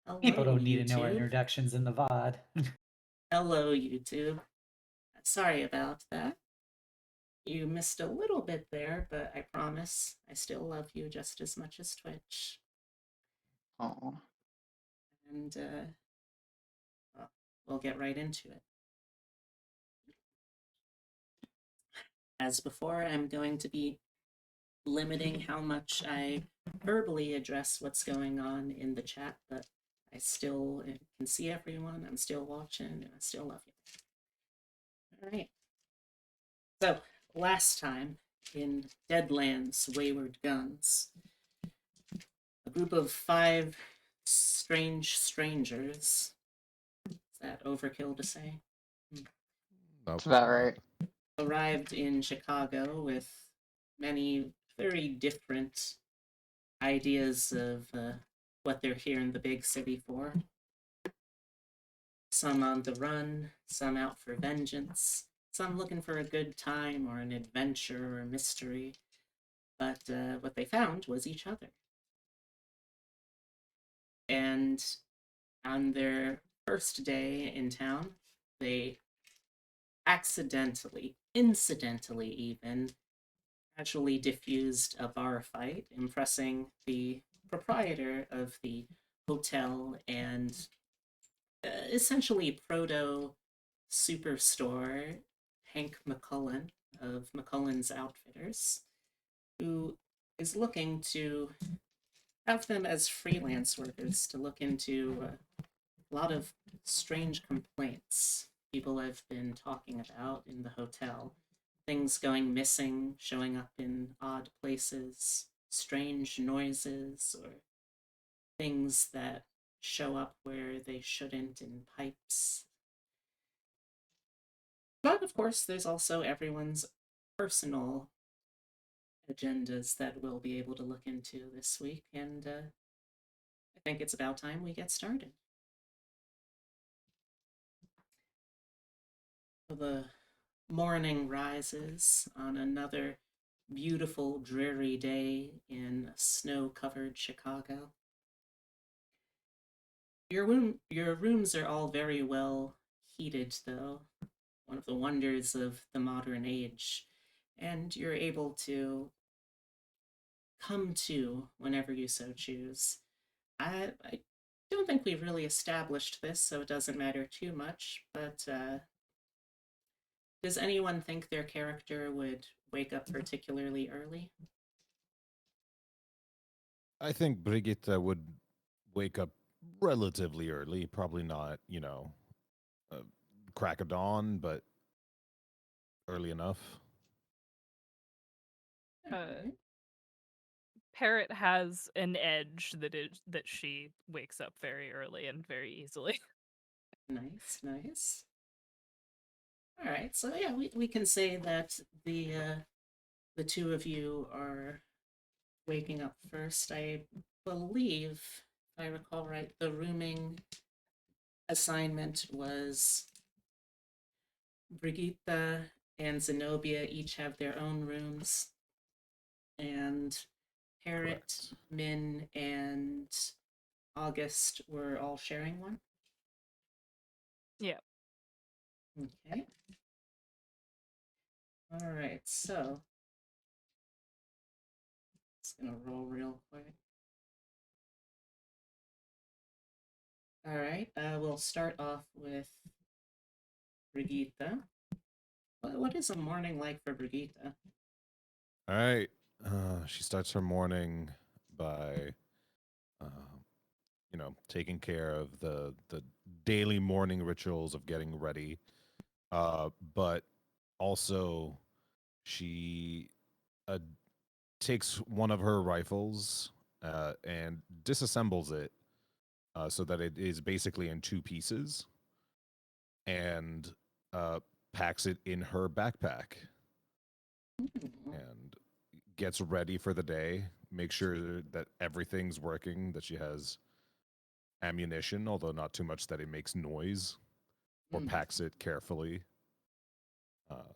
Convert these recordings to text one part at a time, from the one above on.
People Hello, don't need to know our YouTube. introductions in the VOD. Hello, YouTube. Sorry about that. You missed a little bit there, but I promise I still love you just as much as Twitch. Oh, And well, we'll get right into it. As before, I'm going to be limiting how much I verbally address what's going on in the chat, but I still can see everyone. I'm still watching, and I still love you. All right. So, last time in Deadlands, Wayward Guns, a group of 5 strange strangers. Is that overkill to say? that's about right. Arrived in Chicago with many very different ideas of what they're here in the big city for. Some on the run, some out for vengeance, some looking for a good time or an adventure or a mystery. But what they found was each other. And on their first day in town, they incidentally even, actually diffused a bar fight, impressing the proprietor of the hotel and essentially proto superstore, Hank McCullen of McCullen's Outfitters, who is looking to have them as freelance workers to look into a lot of strange complaints people have been talking about in the hotel. Things going missing, showing up in odd places, strange noises, or things that show up where they shouldn't in pipes. But of course, there's also everyone's personal agendas that we'll be able to look into this week, and I think it's about time we get started. The morning rises on another beautiful, dreary day in snow-covered Chicago. Your rooms are all very well heated, though, one of the wonders of the modern age, and you're able to come to whenever you so choose. I don't think we've really established this, so it doesn't matter too much, but does anyone think their character would wake up particularly early? I think Brigitta would wake up relatively early, probably not, crack of dawn, but early enough. Parrot has an edge that she wakes up very early and very easily. Nice. All right, so yeah, we can say that the two of you are waking up first. I believe, if I recall right, the rooming assignment was Brigitta and Xenobia each have their own rooms, and Parrot, Correct. Min, and August were all sharing one? Yeah. Okay. All right, so just gonna roll real quick. All right, we'll start off with Brigitta. What is a morning like for Brigitta? All right. She starts her morning by, taking care of the daily morning rituals of getting ready. But also, she takes one of her rifles and disassembles it so that it is basically in 2 pieces, and packs it in her backpack and gets ready for the day. Make sure that everything's working, that she has ammunition, although not too much that it makes noise, or packs it carefully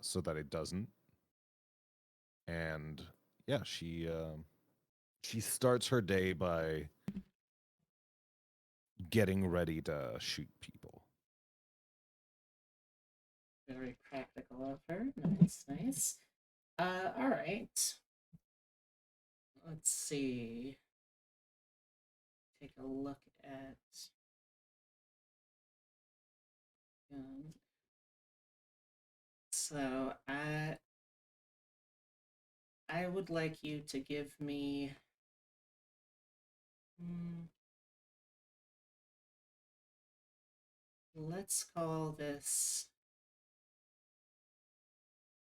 so that it doesn't. And yeah, she starts her day by getting ready to shoot people. Very practical of her. Nice, nice. All right. Let's see. Take a look at. So I would like you to give me. Let's call this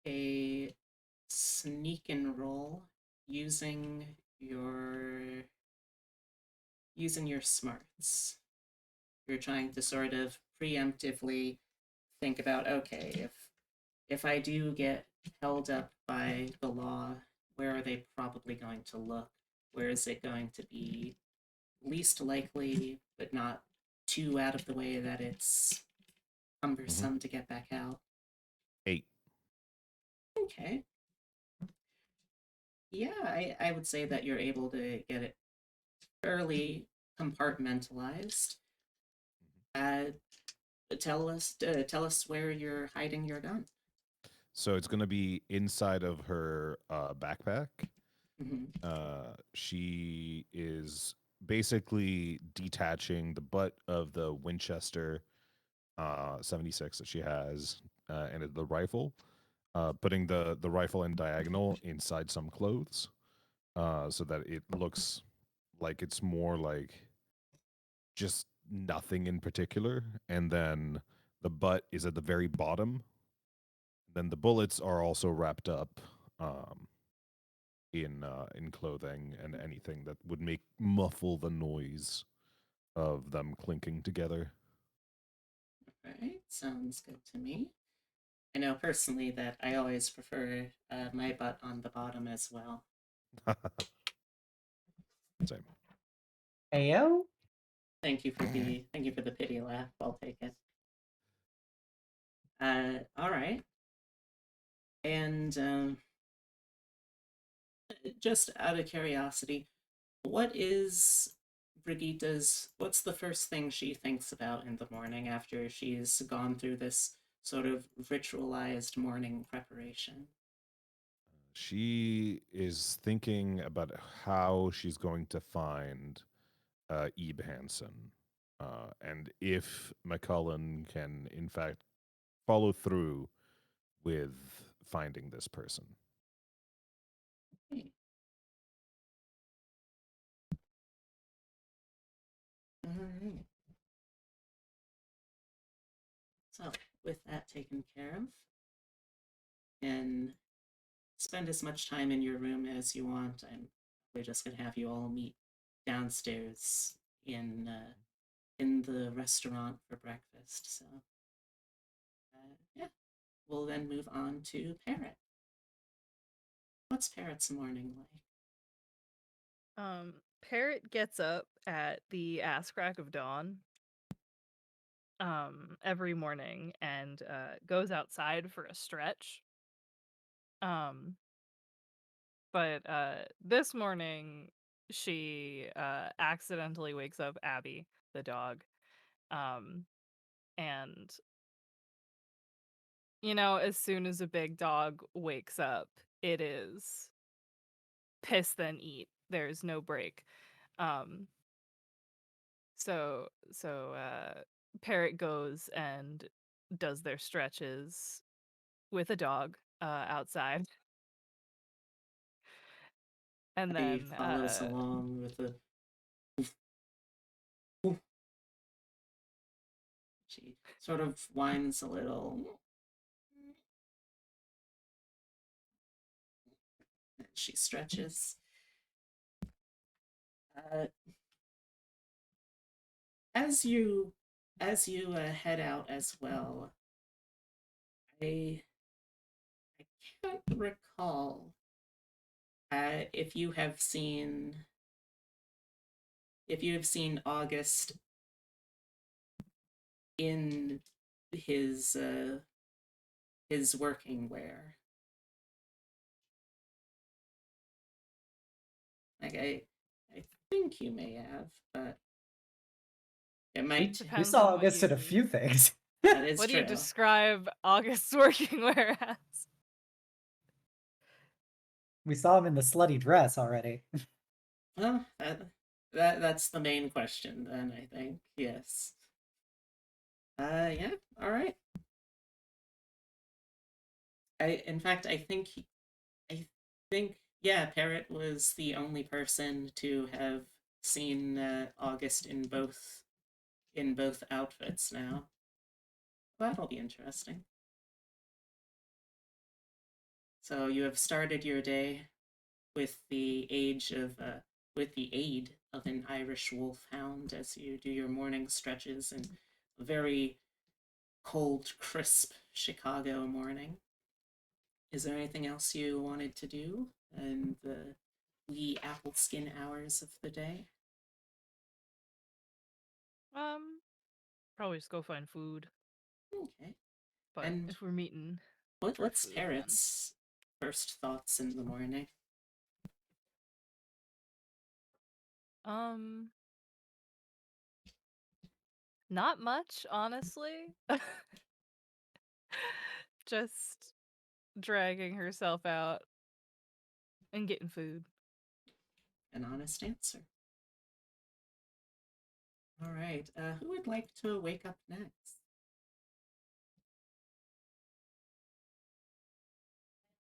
a sneak and roll using your smarts. You're trying to sort of preemptively think about, okay, if I do get held up by the law, where are they probably going to look? Where is it going to be least likely, but not too out of the way that it's cumbersome to get back out? 8. Okay. Yeah, I would say that you're able to get it fairly compartmentalized. Tell us where you're hiding your gun. So it's going to be inside of her backpack. She is basically detaching the butt of the Winchester 76 that she has and the rifle, putting the rifle in diagonal inside some clothes so that it looks like it's more like just nothing in particular. And then the butt is at the very bottom. Then the bullets are also wrapped up in clothing and anything that would muffle the noise of them clinking together. All right, sounds good to me. I know personally that I always prefer my butt on the bottom as well. Same. Ayo? Thank you for the pity laugh. I'll take it. All right. And just out of curiosity, what's the first thing she thinks about in the morning after she's gone through this sort of ritualized morning preparation? She is thinking about how she's going to find Ebe Hansen, and if McCullen can, in fact, follow through with finding this person. Okay. All right. So, with that taken care of, and spend as much time in your room as you want. I'm probably just gonna have you all meet downstairs in the restaurant for breakfast. So, yeah, we'll then move on to Parrot. What's Parrot's morning like? Parrot gets up at the ass crack of dawn every morning and goes outside for a stretch. But this morning she accidentally wakes up Abby, the dog. And as soon as a big dog wakes up, it is piss then eat. There's no break. So Parrot goes and does their stretches with a dog outside. And He then follows along with a. She sort of whines a little. And she stretches. Uh, as you head out as well, I can't recall if you have seen August in his working wear. Like I think you may have, but It might. We Depends saw on what August in a you- few things. That is What do true. you describe August's working wear as? We saw him in the slutty dress already. Well, that's the main question then, I think. Yes. Yeah. All right. In fact, I think, yeah, Parrot was the only person to have seen August in both outfits now. That'll be interesting. So you have started your day with the with the aid of an Irish wolfhound as you do your morning stretches in a very cold, crisp Chicago morning. Is there anything else you wanted to do in the wee apple skin hours of the day? Probably just go find food. Okay. But And if we're meeting for what's food, then Parrot's first thoughts in the morning? not much, honestly. Just dragging herself out and getting food. An honest answer. All right. Who would like to wake up next?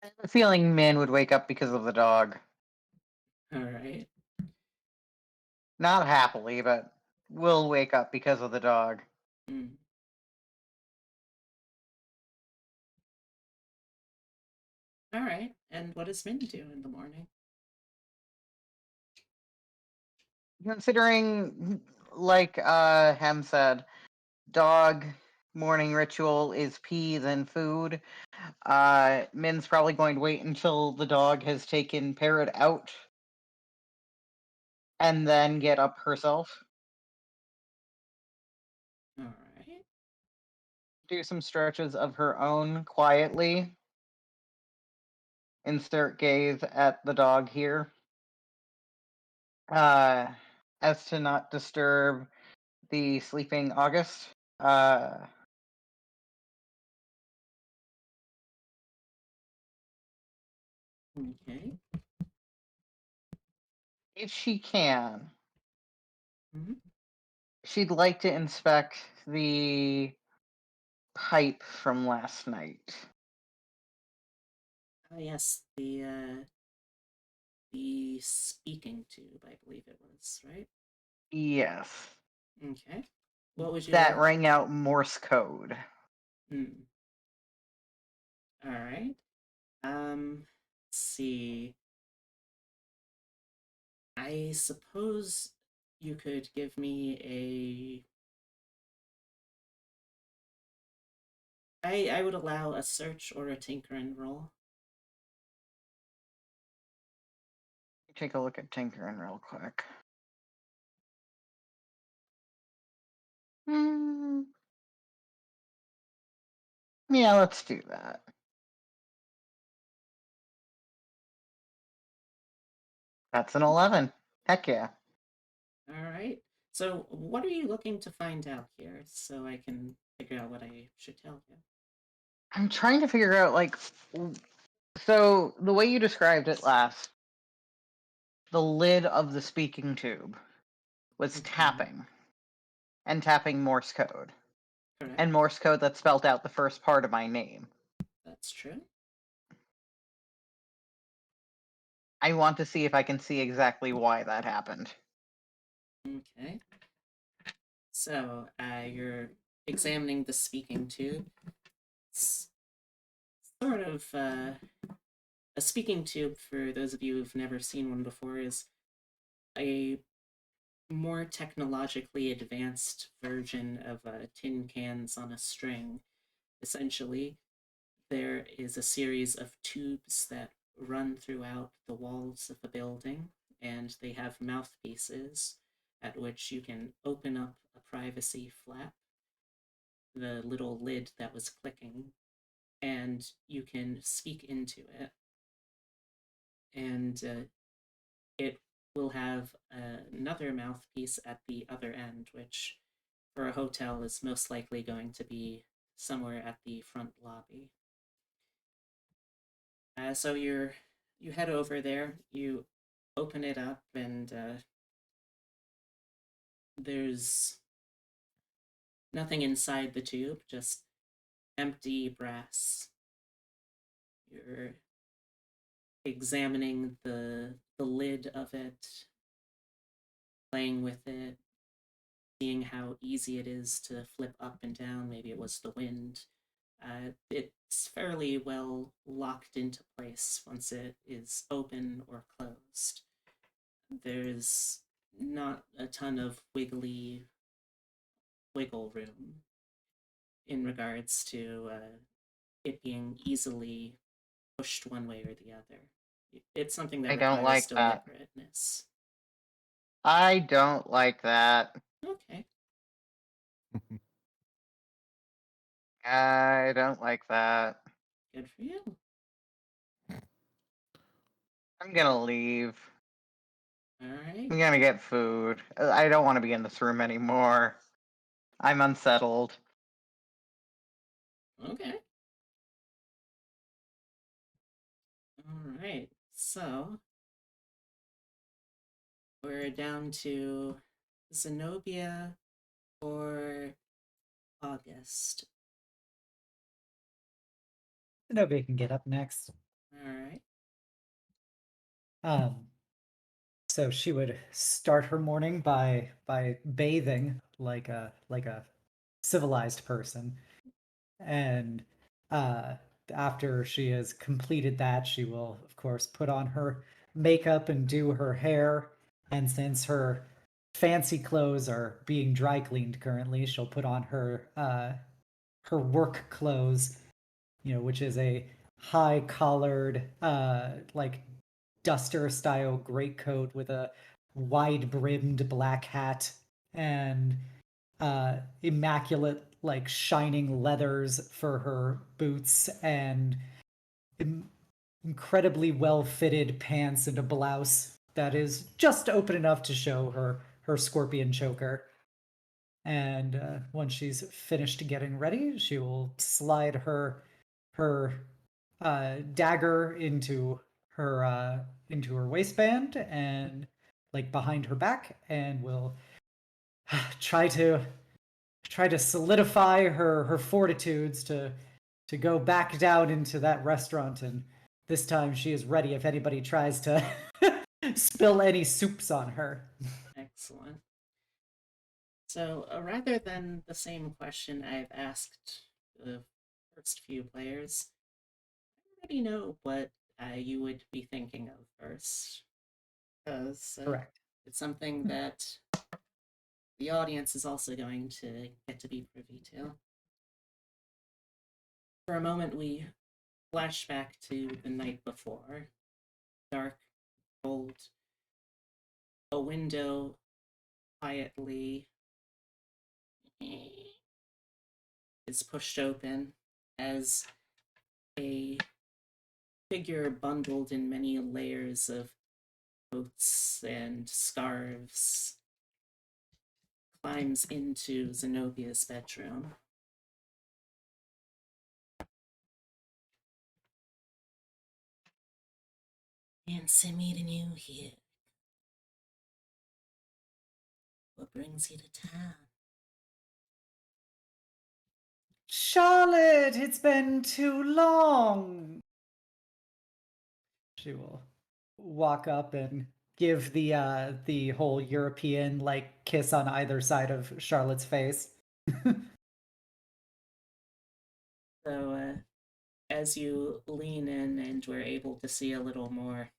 I have a feeling Min would wake up because of the dog. All right. Not happily, but will wake up because of the dog. Hmm. All right. And what does Min do in the morning? Considering, like Hem said, dog morning ritual is pee then food. Min's probably going to wait until the dog has taken Parrot out and then get up herself. All right. Do some stretches of her own quietly. Insert gaze at the dog here. As to not disturb the sleeping August. Okay. If she can, Mhm. she'd like to inspect the pipe from last night. Yes, the speaking tube, I believe it was, right? Yes. Okay. What would you That like? rang out Morse code. Hmm. All right. Let's see. I suppose you could give me I would allow a search or a tinkering roll. Take a look at Tinkerin real quick. Yeah, let's do that. That's an 11. Heck yeah. All right. So, what are you looking to find out here so I can figure out what I should tell you? I'm trying to figure out, like, so the way you described it last, the lid of the speaking tube was Okay. tapping and tapping Morse code. Correct. And Morse code that spelled out the first part of my name. That's true. I want to see if I can see exactly why that happened. Okay. So, you're examining the speaking tube. It's sort of a speaking tube, for those of you who've never seen one before, is a more technologically advanced version of tin cans on a string. Essentially, there is a series of tubes that run throughout the walls of the building, and they have mouthpieces at which you can open up a privacy flap, the little lid that was clicking, and you can speak into it. And it will have another mouthpiece at the other end, which for a hotel is most likely going to be somewhere at the front lobby. So you head over there, you open it up, and there's nothing inside the tube, just empty brass. You're examining the lid of it, playing with it, seeing how easy it is to flip up and down. Maybe it was the wind. It's fairly well locked into place once it is open or closed. There's not a ton of wiggle room in regards to it being easily pushed one way or the other. It's something that I don't requires like that. deliberateness. I don't like that. Okay. I don't like that. Good for you. I'm gonna leave. All right. I'm gonna get food. I don't want to be in this room anymore. I'm unsettled. Okay. All right. So we're down to Xenobia or August. Nobody can get up next. All right. So she would start her morning by bathing like a civilized person, and uh, after she has completed that, she will of course put on her makeup and do her hair. And since her fancy clothes are being dry cleaned currently, she'll put on her work clothes, which is a high collared like duster style greatcoat with a wide brimmed black hat and immaculate like shining leathers for her boots and incredibly well fitted pants and a blouse that is just open enough to show her scorpion choker. And once she's finished getting ready, she will slide her dagger into her waistband and like behind her back, and will try to solidify her fortitudes to go back down into that restaurant. And this time she is ready if anybody tries to spill any soups on her. Excellent. So rather than the same question I've asked the first few players, I already know what you would be thinking of first. Because Correct. it's something that the audience is also going to get to be privy to. For a moment, we flash back to the night before. Dark, cold. A window quietly is pushed open as a figure bundled in many layers of coats and scarves climbs into Zenobia's bedroom. Fancy meeting you here. What brings you to town? Charlotte, it's been too long. She will walk up and give the whole European like kiss on either side of Charlotte's face. So, as you lean in and we're able to see a little more,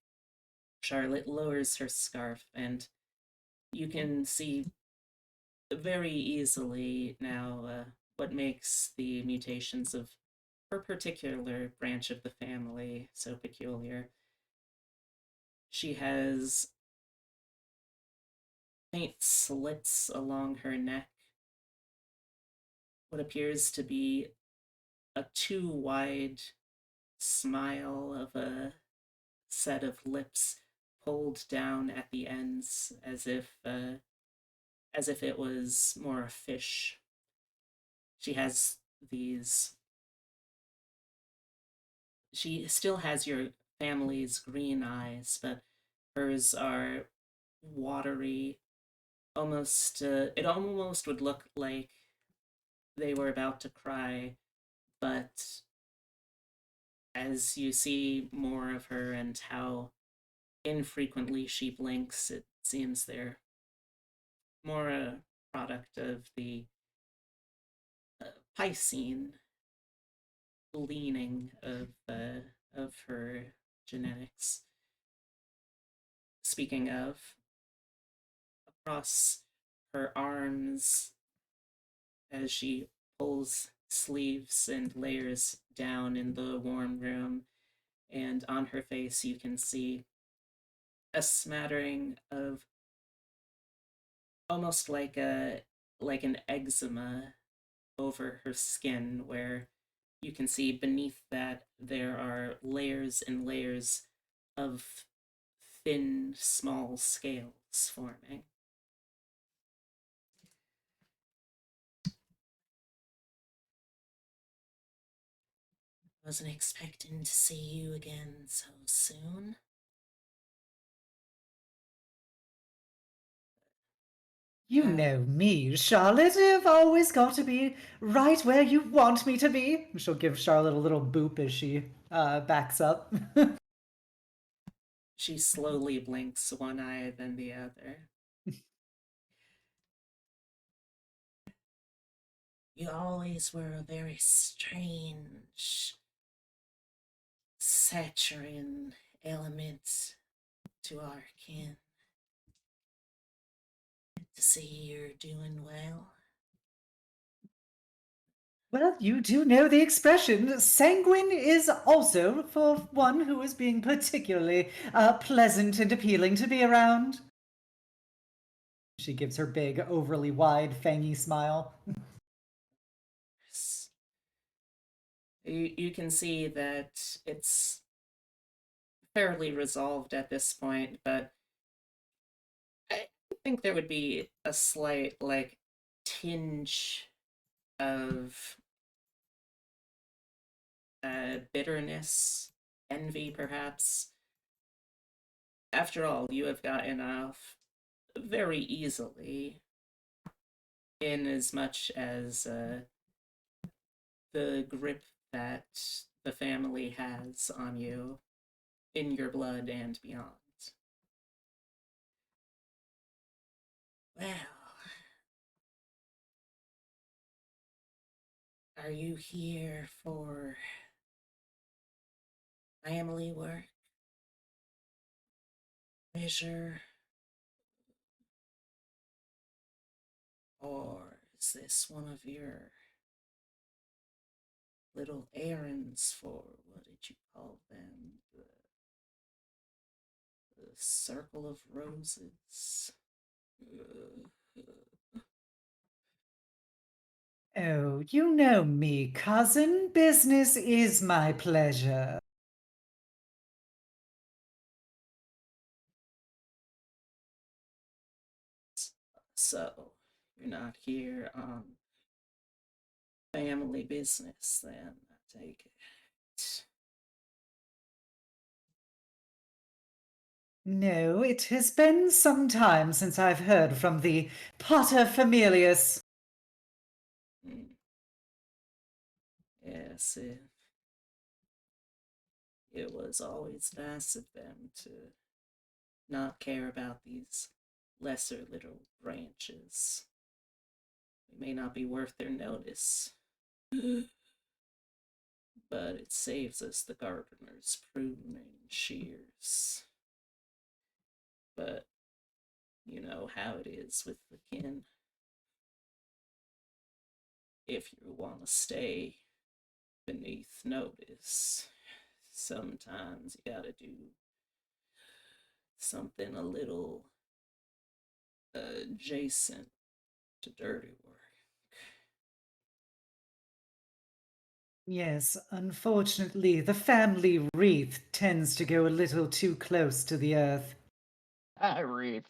Charlotte lowers her scarf, and you can see very easily now what makes the mutations of her particular branch of the family so peculiar. She has faint slits along her neck, what appears to be a too wide smile of a set of lips pulled down at the ends, as if as if it was more a fish. She has these. She still has your family's green eyes, but hers are watery. Almost, it almost would look like they were about to cry, but as you see more of her and how infrequently she blinks, it seems they're more a product of the Piscine leaning of her genetics. Speaking of, across her arms, as she pulls sleeves and layers down in the warm room, and on her face you can see a smattering of almost like an eczema over her skin, where you can see beneath that there are layers and layers of thin, small scales forming. Wasn't expecting to see you again so soon. You know me, Charlotte. I've always got to be right where you want me to be. She'll give Charlotte a little boop as she backs up. She slowly blinks one eye, then the other. You always were a very strange, saccharine element to our kin. Good to see you're doing well. Well, you do know the expression. Sanguine is also for one who is being particularly pleasant and appealing to be around. She gives her big, overly wide, fangy smile. You can see that it's fairly resolved at this point, but I think there would be a slight, like, tinge of bitterness, envy, perhaps. After all, you have gotten off very easily, in as much as the grip that the family has on you, in your blood and beyond. Well, are you here for family work, pleasure, or is this one of your little errands for, what did you call them? The Circle of Roses? Oh, you know me, cousin. Business is my pleasure. So, you're not here on family business, then, I take it. No, it has been some time since I've heard from the Pater Familias. Yes, it was always nice of them to not care about these lesser little branches. They may not be worth their notice, but it saves us the gardener's pruning shears. But you know how it is with the kin. If you want to stay beneath notice, sometimes you gotta do something a little adjacent to dirty work. Yes, unfortunately, the family wreath tends to go a little too close to the earth. I read.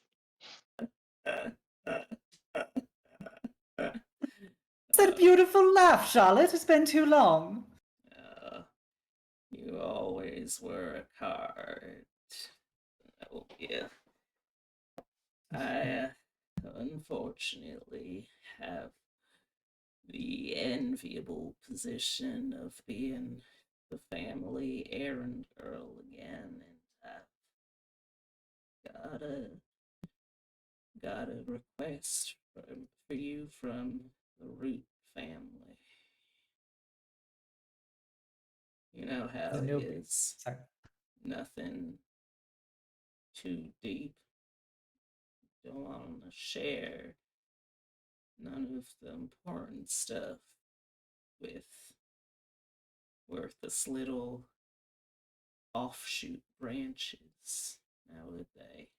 It's that beautiful laugh, Charlotte. It's been too long. You always were a card. Oh, yeah. I, unfortunately, have the enviable position of being the family errand girl again, and I've got a request for you from the Root family. You know how it is. Sorry. Nothing too deep. Don't want to share none of the important stuff with worthless little offshoot branches, now would they?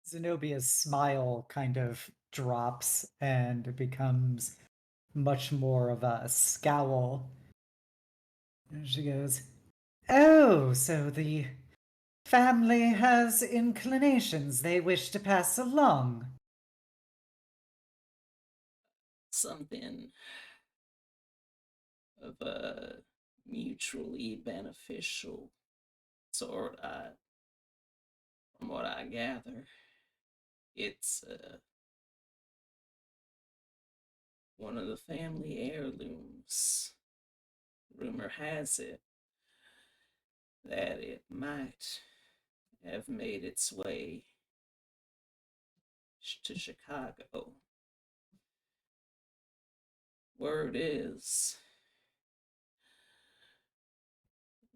Zenobia's smile kind of drops and becomes much more of a scowl. And she goes, "Oh, so the family has inclinations they wish to pass along." Something of a mutually beneficial sort, from what I gather. It's one of the family heirlooms. Rumor has it that it might have made its way to Chicago. Word is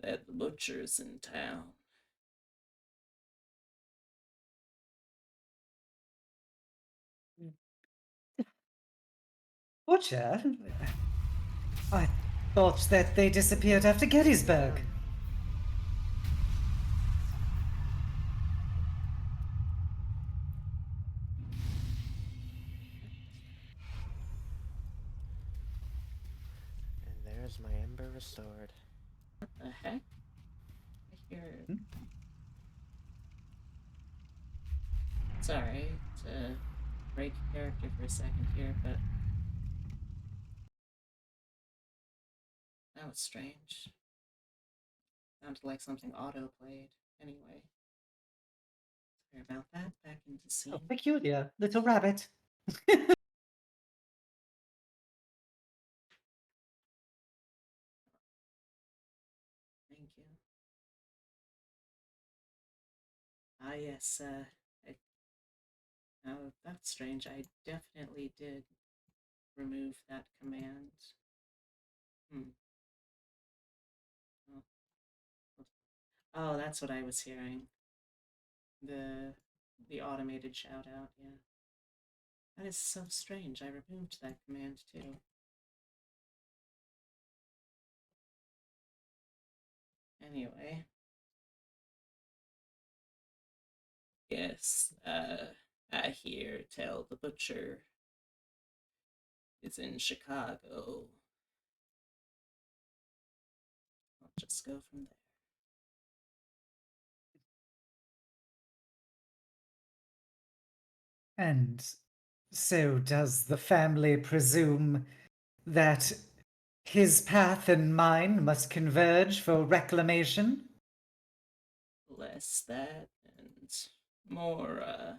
that the butcher's in town. Butcher? I thought that they disappeared after Gettysburg. And there's my ember restored. What the heck? I hear. Sorry to break character for a second here, but that was strange. Sounded like something auto played. Anyway, sorry about that. Back into scene. Oh, peculiar little rabbit. Thank you. Ah, yes, oh, that's strange. I definitely did remove that command. Oh, that's what I was hearing. The automated shout out, yeah. That is so strange. I removed that command too. Anyway. Yes, I hear tell the butcher is in Chicago. I'll just go from there. And so does the family presume that his path and mine must converge for reclamation? Less that and more,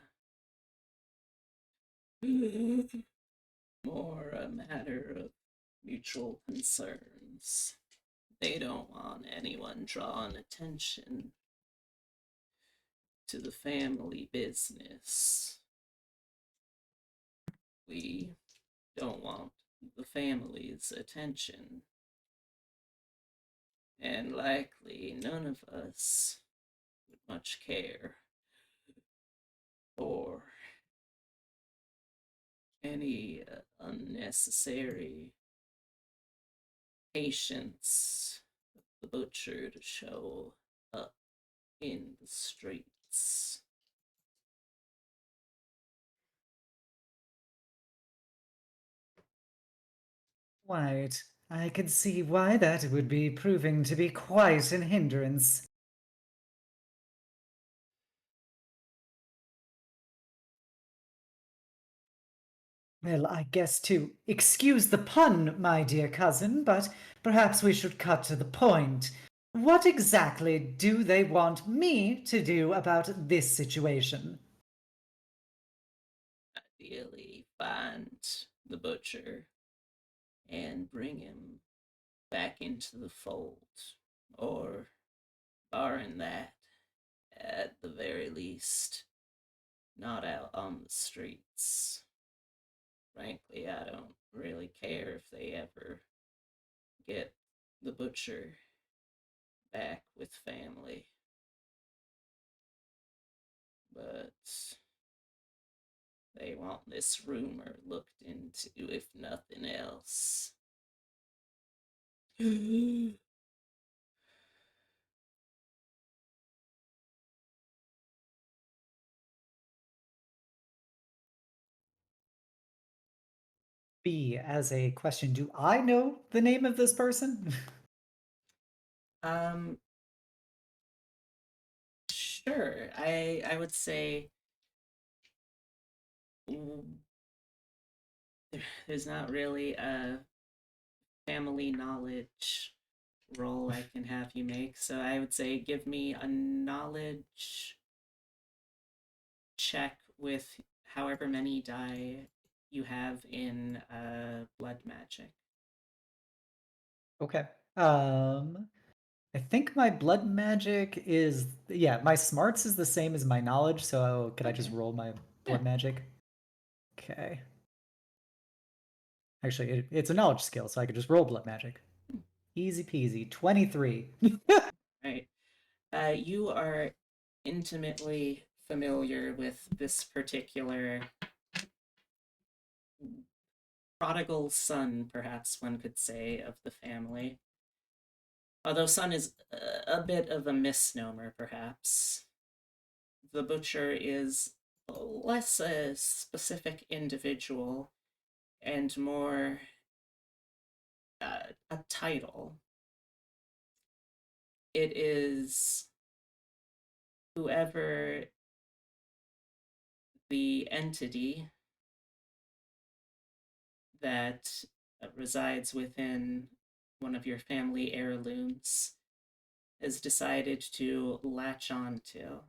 more a matter of mutual concerns. They don't want anyone drawing attention to the family business. We don't want the family's attention. And likely none of us would much care for any unnecessary patience of the butcher to show up in the streets. Right. I could see why that would be proving to be quite an hindrance. Well, I guess to excuse the pun, my dear cousin, but perhaps we should cut to the point. What exactly do they want me to do about this situation? Ideally, find the butcher and bring him back into the fold. Or, barring that, at the very least, not out on the streets. Frankly, I don't really care if they ever get the butcher back with family. But they want this rumor looked into, if nothing else. B, as a question, do I know the name of this person? um, sure. I would say there's not really a family knowledge roll I can have you make. So I would say give me a knowledge check with however many die you have in blood magic. Okay. I think my blood magic is, yeah, my smarts is the same as my knowledge, so could I just Okay. roll my blood magic? Okay. Actually, it's a knowledge skill, so I could just roll blood magic. Easy peasy. 23. Right. You are intimately familiar with this particular prodigal son, perhaps one could say, of the family. Although son is a bit of a misnomer, perhaps. The butcher is less a specific individual and more a title. It is whoever the entity that resides within one of your family heirlooms has decided to latch on to.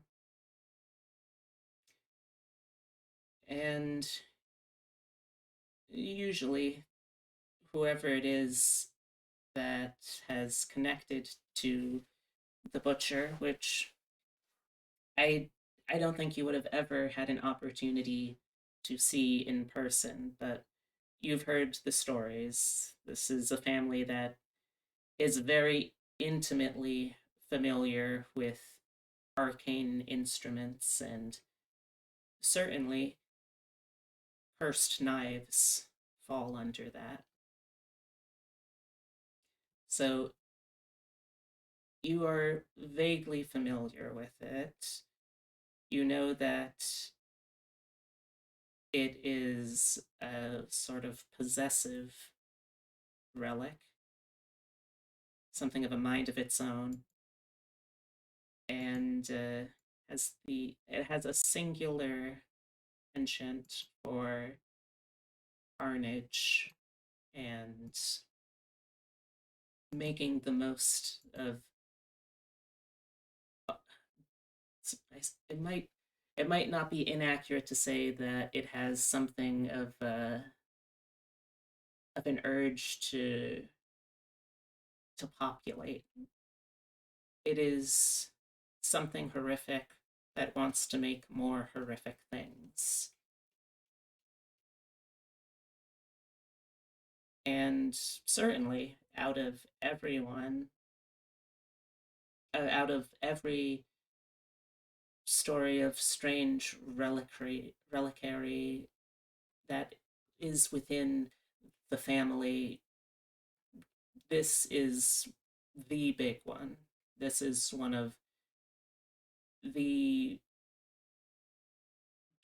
And usually, whoever it is that has connected to the butcher, which I I don't think you would have ever had an opportunity to see in person, but you've heard the stories. This is a family that is very intimately familiar with arcane instruments, and certainly cursed knives fall under that. So you are vaguely familiar with it. You know that it is a sort of possessive relic, something of a mind of its own, and it has a singular penchant for carnage and making the most of. It might not be inaccurate to say that it has something of an urge to populate. It is something horrific that wants to make more horrific things. And certainly, out of every story of strange reliquary that is within the family, this is the big one. This is one of the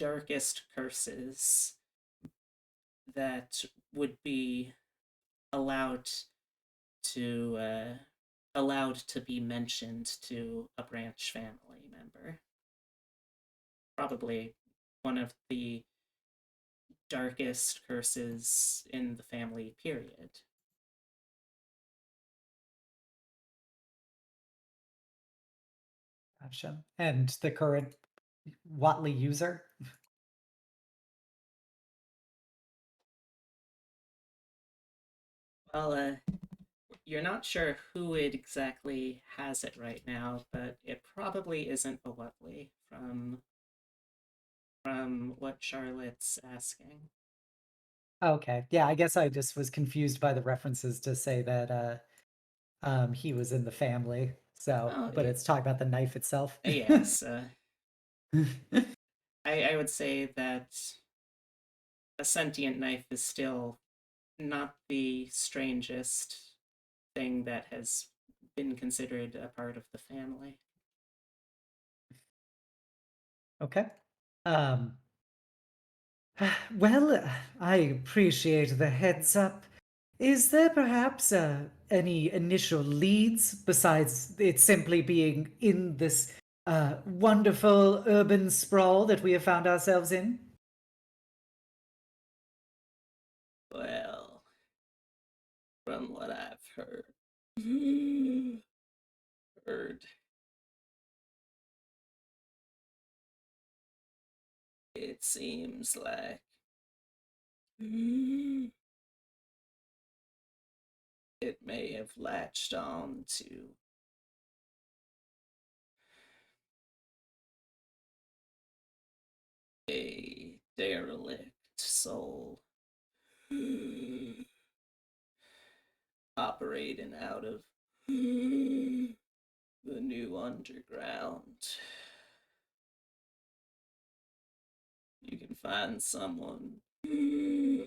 darkest curses that would be allowed to be mentioned to a branch family member. Probably one of the darkest curses in the family, period. Gotcha. And the current Whatley user? Well, you're not sure who it exactly has it right now, but it probably isn't a Whatley from what Charlotte's asking. Okay. Yeah, I guess I just was confused by the references to say that he was in the family. So, Oh, but it's talking about the knife itself. yes. I would say that a sentient knife is still not the strangest thing that has been considered a part of the family. Okay. Um well, I appreciate the heads up. Is there perhaps any initial leads besides it simply being in this wonderful urban sprawl that we have found ourselves in? Well, from what I've heard, it seems like it may have latched on to a derelict soul operating out of the new underground. You can find someone who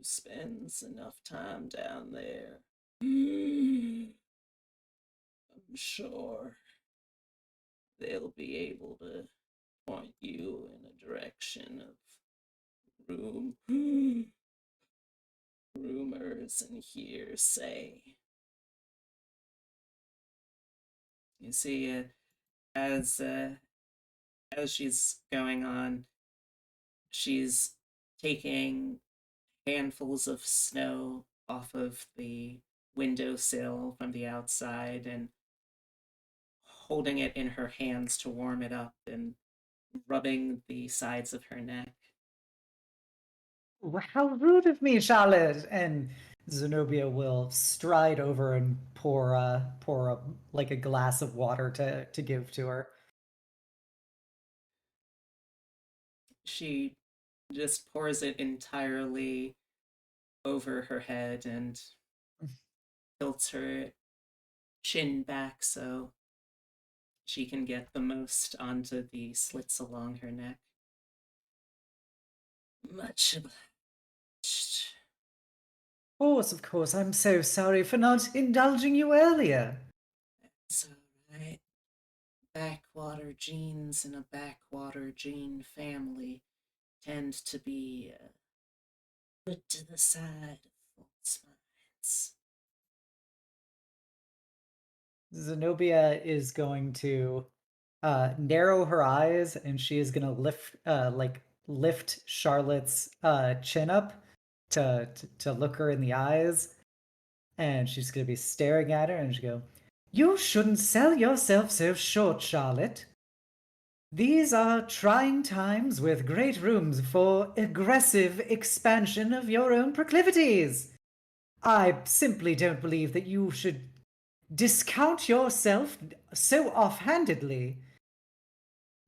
spends enough time down there. I'm sure they'll be able to point you in a direction of rumors and hearsay. You see, as she's going on, she's taking handfuls of snow off of the windowsill from the outside and holding it in her hands to warm it up and rubbing the sides of her neck. How rude of me, Charlotte! And Zenobia will stride over and pour like a glass of water to give to her. She just pours it entirely over her head and tilts her chin back so she can get the most onto the slits along her neck. Much obliged. Of course, I'm so sorry for not indulging you earlier. It's alright. Backwater genes in a backwater gene family tend to be put to the side of false minds. Zenobia is going to narrow her eyes, and she is going to lift Charlotte's chin up to look her in the eyes, and she's going to be staring at her, and she go, "You shouldn't sell yourself so short, Charlotte. These are trying times with great rooms for aggressive expansion of your own proclivities. I simply don't believe that you should discount yourself so offhandedly.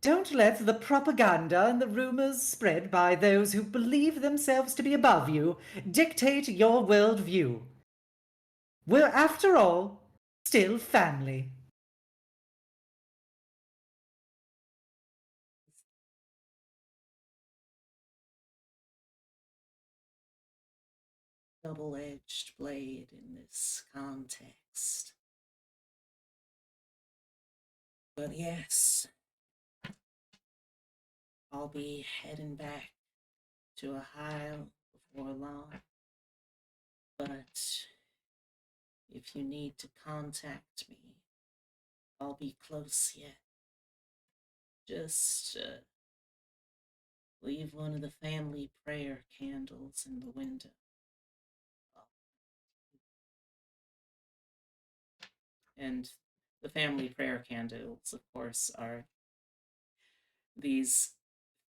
Don't let the propaganda and the rumors spread by those who believe themselves to be above you dictate your worldview. We're, after all, still family." Double-edged blade in this context. But yes, I'll be heading back to a hive before long. But if you need to contact me, I'll be close yet. Just leave one of the family prayer candles in the window. And the family prayer candles, of course, are these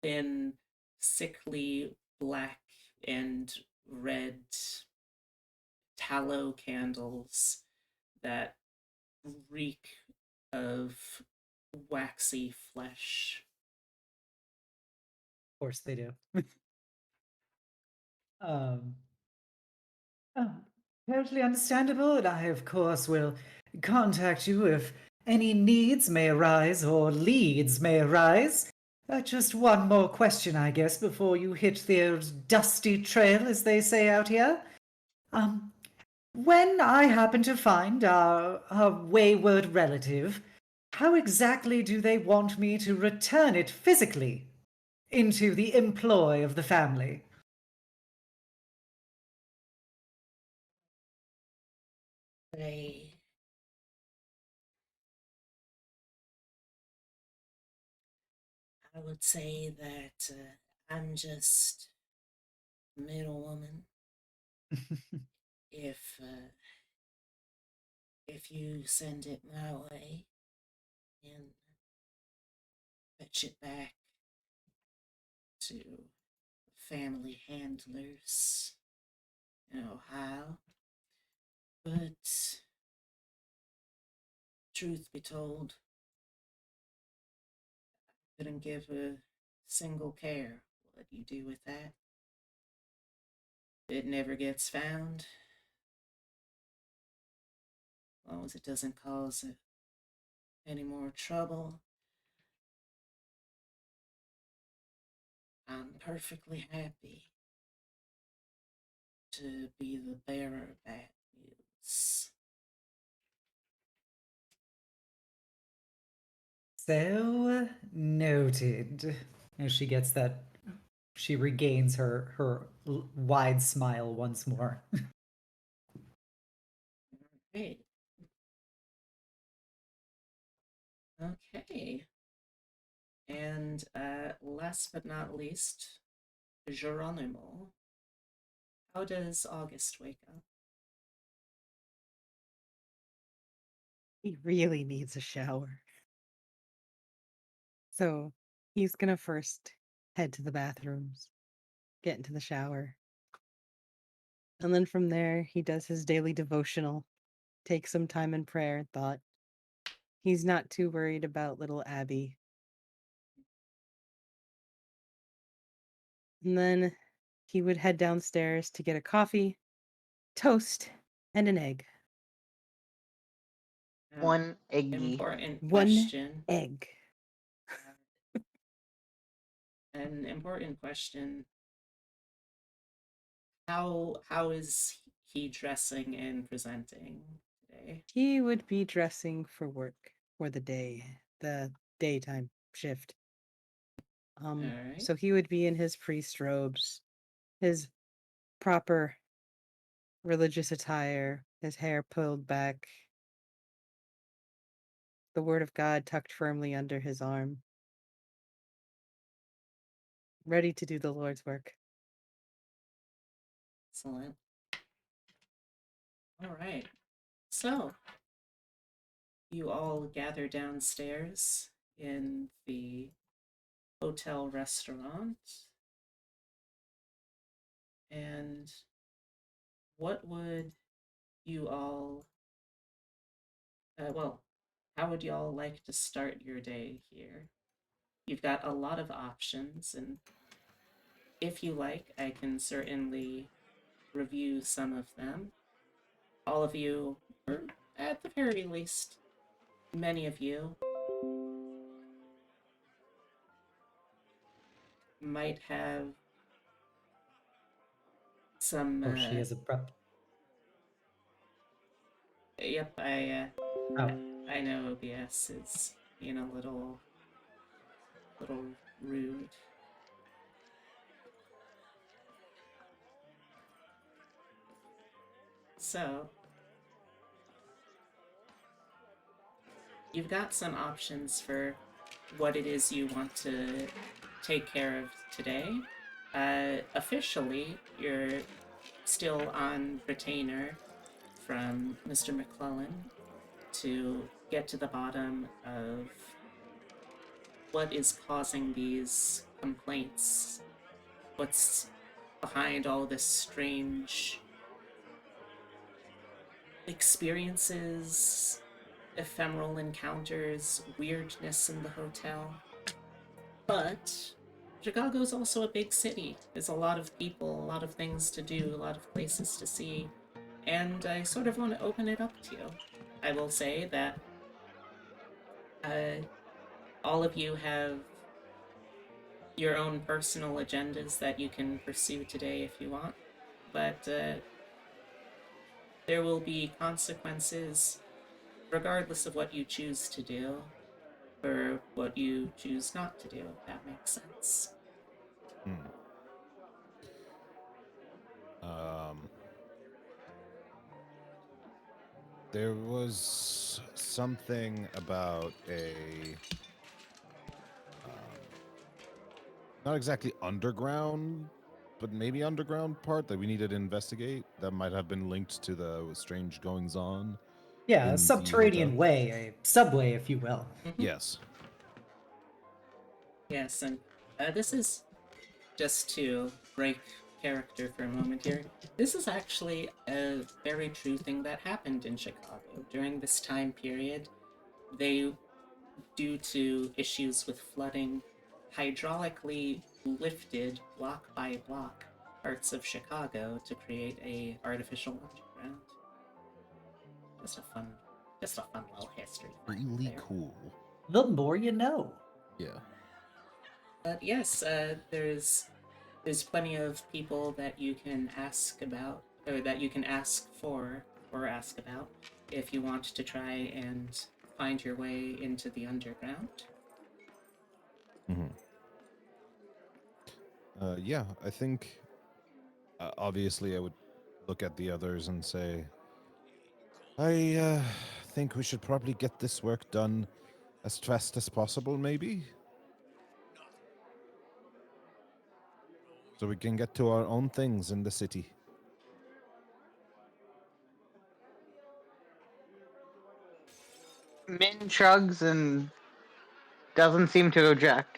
thin, sickly black and red tallow candles that reek of waxy flesh. Of course they do. um, oh, totally understandable, and I, of course, will contact you if any needs may arise or leads may arise. Just one more question, I guess, before you hit the old dusty trail, as they say out here. Um, when I happen to find our wayward relative, how exactly do they want me to return it physically into the employ of the family? They I would say that I'm just a middlewoman. If if you send it my way and fetch it back to family handlers in Ohio, but truth be told, couldn't give a single care what you do with that. It never gets found, as long as it doesn't cause any more trouble. I'm perfectly happy to be the bearer of that news. So noted. As she gets that, she regains her wide smile once more. Right. Okay. And last but not least, Geronimo. How does August wake up? He really needs a shower. So he's gonna first head to the bathrooms, get into the shower. And then from there, he does his daily devotional, takes some time in prayer and thought. He's not too worried about little Abby. And then he would head downstairs to get a coffee, toast, and an egg. One eggy. Important One question. egg. An important question. How is he dressing and presenting today? He would be dressing for work for the day, the daytime shift. Alright. So he would be in his priest robes, his proper religious attire, his hair pulled back, the word of God tucked firmly under his arm, ready to do the Lord's work. Excellent. All right. So, you all gather downstairs in the hotel restaurant. And what would you all, how would you all like to start your day here? You've got a lot of options, and if you like, I can certainly review some of them. All of you, or at the very least, many of you, might have some. Oh, she has a prep. Yep, Oh, I know OBS is being a little rude. So, you've got some options for what it is you want to take care of today. Officially, you're still on retainer from Mr. McCullen to get to the bottom of what is causing these complaints. What's behind all this strange experiences, ephemeral encounters, weirdness in the hotel. But Chicago's also a big city. There's a lot of people, a lot of things to do, a lot of places to see, and I sort of want to open it up to you. I will say that all of you have your own personal agendas that you can pursue today if you want, but there will be consequences regardless of what you choose to do or what you choose not to do, if that makes sense. There was something about a not exactly underground, but maybe underground part that we needed to investigate that might have been linked to the strange goings on. Yeah, in a the subterranean hotel. way, a subway, if you will. Yes. Yes, and this is just to break character for a moment here. This is actually a very true thing that happened in Chicago during this time period. They, due to issues with flooding, hydraulically lifted block by block parts of Chicago to create a artificial underground. Just a fun little history fact Really there. cool. The more you know. Yeah. But yes, there's plenty of people that you can ask about, or that you can ask for or ask about if you want to try and find your way into the underground. Yeah, I think obviously I would look at the others and say, I think we should probably get this work done as fast as possible, maybe? So we can get to our own things in the city. Min shrugs and doesn't seem to object.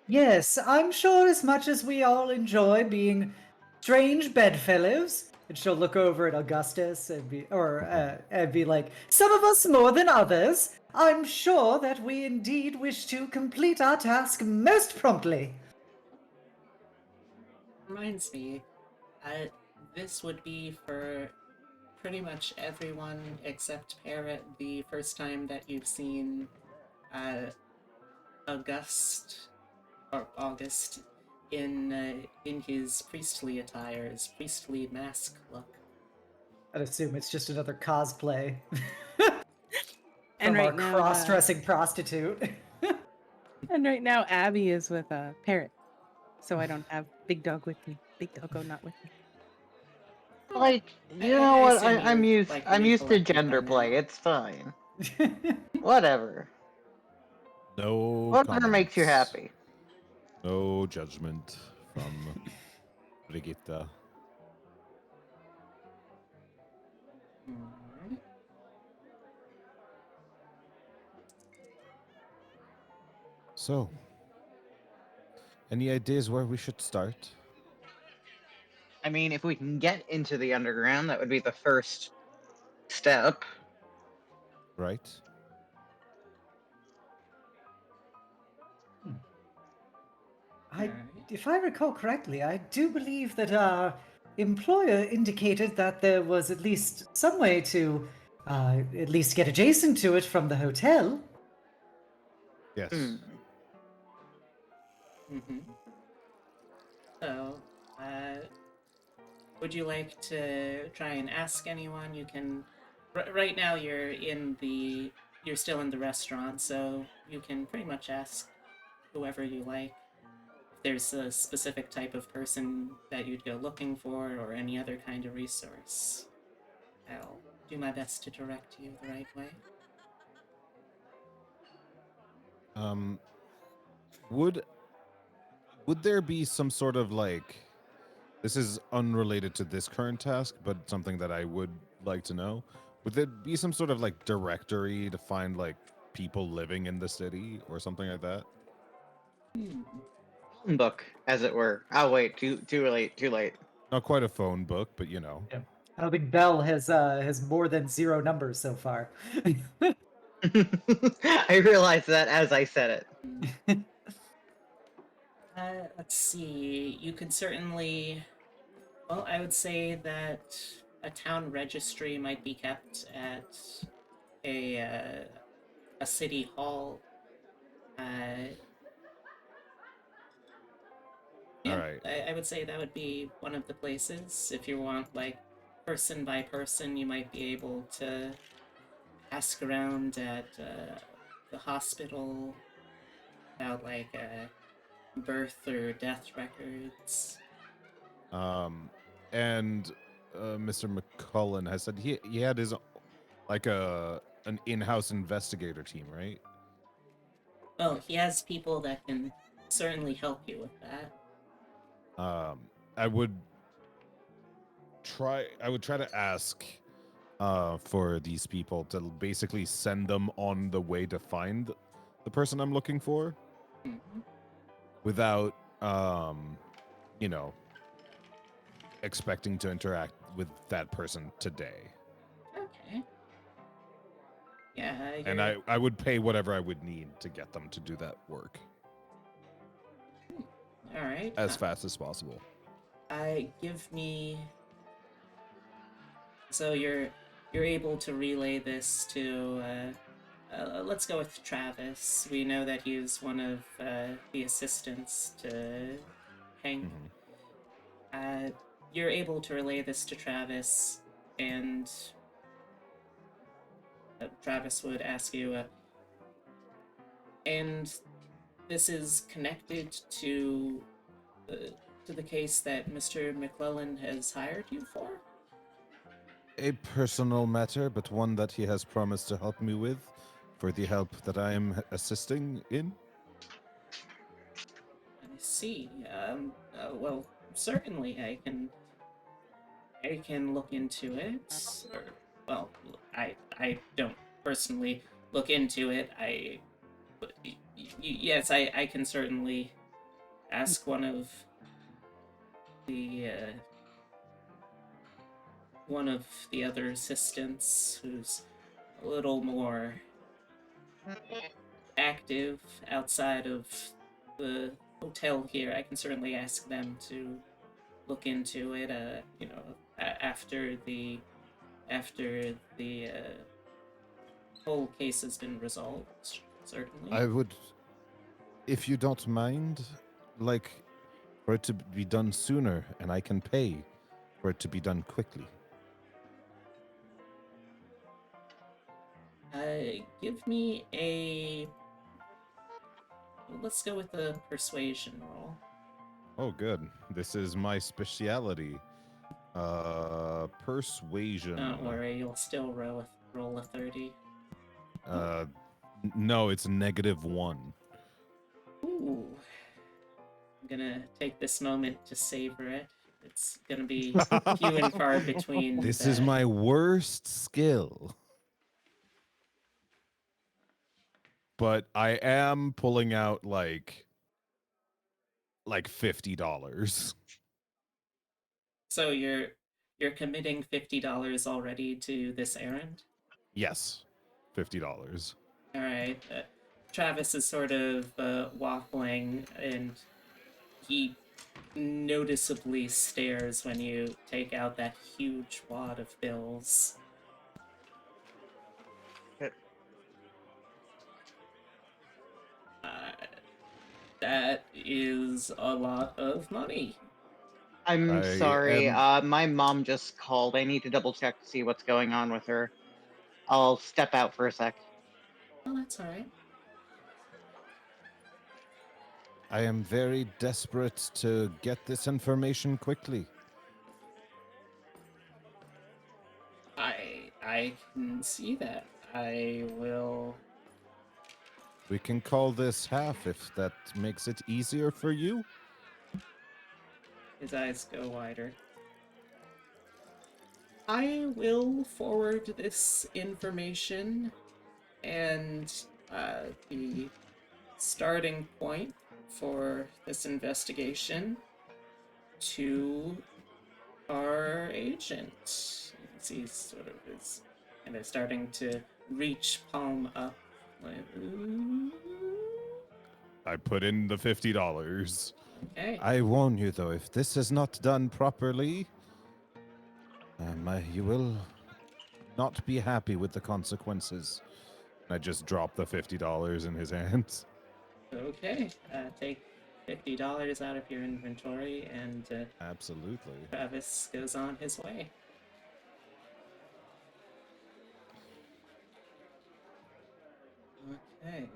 Yes, I'm sure as much as we all enjoy being strange bedfellows, and she'll look over at Augustus and be like, some of us more than others, I'm sure that we indeed wish to complete our task most promptly. Reminds me, this would be for pretty much everyone except Parrot the first time that you've seen August in his priestly attire, his priestly mask look. I'd assume it's just another cosplay And from our right now, cross-dressing prostitute. and right now, Abby is with a parrot, so I don't have Big Dog with me. Big Doggo not with me. Like, you I know what? assume I'm you're used. likely I'm used to collecting gender them play. now. It's fine. Whatever. No Whatever makes you comments. happy. No judgment from Brigitta. Mhm. So, any ideas where we should start? I mean, if we can get into the underground, that would be the first step. Right? Alright. If I recall correctly, I do believe that our employer indicated that there was at least some way to at least get adjacent to it from the hotel. Yes. Hmm. Mm-hmm. So, would you like to try and ask anyone? You can. Right now, you're still in the restaurant, so you can pretty much ask whoever you like. If there's a specific type of person that you'd go looking for, or any other kind of resource, I'll do my best to direct you the right way. Um, would there be some sort of like, this is unrelated to this current task, but something that I would like to know. Would there be some sort of like directory to find like people living in the city or something like that? Book, as it were. Oh wait, too late, too late. Not quite a phone book, but you know. Yeah. I don't think Bell has more than 0 numbers so far. I realized that as I said it. Let's see. You could certainly. Well, I would say that a town registry might be kept at a city hall. Yeah, All right. I would say that would be one of the places. If you want, like, person by person, you might be able to ask around at the hospital about, like, birth or death records. And Mr. McCullen has said he had his like an in-house investigator team, right? Well, he has people that can certainly help you with that. I would try to ask for these people to basically send them on the way to find the person I'm looking for without you know, expecting to interact with that person today. Okay. Yeah, And I would pay whatever I would need to get them to do that work all right. as fast as possible. Give me. So you're able to relay this to. Let's go with Travis. We know that he's one of the assistants to Hank. You're able to relay this to Travis, and Travis would ask you, and this is connected to the case that Mr. McCullen has hired you for? A personal matter, but one that he has promised to help me with for the help that I am assisting in. I see. Well, certainly I can look into it. Or, well, I don't personally look into it. But yes, I can certainly ask one of the other assistants who's a little more active outside of the hotel here. I can certainly ask them to look into it. After the whole case has been resolved. Certainly. I would, if you don't mind, like for it to be done sooner, and I can pay for it to be done quickly. Give me a. Let's go with a persuasion roll. Oh, good. This is my speciality. Persuasion. Don't worry, you'll still roll a 30. No, it's -1. Ooh. I'm gonna take this moment to savor it. It's gonna be few and far between. This is my worst skill. But I am pulling out like $50. So you're committing $50 already to this errand? Yes, $50. All right. Travis is sort of waffling, and he noticeably stares when you take out that huge wad of bills. That is a lot of money. I'm I sorry. am- My mom just called. I need to double check to see what's going on with her. I'll step out for a sec. Oh, that's all right. I am very desperate to get this information quickly. I can see that. I will. We can call this half if that makes it easier for you. His eyes go wider. I will forward this information and the starting point for this investigation to our agent. He's sort of is kind of starting to reach palm up. Like, "Ooh." I put in the $50. Okay. I warn you, though, if this is not done properly, you will not be happy with the consequences. I just dropped the $50 in his hands. Okay. Take $50 out of your inventory, and Absolutely. Travis goes on his way. Okay.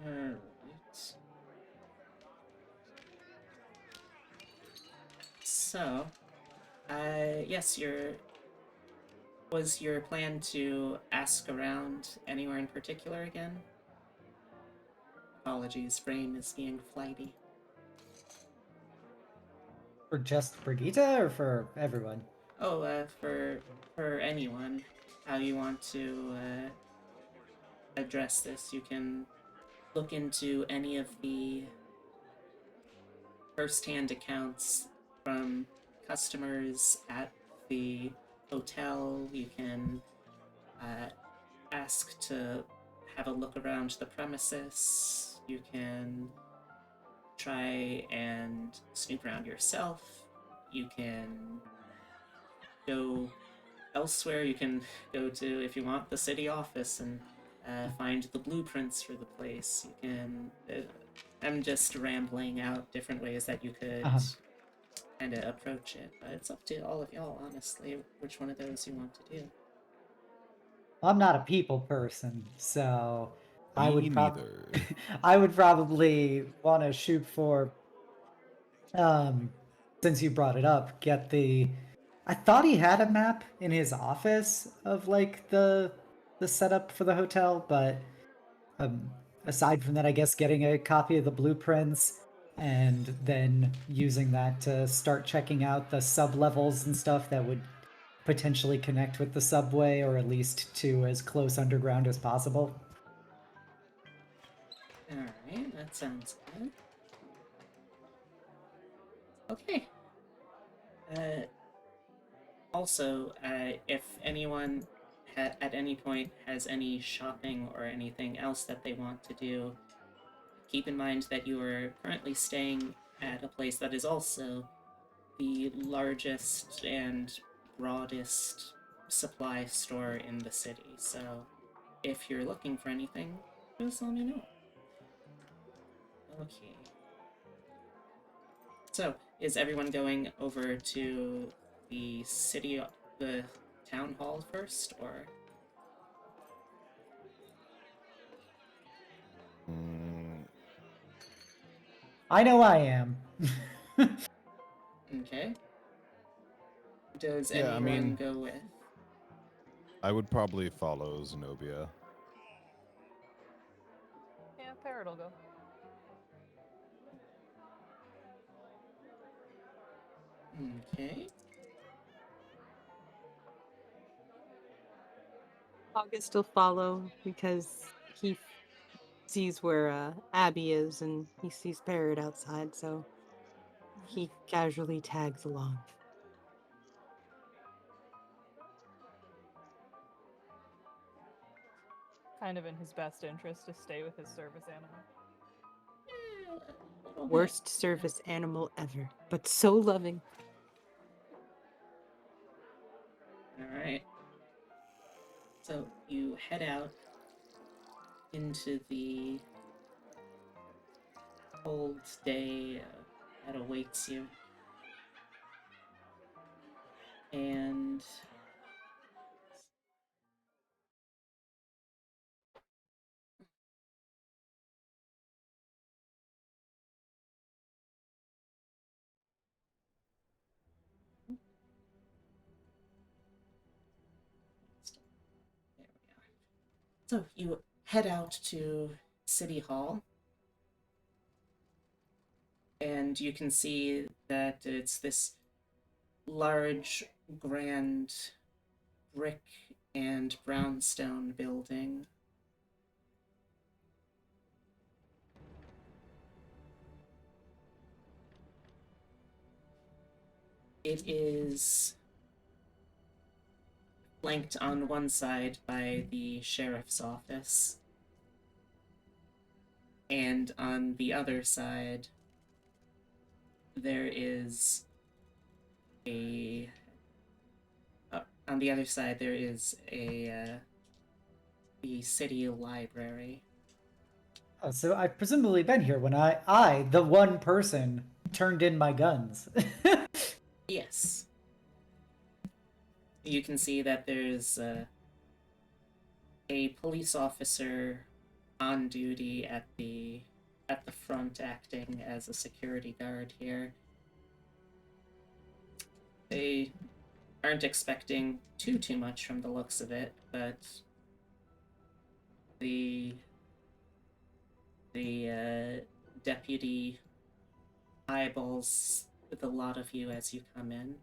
Alright. So, yes, was your plan to ask around anywhere in particular again? Apologies, brain is being flighty. For just Brigitta or for everyone? Oh, for anyone, how you want to address this, you can look into any of the first-hand accounts from customers at the hotel. You can ask to have a look around the premises. You can try and snoop around yourself. You can go elsewhere. You can go to, if you want, the city office and find the blueprints for the place. You can. I'm just rambling out different ways that you could kind of approach it, but it's up to all of y'all, honestly, which one of those you want to do. I'm not a people person, so I Me would neither. I would probably want to shoot for since you brought it up, get the I thought he had a map in his office of like the setup for the hotel, but aside from that, I guess getting a copy of the blueprints and then using that to start checking out the sub levels and stuff that would potentially connect with the subway, or at least to as close underground as possible. Alright, that sounds good. Okay. Also, if anyone at any point has any shopping or anything else that they want to do, keep in mind that you are currently staying at a place that is also the largest and broadest supply store in the city. So, if you're looking for anything, just let me know. Okay. So, is everyone going over to the city, the town hall first, or? I know I am. Okay. Does Yeah, I anyone mean- go with? I would probably follow Xenobia. Yeah, Parrot will go. Okay. August will follow because he sees where Abby is and he sees Parrot outside, so he casually tags along. Kind of in his best interest to stay with his service animal. A little bit. Worst service animal ever, but so loving. Alright. So you head out into the cold day that awaits you. And So you head out to City Hall, and you can see that it's this large, grand brick and brownstone building. It is flanked on one side by the sheriff's office, and on the other side there is a the city library. Oh, so I've presumably been here when I, the one person, turned in my guns. Yes. You can see that there's a police officer on duty at the front acting as a security guard here. They aren't expecting too much from the looks of it, but the deputy eyeballs with a lot of you as you come in.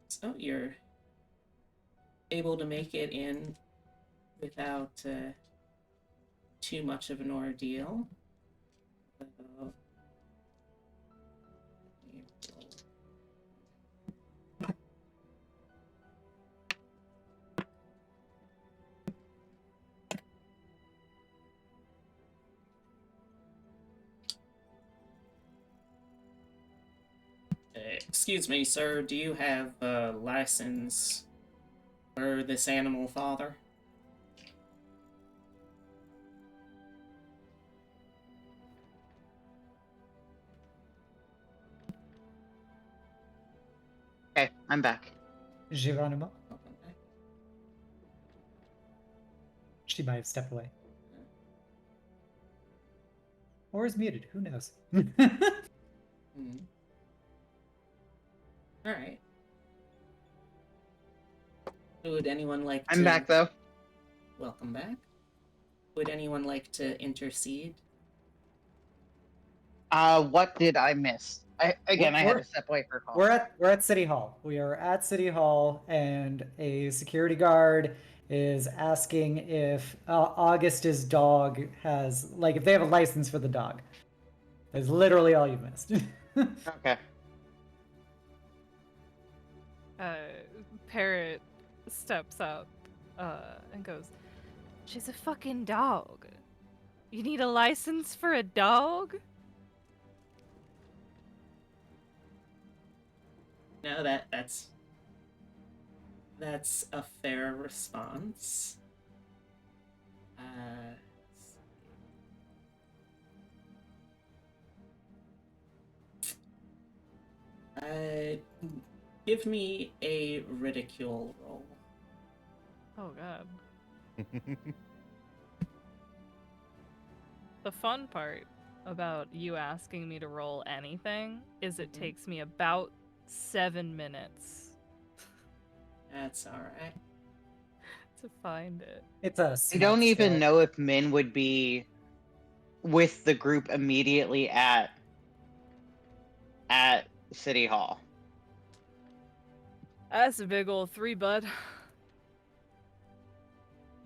So you're able to make it in without too much of an ordeal. Excuse me, sir, do you have a license for this animal father? Okay, I'm back. Geronimo? She might have stepped away. Or is muted, who knows? Alright. Would anyone like to... I'm back, though. Welcome back. Would anyone like to intercede? What did I miss? I had to step away for a call. We're at City Hall. We are at City Hall, and a security guard is asking if August's dog has, like, if they have a license for the dog. That's literally all you missed. Okay. Parrot steps up and goes, "She's a fucking dog. You need a license for a dog?" No, that's a fair response. Give me a ridicule roll. Oh god. The fun part about you asking me to roll anything is it takes me about 7 minutes That's alright. to find it. It's a I don't smart even skill. know if Min would be with the group immediately at City Hall. That's a big old 3, bud.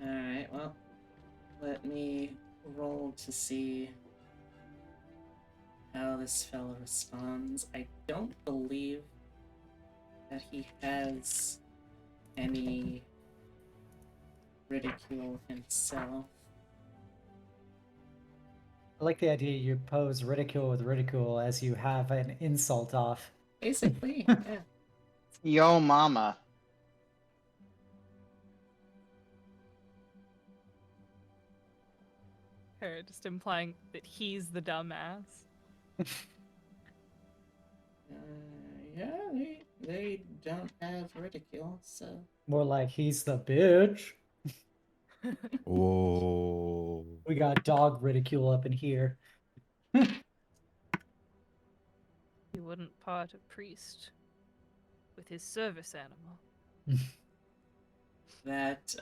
Alright, well, let me roll to see how this fella responds. I don't believe that he has any ridicule himself. I like the idea you pose ridicule with ridicule as you have an insult off. Basically, yeah. Yo mama. Or just implying that he's the dumbass. Yeah, they don't have ridicule, so... More like he's the bitch. Oh. We got dog ridicule up in here. He wouldn't part a priest with his service animal. That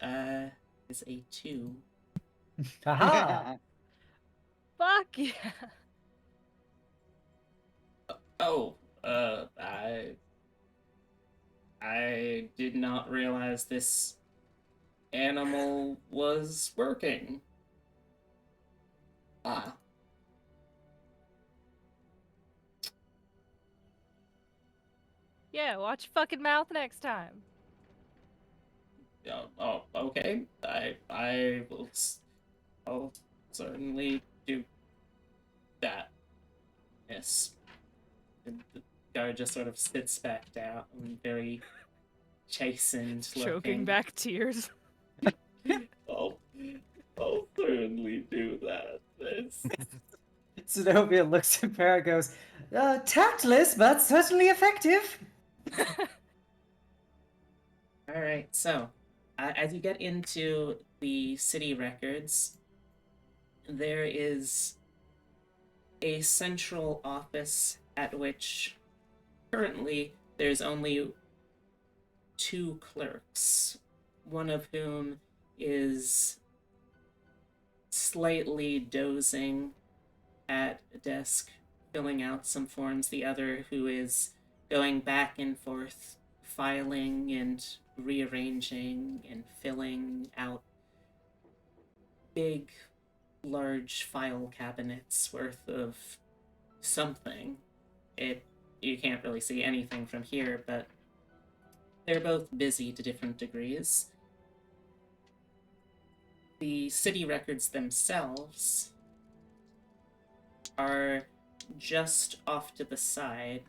is a 2. Haha! Fuck yeah. Oh, I did not realize this animal was working. Ah. Yeah, watch your fucking mouth next time. Oh, okay. I will. I'll certainly do that. Yes. And the guard just sort of sits back down, very chastened Choking looking. back tears. I'll certainly do that. Yes. Xenobia looks at Parrot and goes, tactless, but certainly effective. All right. So, as you get into the city records, there is a central office at which currently there's only 2 clerks, one of whom is slightly dozing at a desk filling out some forms, the other who is going back and forth filing and rearranging and filling out big, large file cabinets worth of something. You can't really see anything from here, but they're both busy to different degrees. The city records themselves are just off to the side.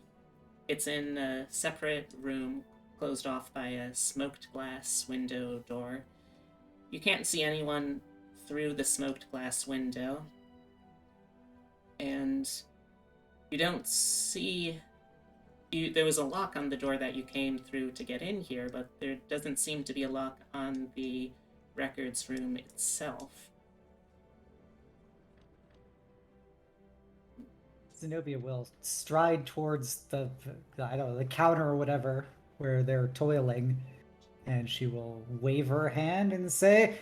It's in a separate room, closed off by a smoked glass window door. You can't see anyone through the smoked glass window. And you don't see... There was a lock on the door that you came through to get in here, but there doesn't seem to be a lock on the records room itself. Xenobia will stride towards the counter or whatever where they're toiling, and she will wave her hand and say,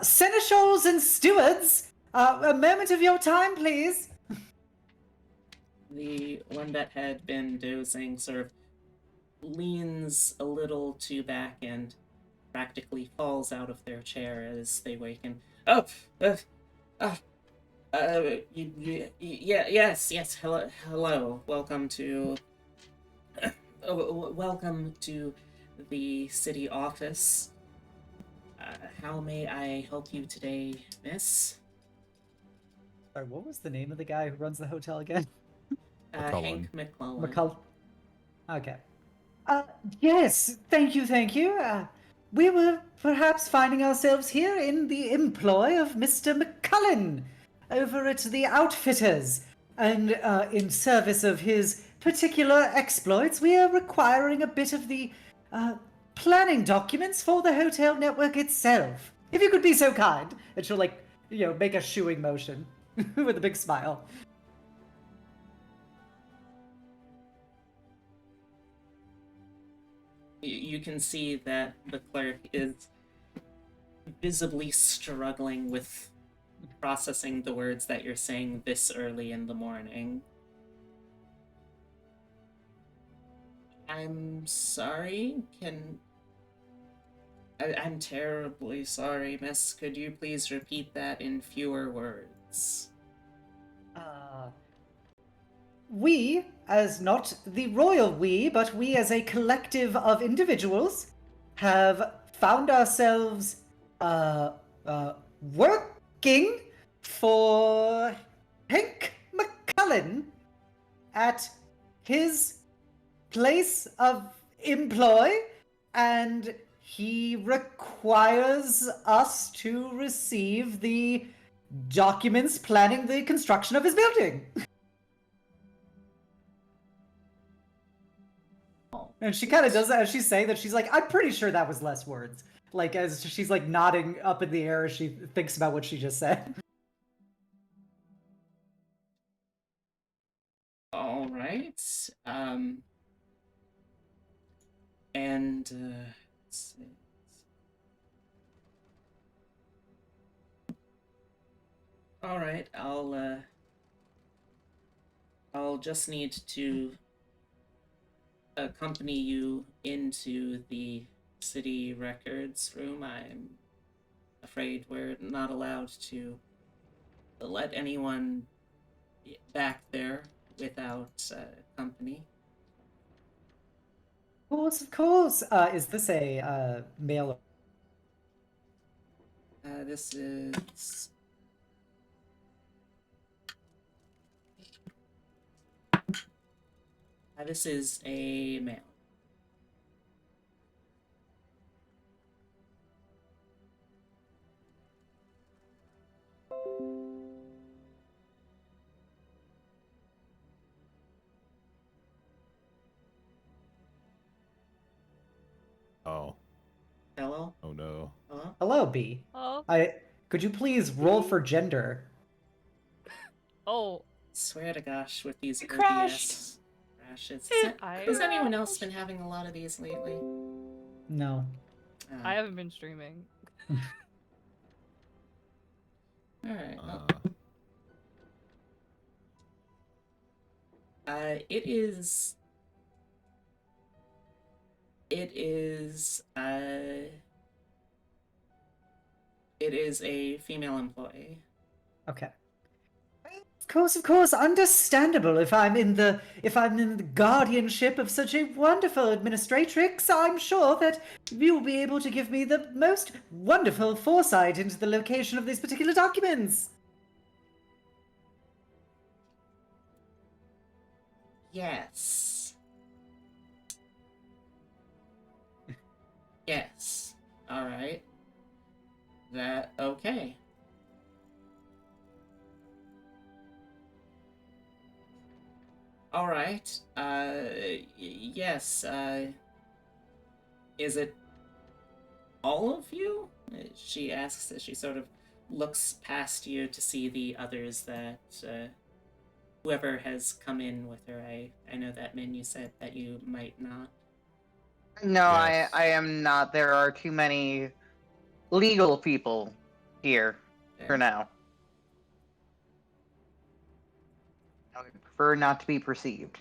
Seneschals and stewards, a moment of your time, please. The one that had been dozing sort of leans a little too back and practically falls out of their chair as they waken. Oh, yes, hello, welcome to the city office. How may I help you today, miss? Sorry, what was the name of the guy who runs the hotel again? Hank McCullen. McCullen. Okay. Yes, thank you. We were perhaps finding ourselves here in the employ of Mr. McCullen over at the Outfitters, and in service of his particular exploits, we are requiring a bit of the planning documents for the hotel network itself. If you could be so kind. And she'll, make a shooing motion with a big smile. You can see that the clerk is visibly struggling with processing the words that you're saying this early in the morning. I'm sorry, I'm terribly sorry, miss. Could you please repeat that in fewer words? We, as not the royal we, but we as a collective of individuals, have found ourselves working for Hank McCullen at his place of employ, and he requires us to receive the documents planning the construction of his building. And she kind of does that as she's saying that. She's like, I'm pretty sure that was less words. Like, as she's like nodding up in the air as she thinks about what she just said. All right. Let's see. All right, I'll just need to accompany you into the city records room. I'm afraid we're not allowed to let anyone back there without company. Of course, of course. Is this a male? This is. This is a male. Oh. Hello? Oh no. Hello? Hello, B. Oh, Could you please roll for gender? oh, Swear to gosh, with these It crashed. OBS crashes. I- Has anyone else been having a lot of these lately? No. I haven't been streaming. Alright, well. Uh, It is. It is a female employee. Okay. Of course, understandable. If I'm in the guardianship of such a wonderful administratrix, I'm sure that you will be able to give me the most wonderful foresight into the location of these particular documents. Yes. Yes. Alright. Okay. Alright. Yes, is it all of you? She asks as she sort of looks past you to see the others that, whoever has come in with her. I know that Min, you said that you might not. No, Yes. I am not. There are too many legal people here for There. now. I would prefer not to be perceived.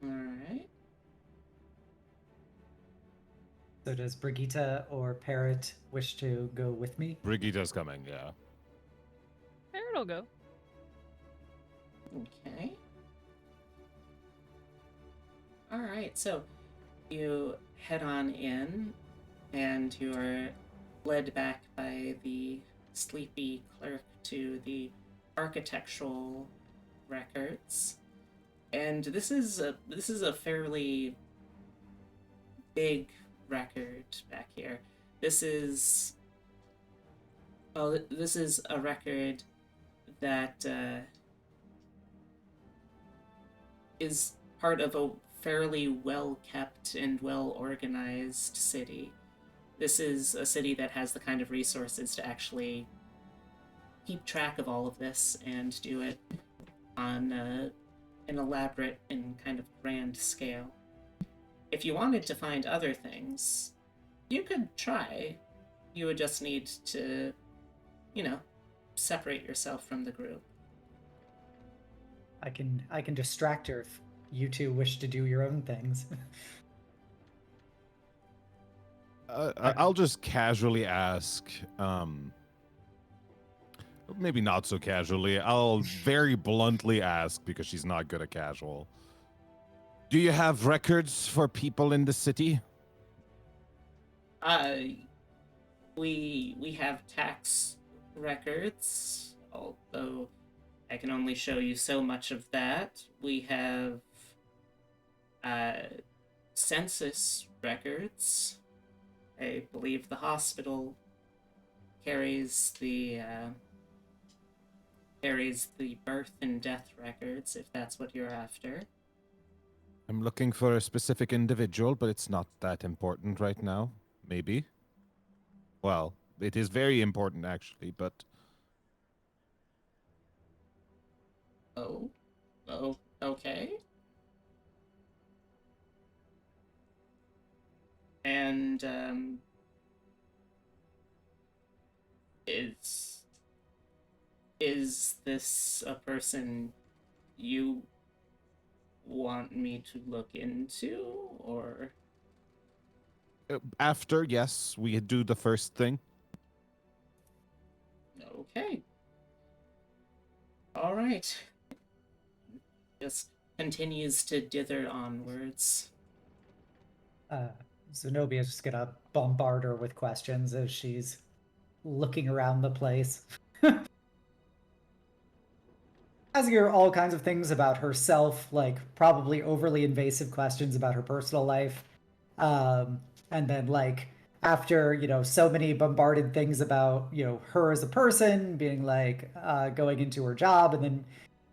Alright. So does Brigitta or Parrot wish to go with me? Brigitta's coming, yeah. Parrot will go. Okay. Alright, so you head on in, and you are led back by the sleepy clerk to the architectural records. And this is a fairly big record back here. This is a record that is part of a fairly well-kept and well-organized city. This is a city that has the kind of resources to actually keep track of all of this and do it on an elaborate and kind of grand scale. If you wanted to find other things, you could try. You would just need to, separate yourself from the group. I can distract her if you two wish to do your own things. I'll just casually ask, maybe not so casually. I'll very bluntly ask, because she's not good at casual. Do you have records for people in the city? We have tax records, although I can only show you so much of that. We have census records. I believe the hospital carries the birth and death records, if that's what you're after. I'm looking for a specific individual, but it's not that important right now. Maybe. Well, it is very important, actually, but... Oh, okay. And, Is this a person you want me to look into, or? After, yes, we do the first thing. Okay. All right. Just continues to dither onwards. Zenobia's just gonna bombard her with questions as she's looking around the place. Asking her all kinds of things about herself, like probably overly invasive questions about her personal life. And then, like, after, so many bombarded things about, her as a person, being like, going into her job, and then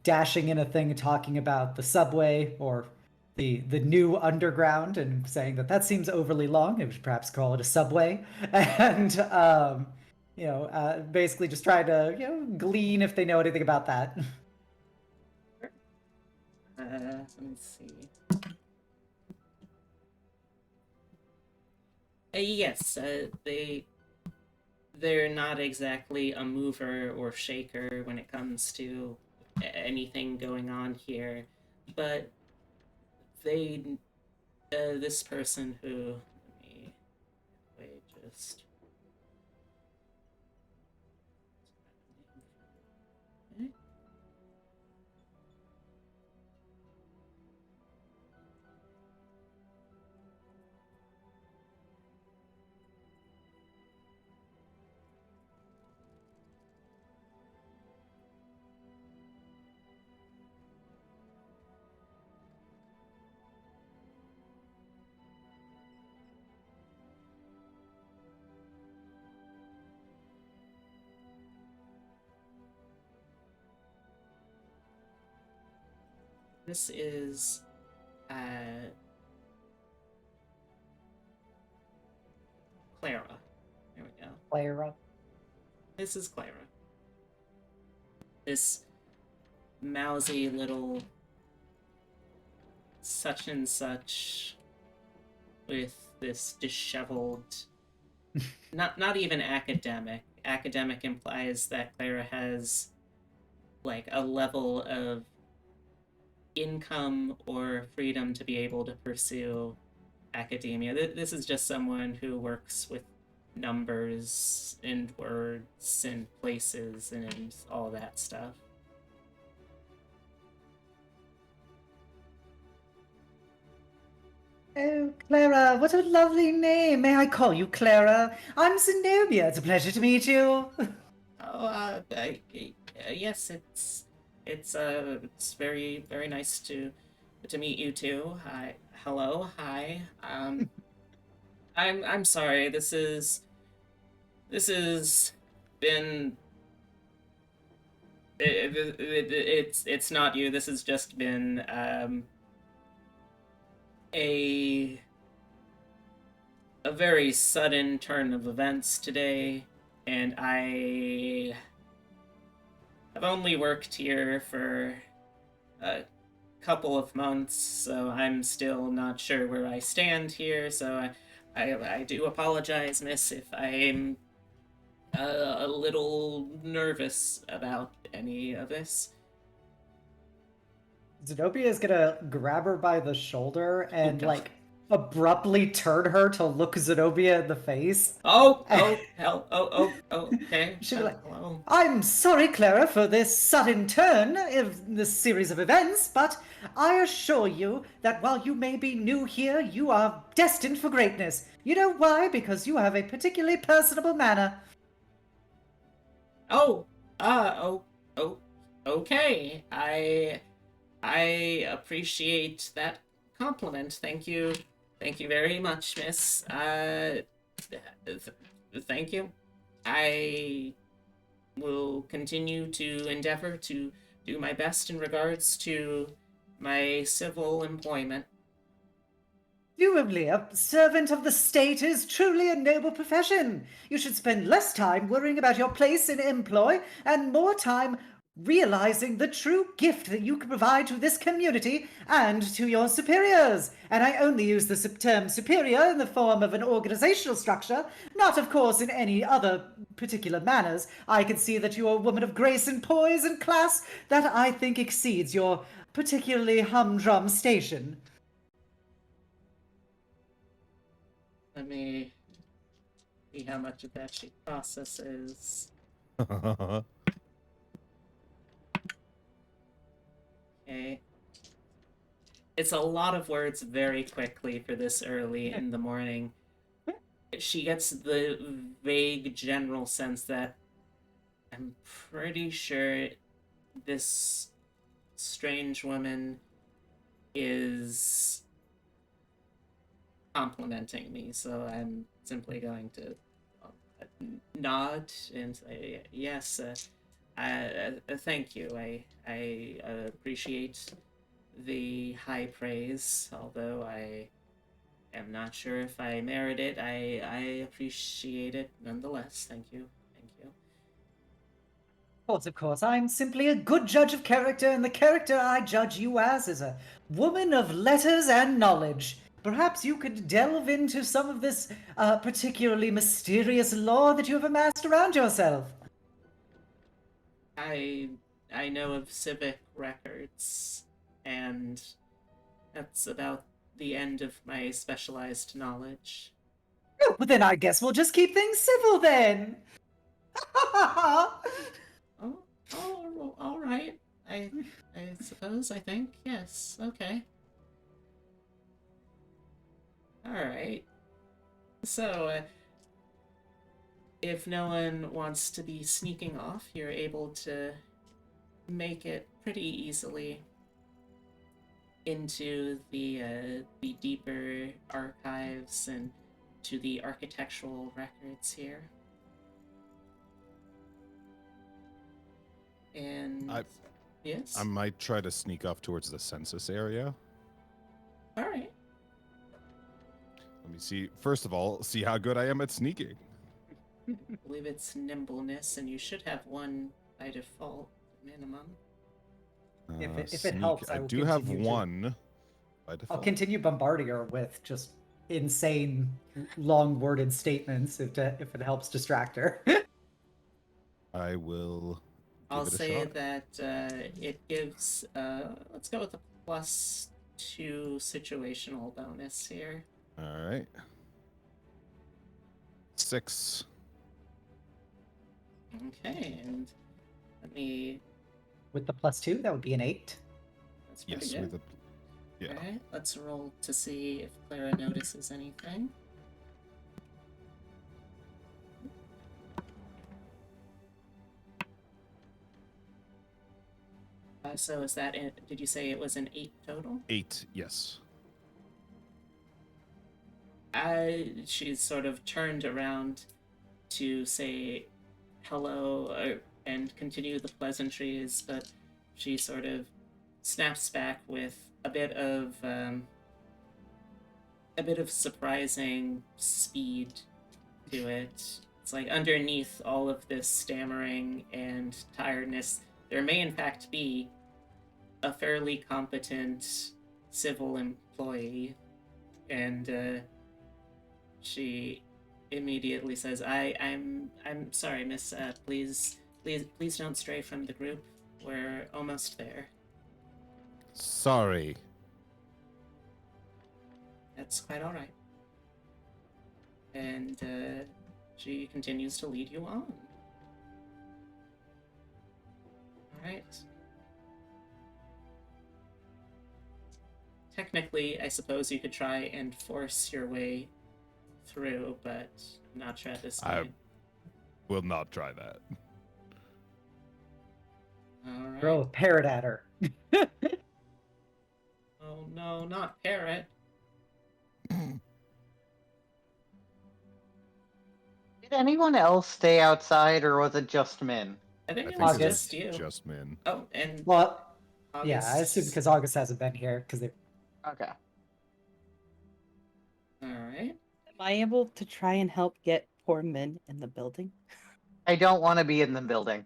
dashing in a thing talking about the subway or the new underground and saying that seems overly long. We should perhaps call it a subway. And, basically just trying to, glean if they know anything about that. Let me see. Yes, they're not exactly a mover or shaker when it comes to anything going on here, but this person who, just. This is, Clara. There we go. Clara. This is Clara. This mousy little such and such with this disheveled, not even academic. Academic implies that Clara has like a level of income or freedom to be able to pursue academia. This is just someone who works with numbers and words and places and all that stuff. Oh, Clara, what a lovely name. May I call you Clara? I'm Xenobia. It's a pleasure to meet you. Oh, yes, it's very, very nice to meet you too. Hi, hello, hi. I'm sorry. This is been. It's not you. This has just been a very sudden turn of events today, and I have only worked here for a couple of months, so I'm still not sure where I stand here, so I do apologize, miss, if I'm a little nervous about any of this. Zenobia is gonna grab her by the shoulder and, God. like, abruptly turn her to look Zenobia in the face. Okay. She'll be like, Hello. I'm sorry, Clara, for this sudden turn of this series of events, but I assure you that while you may be new here, you are destined for greatness. You know why? Because you have a particularly personable manner. Okay. I appreciate that compliment. Thank you very much, miss. Thank you. I will continue to endeavor to do my best in regards to my civil employment. Presumably, a servant of the state is truly a noble profession. You should spend less time worrying about your place in employ and more time realizing the true gift that you can provide to this community and to your superiors. And I only use the term superior in the form of an organizational structure, not, of course, in any other particular manners. I can see that you are a woman of grace and poise and class that I think exceeds your particularly humdrum station. Let me see how much of that she processes. Okay. It's a lot of words very quickly for this early in the morning. She gets the vague general sense that I'm pretty sure this strange woman is complimenting me, so I'm simply going to nod and say, yes, thank you. I appreciate the high praise, although I am not sure if I merit it. I appreciate it nonetheless. Thank you. Thank you. Of course, I'm simply a good judge of character, and the character I judge you as is a woman of letters and knowledge. Perhaps you could delve into some of this particularly mysterious lore that you have amassed around yourself. I know of civic records, and that's about the end of my specialized knowledge. Oh, well, then I guess we'll just keep things civil then. Oh, all right. I suppose. I think yes. Okay. All right. So, if no one wants to be sneaking off, you're able to make it pretty easily into the deeper archives and to the architectural records here. And yes, I might try to sneak off towards the census area. all right. Let me see. First of all, see how good I am at sneaking. I believe it's nimbleness, and you should have one by default minimum. If it Sneak, helps, I I will do have continue to- one by default. I'll continue bombarding her with just insane, long-worded statements if it helps distract her. I will. I'll give it a say shot. that it gives, let's go with a +2 situational bonus here. All right. 6. Okay, and let me, With the +2, that would be an 8. that's pretty Yes, good. with a. Yeah. Alright, let's roll to see if Clara notices anything. So is that it? Did you say it was an 8 total? 8. Yes. She's sort of turned around to say hello and continue the pleasantries, but she sort of snaps back with a bit of surprising speed to it. It's like underneath all of this stammering and tiredness, there may in fact be a fairly competent civil employee, and she immediately says, I'm sorry, miss, please don't stray from the group. We're almost there." Sorry. That's quite all right. And she continues to lead you on. All right. Technically, I suppose you could try and force your way through, but I'm not sure at this I point. will not try that. All right. Throw a parrot at her. Oh no, not Parrot. Did anyone else stay outside, or was it just Min? I think I it think was it August. just you. Just Min. Oh, and Well, August. yeah, I assume because August hasn't been here because they. Okay. All right. Am I able to try and help get poor Min in the building? I don't want to be in the building.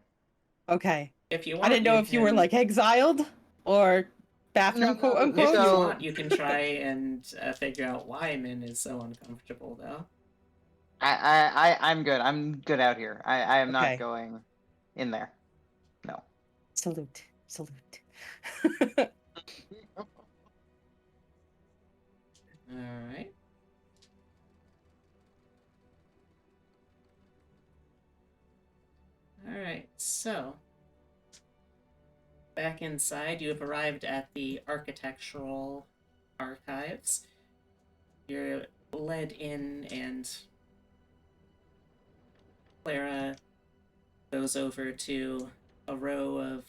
Okay. if you I want, didn't know if you were can- like exiled or bathroom, No, quote If unquote. you So- want, you can try and figure out why Min is so uncomfortable, though. I'm good. I'm good out here. I am Okay. not going in there. No. Salute. Salute. Alright. Alright, so. Back inside, you have arrived at the architectural archives. You're led in, and Clara goes over to a row of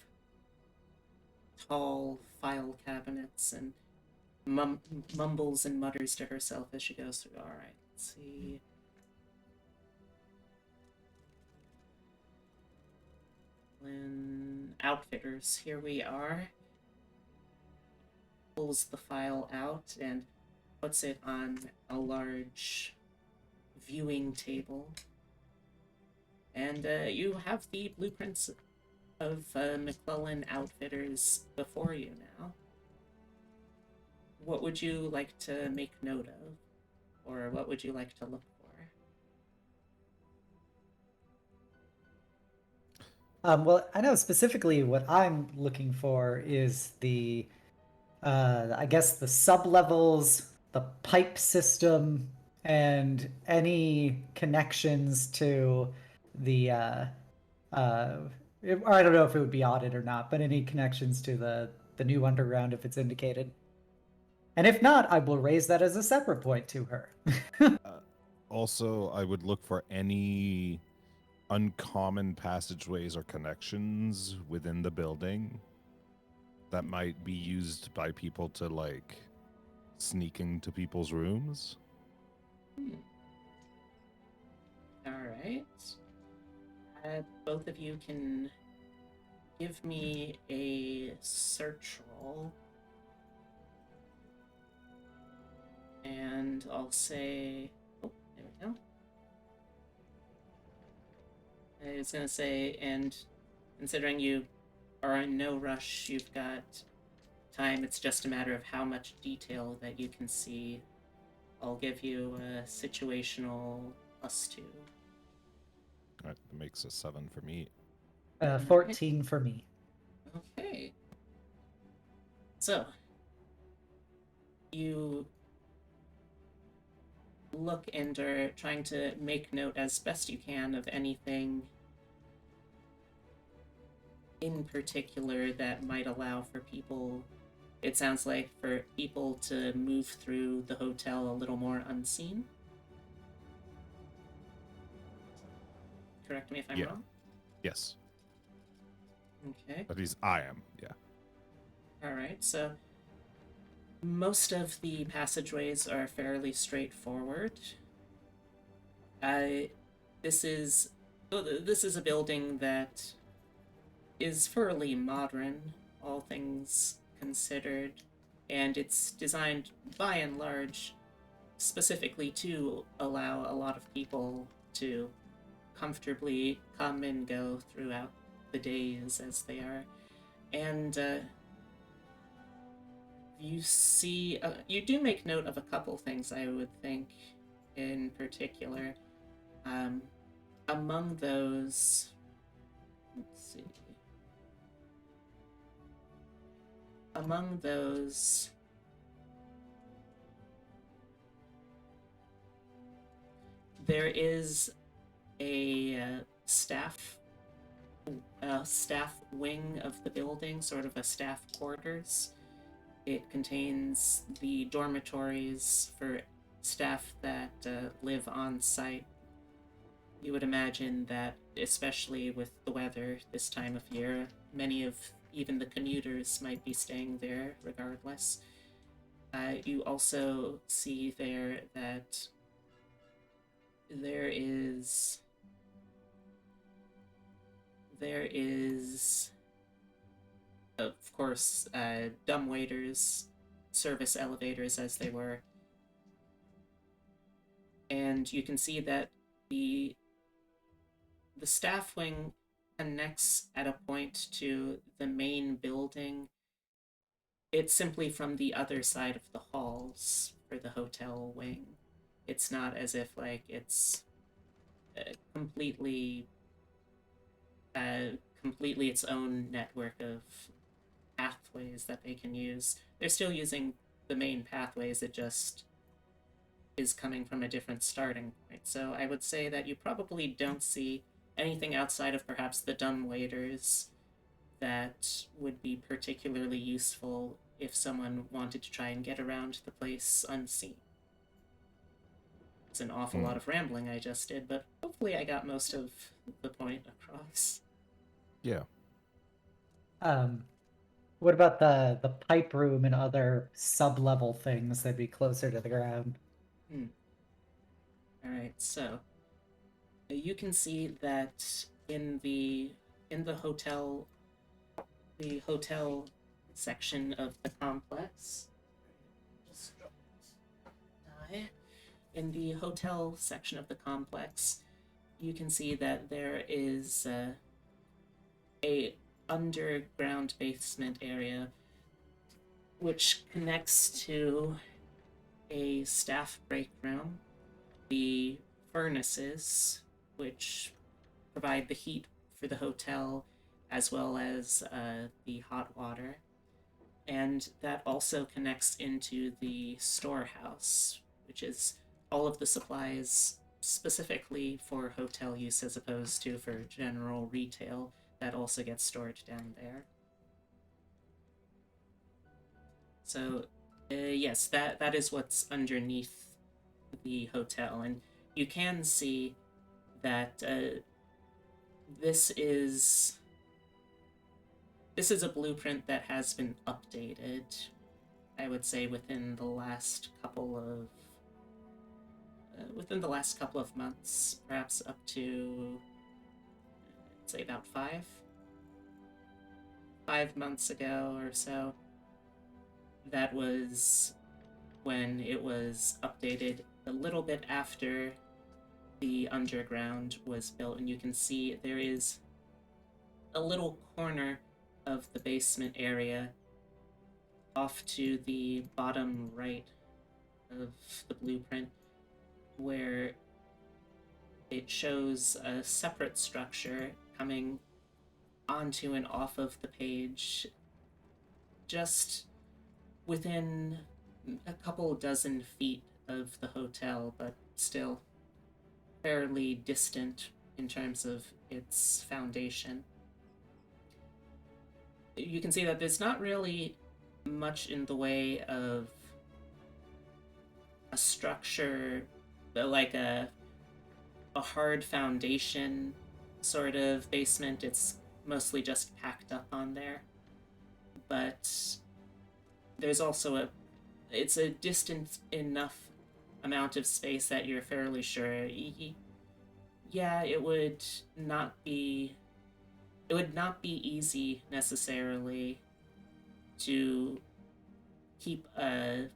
tall file cabinets and mumbles and mutters to herself as she goes through. Alright, let's see. Outfitters, here we are. Pulls the file out and puts it on a large viewing table. And you have the blueprints of McCullen Outfitters before you now. What would you like to make note of? Or what would you like to look for? Well, I know specifically what I'm looking for is the, I guess the sub-levels, the pipe system, and any connections to the, or I don't know if it would be audit or not, but any connections to the new underground if it's indicated. And if not, I will raise that as a separate point to her. Also, I would look for any uncommon passageways or connections within the building that might be used by people to, like, sneak into people's rooms. Alright. Both of you can give me a search roll. And I'll say... Oh, there we go. I was gonna say, and considering you are in no rush, you've got time, it's just a matter of how much detail that you can see. I'll give you a situational +2. That makes a 7 for me. 14 for me. Okay. So, you look and are trying to make note as best you can of anything in particular that might allow for people, it sounds like, for people to move through the hotel a little more unseen. Correct me if I'm Yeah. wrong? Yes. Okay. At least I am, yeah. Alright, so most of the passageways are fairly straightforward. This is a building that is fairly modern, all things considered, and it's designed by and large specifically to allow a lot of people to comfortably come and go throughout the days as they are. And you see, you do make note of a couple things, I would think, in particular. Among those, let's see. Among those, there is a staff wing of the building, sort of a staff quarters. It contains the dormitories for staff that live on site. You would imagine that, especially with the weather this time of year, many of even the commuters might be staying there regardless. You also see there that there is, of course, dumbwaiters, service elevators as they were. And you can see that the staff wing connects at a point to the main building. It's simply from the other side of the halls for the hotel wing. It's not as if like it's completely completely its own network of pathways that they can use. They're still using the main pathways, it just is coming from a different starting point. So I would say that you probably don't see anything outside of perhaps the dumb waiters that would be particularly useful if someone wanted to try and get around the place unseen. It's an awful lot of rambling I just did, but hopefully I got most of the point across. Yeah. What about the pipe room and other sub-level things that'd be closer to the ground? Alright, so you can see that in the hotel, the hotel section of the complex. Just dropped die. In the hotel section of the complex, you can see that there is a underground basement area which connects to a staff break room, the furnaces, which provide the heat for the hotel, as well as the hot water. And that also connects into the storehouse, which is all of the supplies specifically for hotel use as opposed to for general retail that also gets stored down there. So, yes, that is what's underneath the hotel, and you can see that this is a blueprint that has been updated, I would say, within the last couple of months, perhaps up to, I'd say, about 5 months ago or so. That was when it was updated a little bit after the underground was built, and you can see there is a little corner of the basement area off to the bottom right of the blueprint where it shows a separate structure coming onto and off of the page just within a couple dozen feet of the hotel, but still fairly distant in terms of its foundation. You can see that there's not really much in the way of a structure, like a hard foundation sort of basement. It's mostly just packed up on there. But there's also it's a distant enough amount of space that you're fairly sure, yeah, it would not be easy necessarily to keep a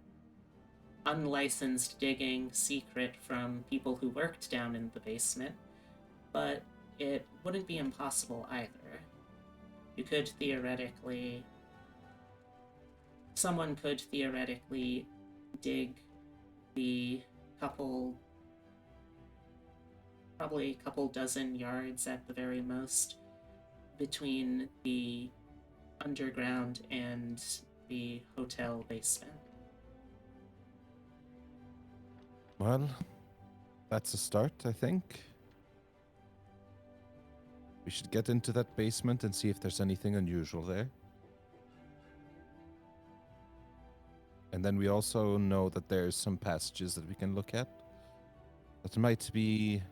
unlicensed digging secret from people who worked down in the basement, but it wouldn't be impossible either. Someone could theoretically dig the probably a couple dozen yards at the very most between the underground and the hotel basement. Well, that's a start, I think. We should get into that basement and see if there's anything unusual there. And then we also know that there's some passages that we can look at that might be,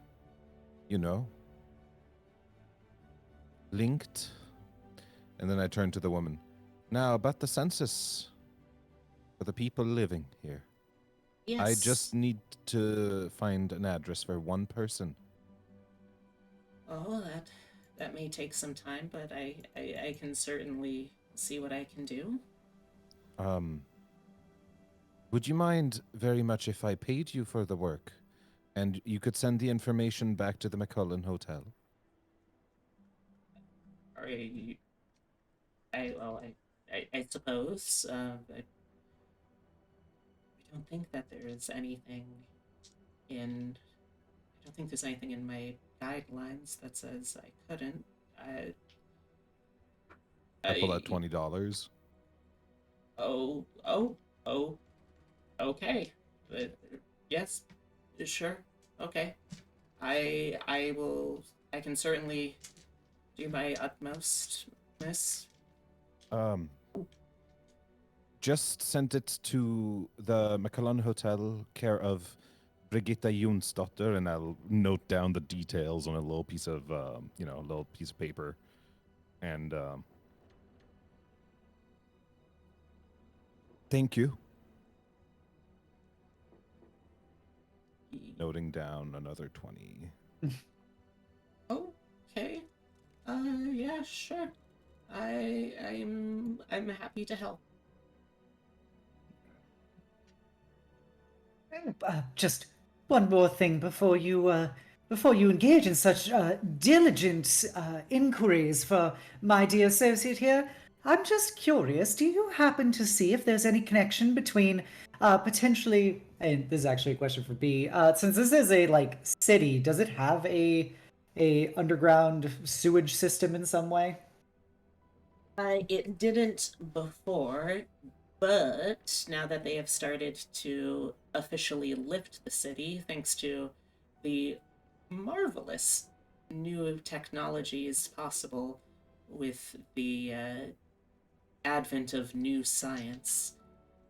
linked. And then I turn to the woman. Now, about the census for the people living here. Yes. I just need to find an address for one person. Oh, that may take some time, but I can certainly see what I can do. Would you mind very much if I paid you for the work and you could send the information back to the McCullen Hotel? Are you? I suppose. I don't think that there is anything in. I don't think there's anything in my guidelines that says I couldn't. I pull out I $20. oh okay. Uh, yes, sure. Okay. I will. I can certainly do my utmost, miss. Um, just sent it to the McCullen Hotel, care of Brigitta Jónsdóttir, and I'll note down the details on a little piece of, a little piece of paper, and thank you. Noting down another 20. Okay. Yeah, sure. I'm happy to help. Just one more thing before you engage in such diligent inquiries for my dear associate here. I'm just curious. Do you happen to see if there's any connection between potentially? And this is actually a question for B. Since this is a city, does it have a underground sewage system in some way? It didn't before, but now that they have started to officially lift the city, thanks to the marvelous new technologies possible with the advent of new science,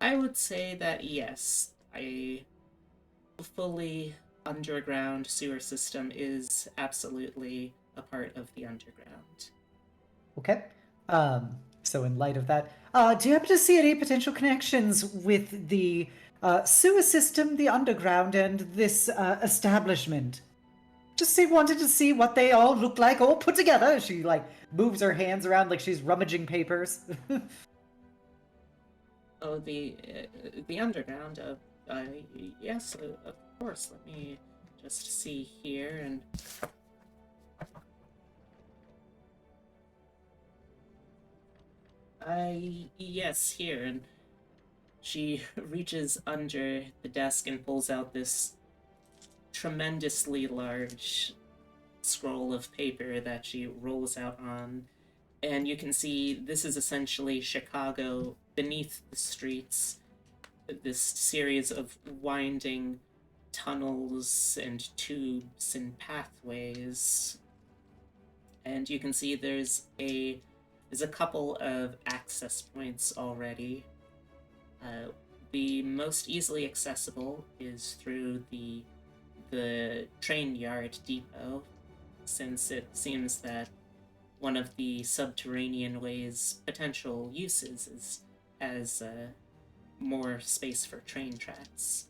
I would say that yes, a fully underground sewer system is absolutely a part of the underground. Okay. So in light of that, do you happen to see any potential connections with the sewer system, the underground, and this establishment? Wanted to see what they all look like, all put together. She moves her hands around like she's rummaging papers. Oh, the underground. Yes, of course. Let me just see here and. Yes, here, and she reaches under the desk and pulls out this tremendously large scroll of paper that she rolls out on, and you can see this is essentially Chicago beneath the streets, this series of winding tunnels and tubes and pathways, and you can see there's a couple of access points already. The most easily accessible is through the train yard depot, since it seems that one of the subterranean way's potential uses is as more space for train tracks.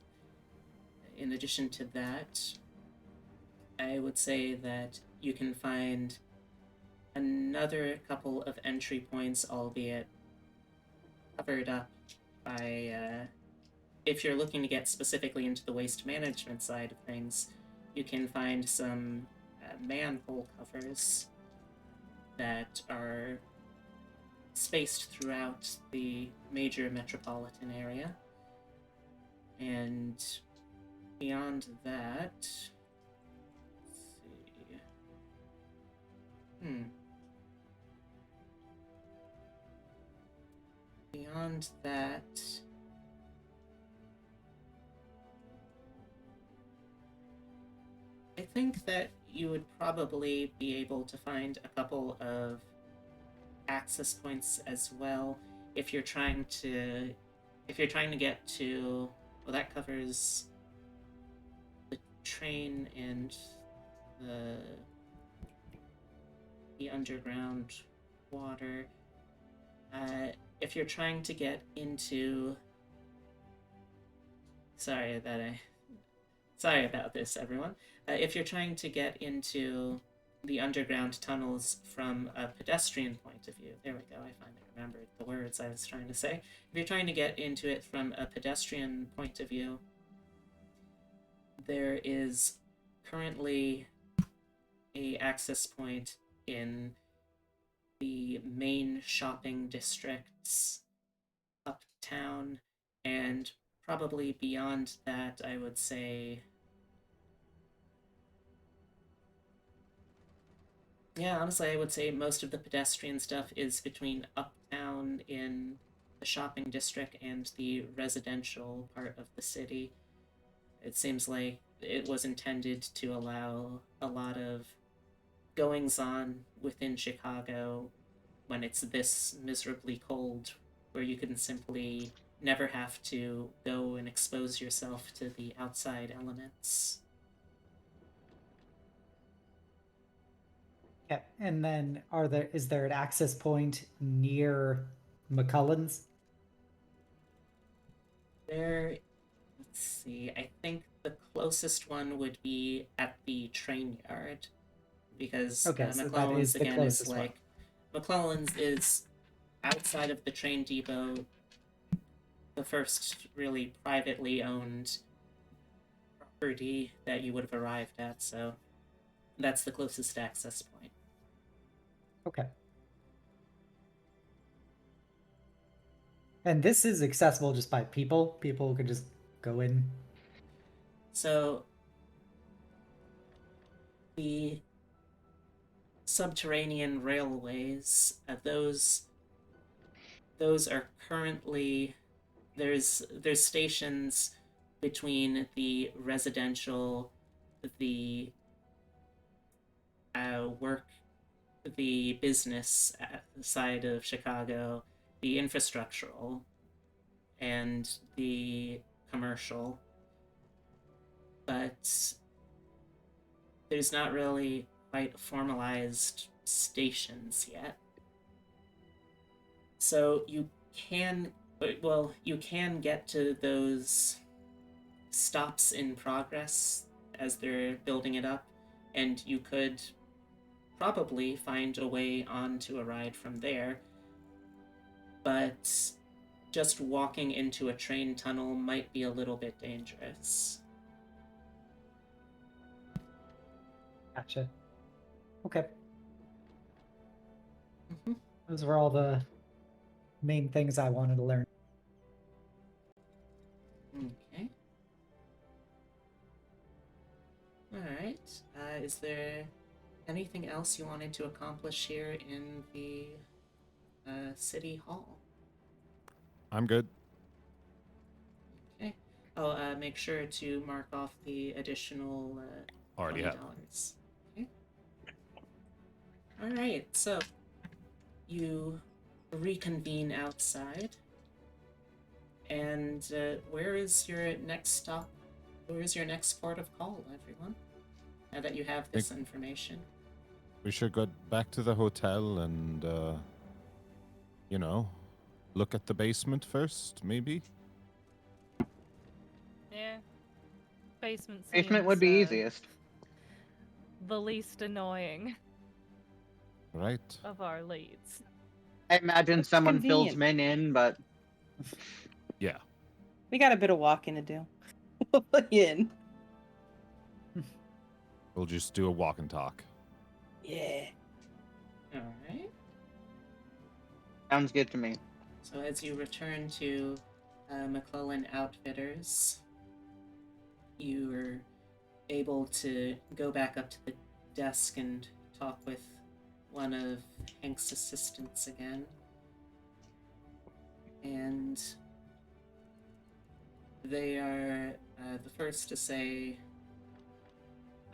In addition to that, I would say that you can find another couple of entry points, albeit covered up by, if you're looking to get specifically into the waste management side of things, you can find some manhole covers that are spaced throughout the major metropolitan area. And beyond that, let's see. Beyond that, I think that you would probably be able to find a couple of access points as well if you're trying to get to, well, that covers the train and the underground water. If you're trying to get into, sorry about this, everyone. If you're trying to get into the underground tunnels from a pedestrian point of view, there we go, I finally remembered the words I was trying to say. If you're trying to get into it from a pedestrian point of view, there is currently a access point in the main shopping districts uptown, and probably beyond that, I would say. Yeah, honestly, I would say most of the pedestrian stuff is between uptown in the shopping district and the residential part of the city. It seems like it was intended to allow a lot of goings on within Chicago when it's this miserably cold, where you can simply never have to go and expose yourself to the outside elements. Yeah, and then is there an access point near McCullen's? There, let's see, I think the closest one would be at the train yard, because Okay, so that McClellan's is the again is closest one. like, McClellan's is outside of the train depot, the first really privately owned property that you would have arrived at, so that's the closest access point. Okay. And this is accessible just by people? People could just go in? So, the subterranean railways, those are currently, there's stations between the residential, the work, the business side of Chicago, the infrastructural, and the commercial, but there's not really quite formalized stations yet. So you can get to those stops in progress as they're building it up, and you could probably find a way onto a ride from there, but just walking into a train tunnel might be a little bit dangerous. Gotcha. Okay. Mm-hmm. Those were all the main things I wanted to learn. Okay. Alright. Is there anything else you wanted to accomplish here in the city hall? I'm good. Okay. I'll make sure to mark off the additional Already $20. have. Okay. Alright, so you reconvene outside. And where is your next stop? Where is your next port of call, everyone? Now that you have this information. We should go back to the hotel and, look at the basement first, maybe? Yeah. Basement Basement would seems, be easiest. the least annoying Right. of our leads. I imagine That's someone fills convenient. men in, but Yeah. We got a bit of walking to do. We'll put you in. We'll just do a walk and talk. Yeah. Alright. sounds good to me. So as you return to McCullen Outfitters, you're able to go back up to the desk and talk with one of Hank's assistants again. And they are the first to say,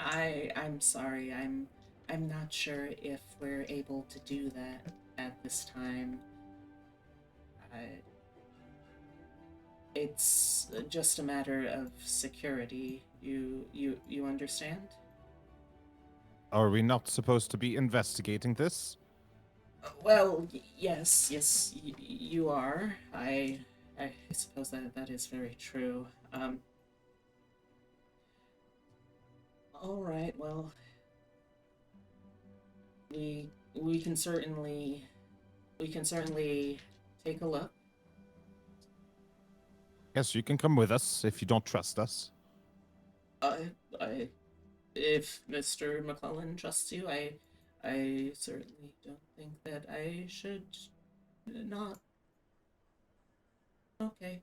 I'm sorry, I'm not sure if we're able to do that at this time. It's just a matter of security. You understand? Are we not supposed to be investigating this? Well, yes, you are. I suppose that is very true. All right. Well, we can certainly take a look. Yes, you can come with us if you don't trust us. If Mr. McClellan trusts you, I certainly don't think that I should not. Okay.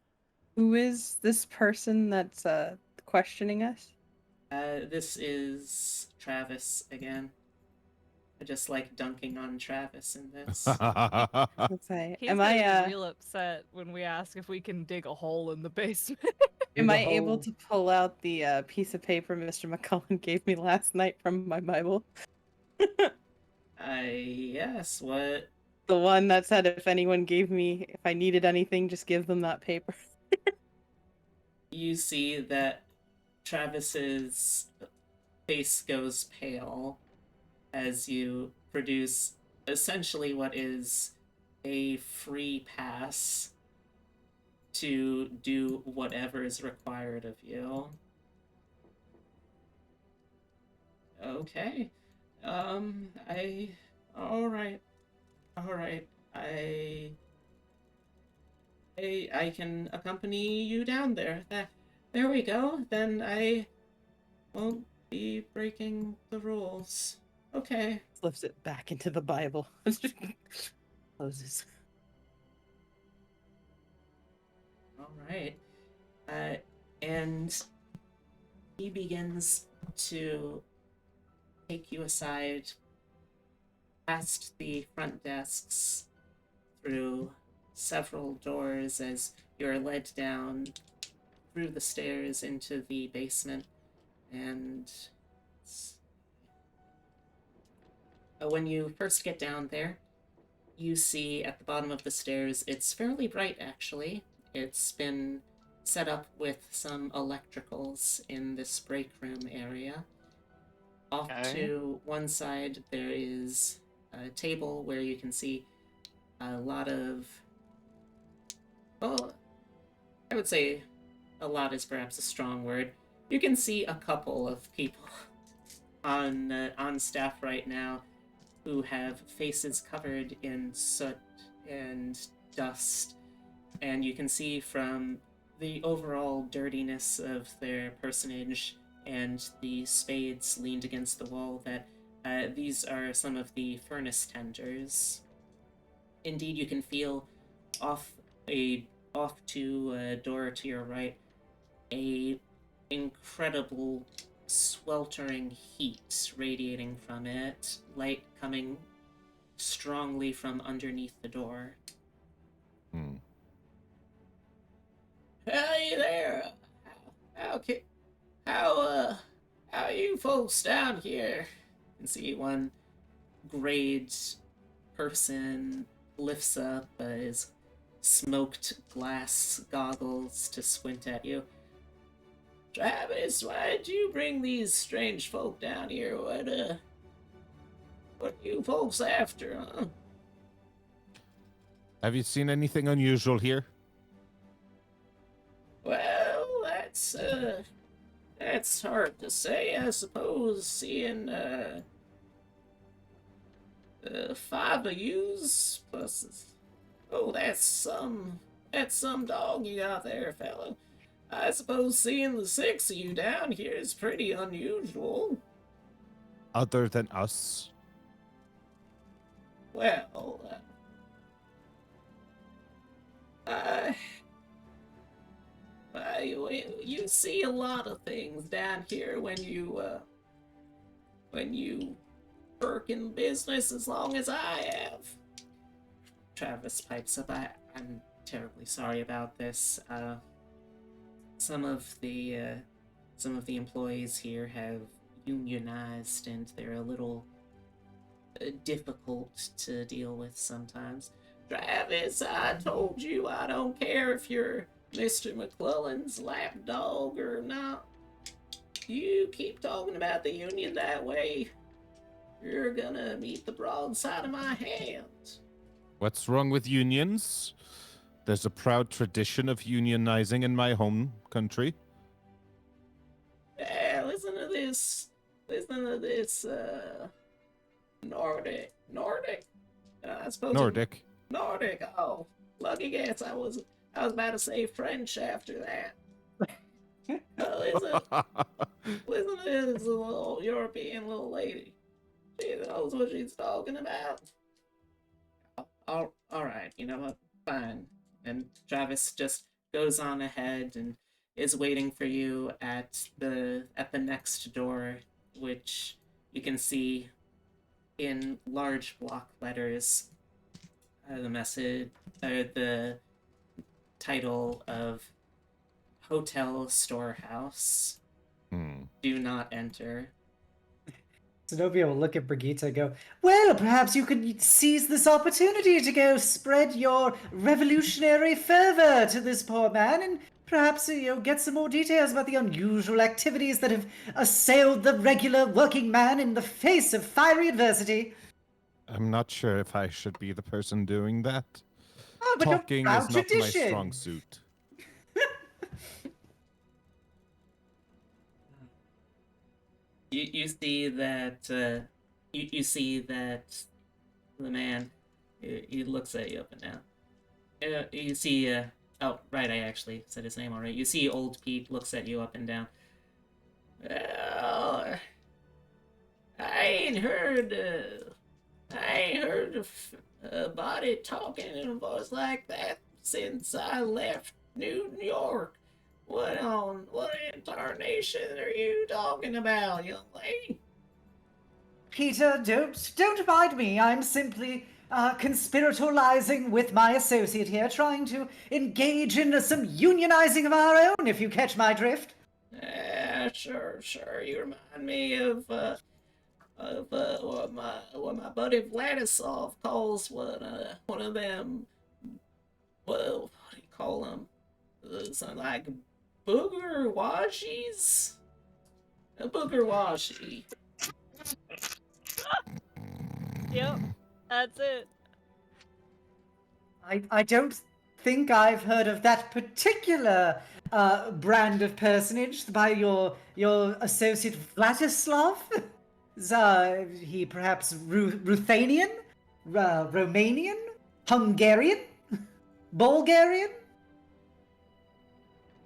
Who is this person that's questioning us? This is Travis again. I just like dunking on Travis in this. Let's say, He's am gonna I be real upset when we ask if we can dig a hole in the basement. am Dig a I able hole. to pull out the piece of paper Mr. McCullen gave me last night from my Bible? Yes, what? The one that said if anyone gave me, if I needed anything, just give them that paper. You see that Travis's face goes pale as you produce essentially what is a free pass to do whatever is required of you. Okay. All right. I can accompany you down there. There we go. Then I won't be breaking the rules. Okay. Flips it back into the Bible. Closes. All right. And he begins to take you aside past the front desks through several doors as you're led down through the stairs into the basement. And when you first get down there, you see at the bottom of the stairs, it's fairly bright actually. It's been set up with some electricals in this break room area. Off Okay. to one side, there is a table where you can see a lot of, well, I would say a lot is perhaps a strong word. You can see a couple of people on staff right now who have faces covered in soot and dust, and you can see from the overall dirtiness of their personage and the spades leaned against the wall that these are some of the furnace tenders. Indeed, you can feel off to a door to your right a incredible sweltering heat radiating from it, light coming strongly from underneath the door. Hey there! How you folks down here? You can see one grayed person lifts up his smoked glass goggles to squint at you. Travis, why'd you bring these strange folk down here? What are you folks after, huh? Have you seen anything unusual here? Well, that's hard to say, I suppose, seeing, 5 of yous, plus, oh, that's some dog you got there, fellow. I suppose seeing the 6 of you down here is pretty unusual. Other than us? Well, you see a lot of things down here when you work in business as long as I have. Travis pipes up. I'm terribly sorry about this. Some of the employees here have unionized, and they're a little difficult to deal with sometimes. Travis, I told you I don't care if you're Mr. McCullen's lapdog or not. You keep talking about the union that way, you're gonna meet the broadside of my hand. What's wrong with unions? There's a proud tradition of unionizing in my home country. Yeah, listen to this, Nordic. I suppose Nordic. Nordic. Oh, lucky guess. I was about to say French after that. Listen to this little European little lady. She knows what she's talking about. All right, you know what? Fine. And Travis just goes on ahead and is waiting for you at the next door, which you can see in large block letters the title of Hotel Storehouse. Do not enter. Xenobia will look at Brigitta and go, well, perhaps you could seize this opportunity to go spread your revolutionary fervor to this poor man and perhaps get some more details about the unusual activities that have assailed the regular working man in the face of fiery adversity. I'm not sure if I should be the person doing that. Oh, but Talking no, is not my tradition. strong suit. You see that you see that the man he looks at you up and down. You see oh right, I actually said his name already. You see old Pete looks at you up and down. Well, I ain't heard about talking in a voice like that since I left New York. What in tarnation are you talking about, young lady? Peter, don't mind me. I'm simply conspiratorializing with my associate here, trying to engage in some unionizing of our own, if you catch my drift. Sure. You remind me of what my buddy Vladisov calls one of them. Well, what do you call them? Something like booger washies. A booger washi. Yep, that's it. I don't think I've heard of that particular brand of personage by your associate Vladislav. Is he perhaps Ruthanian, Romanian, Hungarian, Bulgarian?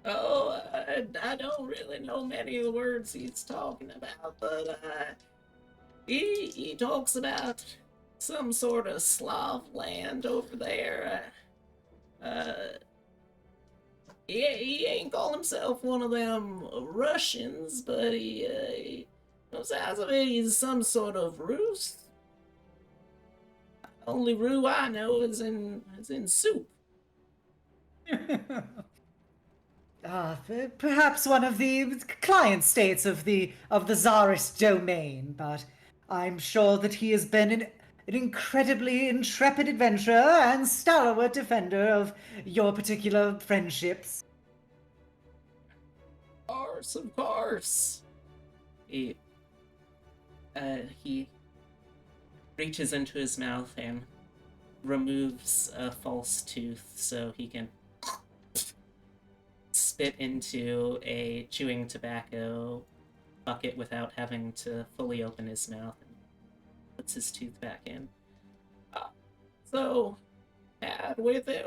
Oh, I don't really know many of the words he's talking about, but he talks about some sort of Slav land over there. He ain't call himself one of them Russians, but he sounds of it, he's some sort of Rus. Only Ru I know is in soup. Perhaps one of the client states of the Tsarist domain, but I'm sure that he has been an incredibly intrepid adventurer and stalwart defender of your particular friendships. Of course. He reaches into his mouth and removes a false tooth so he can spit into a chewing tobacco bucket without having to fully open his mouth and puts his tooth back in. So, out with it.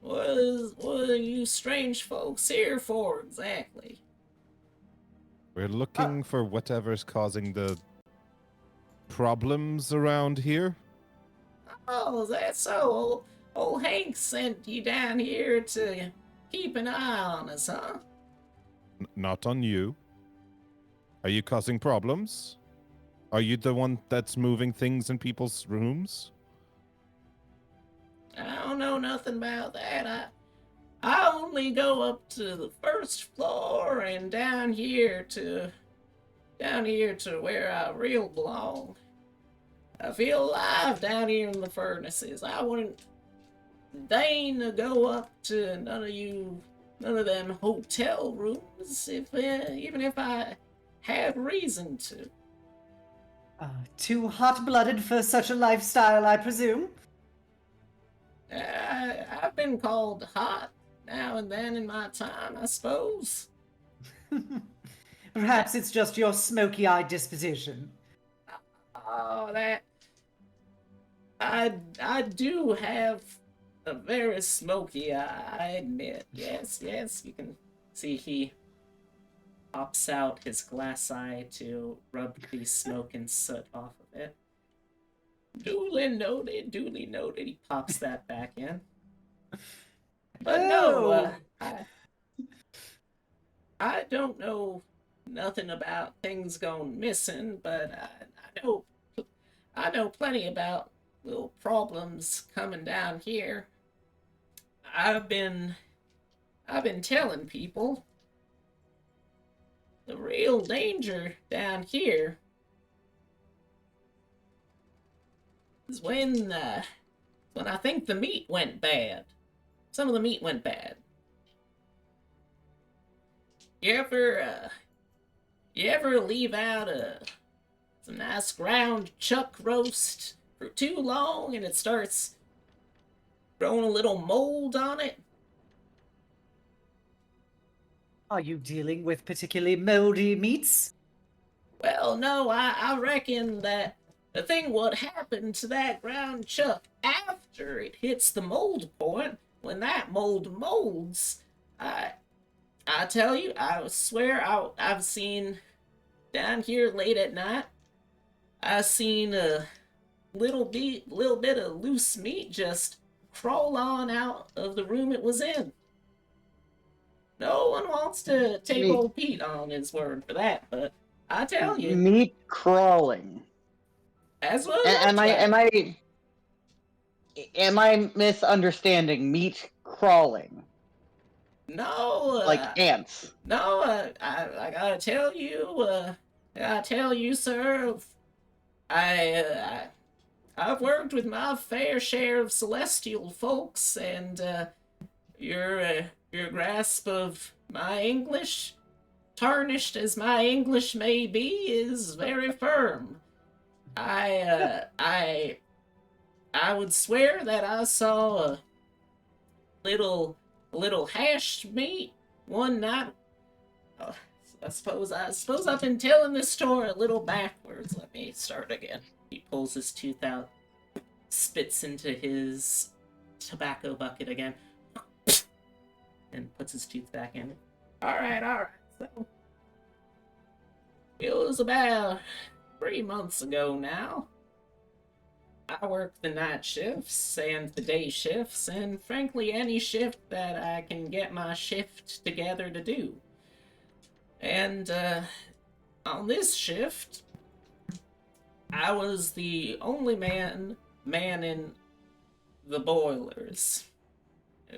What are you strange folks here for exactly? We're looking for whatever's causing the problems around here. Oh, is that so? Old Hank sent you down here to keep an eye on us, huh? Not on you. Are you causing problems? Are you the one that's moving things in people's rooms? I don't know nothing about that. I only go up to the first floor and down here to where I real belong. I feel alive down here in the furnaces. I wouldn't deign to go up to none of them hotel rooms even if I had reason to. Too hot-blooded for such a lifestyle, I presume? I've been called hot now and then in my time, I suppose. Perhaps it's just your smoky-eyed disposition. Oh, that... I do have a very smoky eye, I admit. Yes, you can see he pops out his glass eye to rub the smoke and soot off of it. Duly noted, duly noted. He pops that back in. But no, I don't know nothing about things gone missing, but I know plenty about little problems coming down here. I've been telling people the real danger down here is when I think the meat went bad. Some of the meat went bad. You ever leave out some nice ground chuck roast for too long and it starts growing a little mold on it? Are you dealing with particularly moldy meats? Well, no, I reckon that the thing what happened to that ground chuck after it hits the mold point, when that mold molds, I tell you, I swear I've seen down here late at night, I've seen a little bit of loose meat just crawl on out of the room it was in. No one wants to take old Pete on his word for that, but I tell you, Meat crawling. that's what am I misunderstanding meat crawling? No, Like ants. no, I gotta tell you, sir. I've worked with my fair share of celestial folks, and your grasp of my English, tarnished as my English may be, is very firm. I would swear that I saw a little hashed meat one night. I suppose I've been telling this story a little backwards. Let me start again. He pulls his tooth out, spits into his tobacco bucket again, and puts his tooth back in. All right. So it was about 3 months ago now. I work the night shifts and the day shifts, and frankly any shift that I can get my shift together to do. And on this shift, I was the only man in the boilers.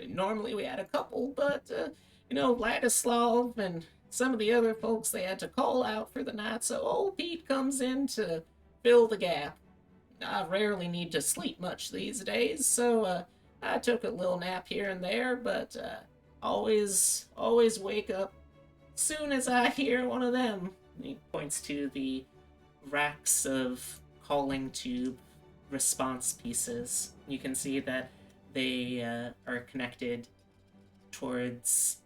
Normally we had a couple, but Vladislav and some of the other folks, they had to call out for the night, so old Pete comes in to fill the gap. I rarely need to sleep much these days, so I took a little nap here and there, but always wake up soon as I hear one of them. And he points to the racks of calling tube response pieces. You can see that they are connected towards,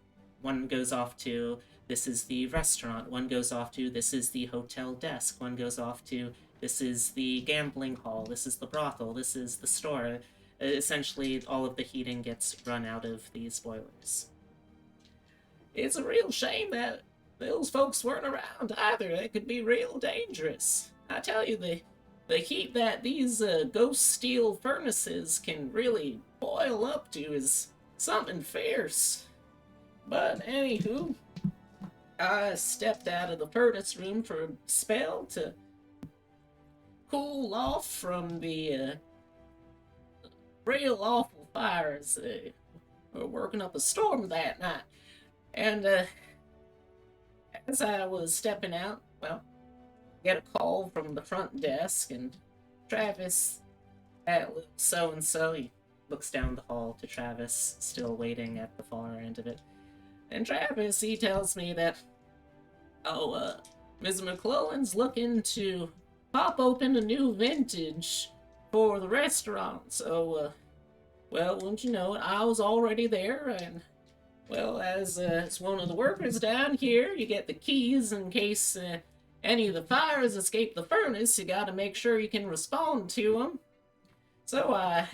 one goes off to, this is the restaurant, one goes off to, this is the hotel desk, one goes off to, this is the gambling hall, this is the brothel, this is the store. Essentially, all of the heating gets run out of these boilers. It's a real shame that those folks weren't around either. It could be real dangerous. I tell you, the heat that these ghost steel furnaces can really boil up to is something fierce. But anywho, I stepped out of the furnace room for a spell to cool off from the real awful fires were working up a storm that night. And as I was stepping out, well, get a call from the front desk, and Travis, that little so-and-so, he looks down the hall to Travis, still waiting at the far end of it. And Travis, he tells me that, Ms. McCullen's looking to pop open a new vintage for the restaurant, so, well, wouldn't you know it, I was already there, and, well, as one of the workers down here, you get the keys in case any of the fires escape the furnace. You gotta make sure you can respond to them. So I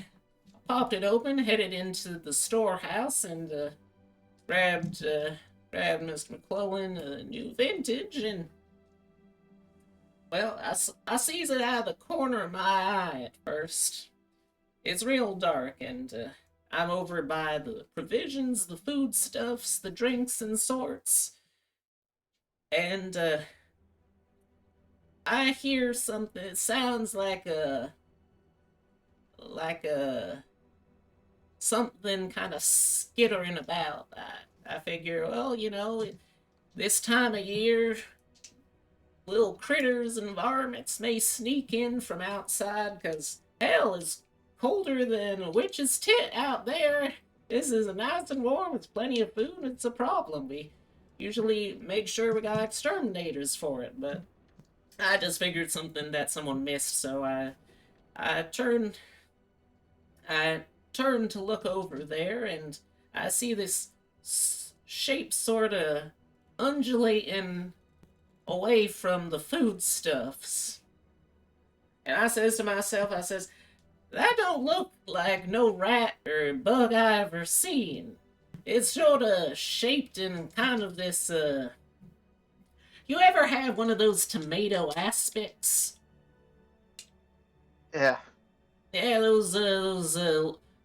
popped it open, headed into the storehouse, and grabbed grabbed Mr. McCullen a new vintage, and well, I sees it out of the corner of my eye at first. It's real dark, and I'm over by the provisions, the foodstuffs, the drinks and sorts, and I hear something. It sounds like a something kind of skittering about. I figure, well, this time of year, little critters and varmints may sneak in from outside, because hell, it's colder than a witch's tit out there. This is nice and warm, it's plenty of food, it's a problem. We usually make sure we got exterminators for it, but I just figured something that someone missed, so I turned to look over there, and I see this shape sort of undulating away from the foodstuffs. And I says to myself, that don't look like no rat or bug I ever seen. It's sort of shaped in kind of this, You ever have one of those tomato aspics? Yeah. Yeah, those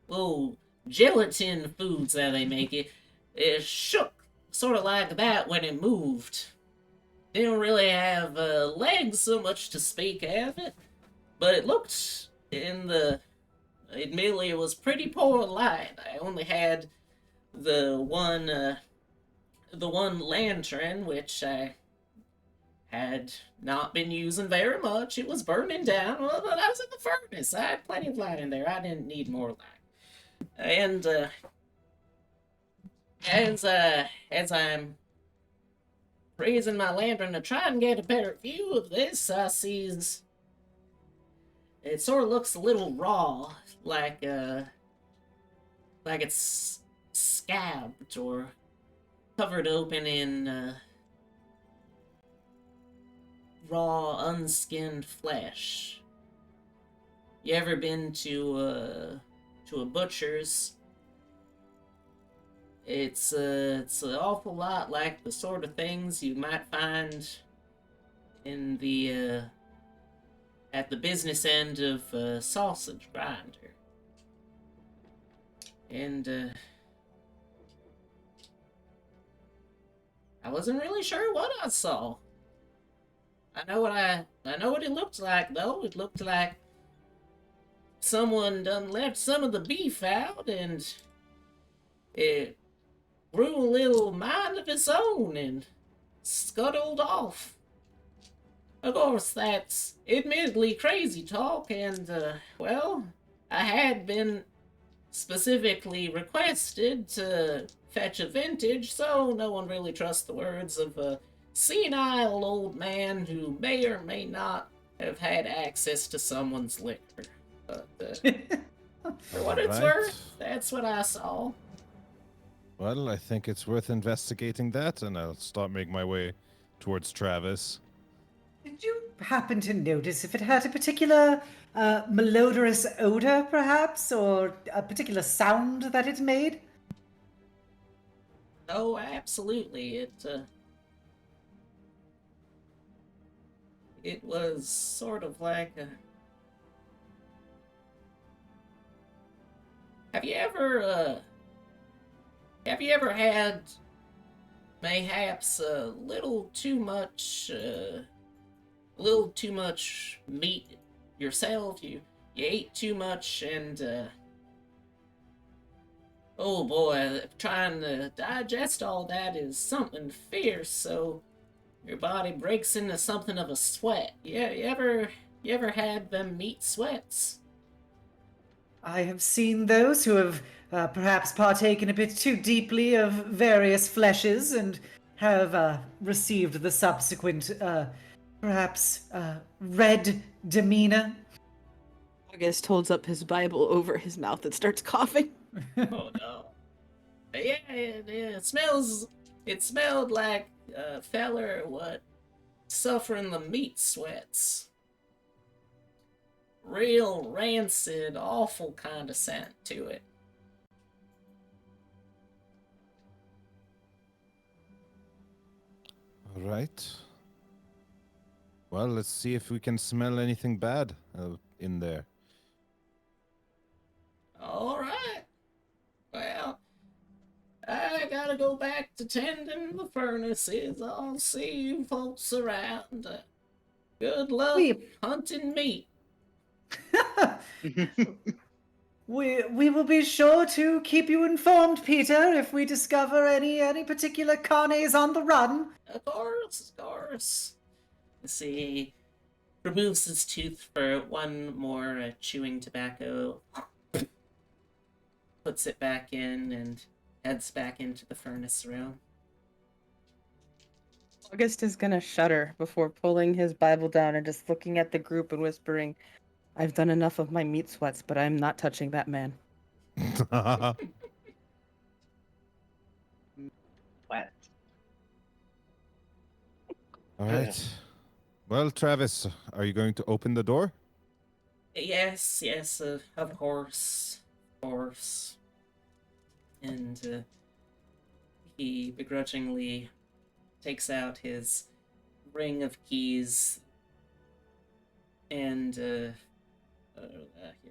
little gelatin foods that they make. It shook sort of like that when it moved. Didn't really have legs so much to speak of it, but it looked admittedly it was pretty poor light. I only had the one lantern, which I had not been using very much. It was burning down. Well, but I was in the furnace. I had plenty of light in there. I didn't need more light. And as I'm raising my lantern to try and get a better view of this, I sees it sort of looks a little raw, like it's scabbed or covered open in raw, unskinned flesh. You ever been to a butcher's? It's an awful lot like the sort of things you might find in the at the business end of a sausage grinder. And I wasn't really sure what I saw. I know what it looked like, though. It looked like someone done left some of the beef out, and it grew a little mind of its own and scuttled off. Of course, that's admittedly crazy talk, and, well, I had been specifically requested to fetch a vintage, so no one really trusts the words of a senile old man who may or may not have had access to someone's liquor. But, for what it's worth, that's what I saw. Well, I think it's worth investigating that, and I'll start making my way towards Travis. Did you happen to notice if it had a particular malodorous odor, perhaps, or a particular sound that it made? Oh, absolutely. It was sort of like a... Have you ever had mayhaps a little too much meat yourself? You ate too much, and oh boy, trying to digest all that is something fierce, so your body breaks into something of a sweat. Yeah, you ever had them meat sweats? I have seen those who have perhaps partaken a bit too deeply of various fleshes and have received the subsequent, perhaps, red demeanor. August holds up his Bible over his mouth and starts coughing. Oh no. Yeah, it smelled like a feller what suffering the meat sweats. Real rancid, awful kind of scent to it. right. Well, let's see if we can smell anything bad in there. All right. Well, I gotta go back to tending the furnaces. I'll see you folks around. Good luck We- hunting meat. we will be sure to keep you informed, Peter, if we discover any particular carnies on the run. Of course. Let's see. Removes his tooth for one more chewing tobacco. Puts it back in and heads back into the furnace room. August is gonna shudder before pulling his Bible down and just looking at the group and whispering, "I've done enough of my meat sweats, but I'm not touching that man." What? All right. Well, Travis, are you going to open the door? Yes, of course. And he begrudgingly takes out his ring of keys and here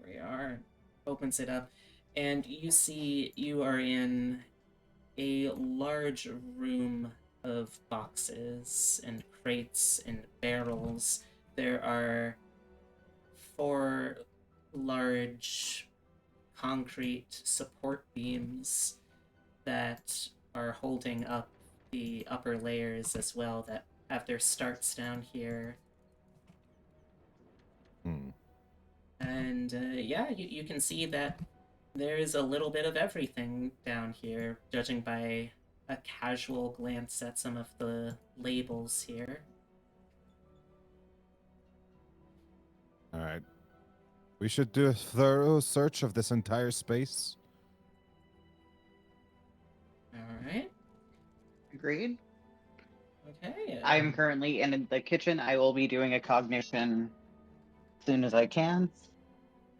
we are. Opens it up, and you see you are in a large room of boxes and crates and barrels. There are 4 large concrete support beams that are holding up the upper layers as well, that have their starts down here. And you can see that there's a little bit of everything down here, judging by a casual glance at some of the labels here. All right. We should do a thorough search of this entire space. Alright, Agreed. okay. I'm currently in the kitchen. I will be doing a cognition as soon as I can.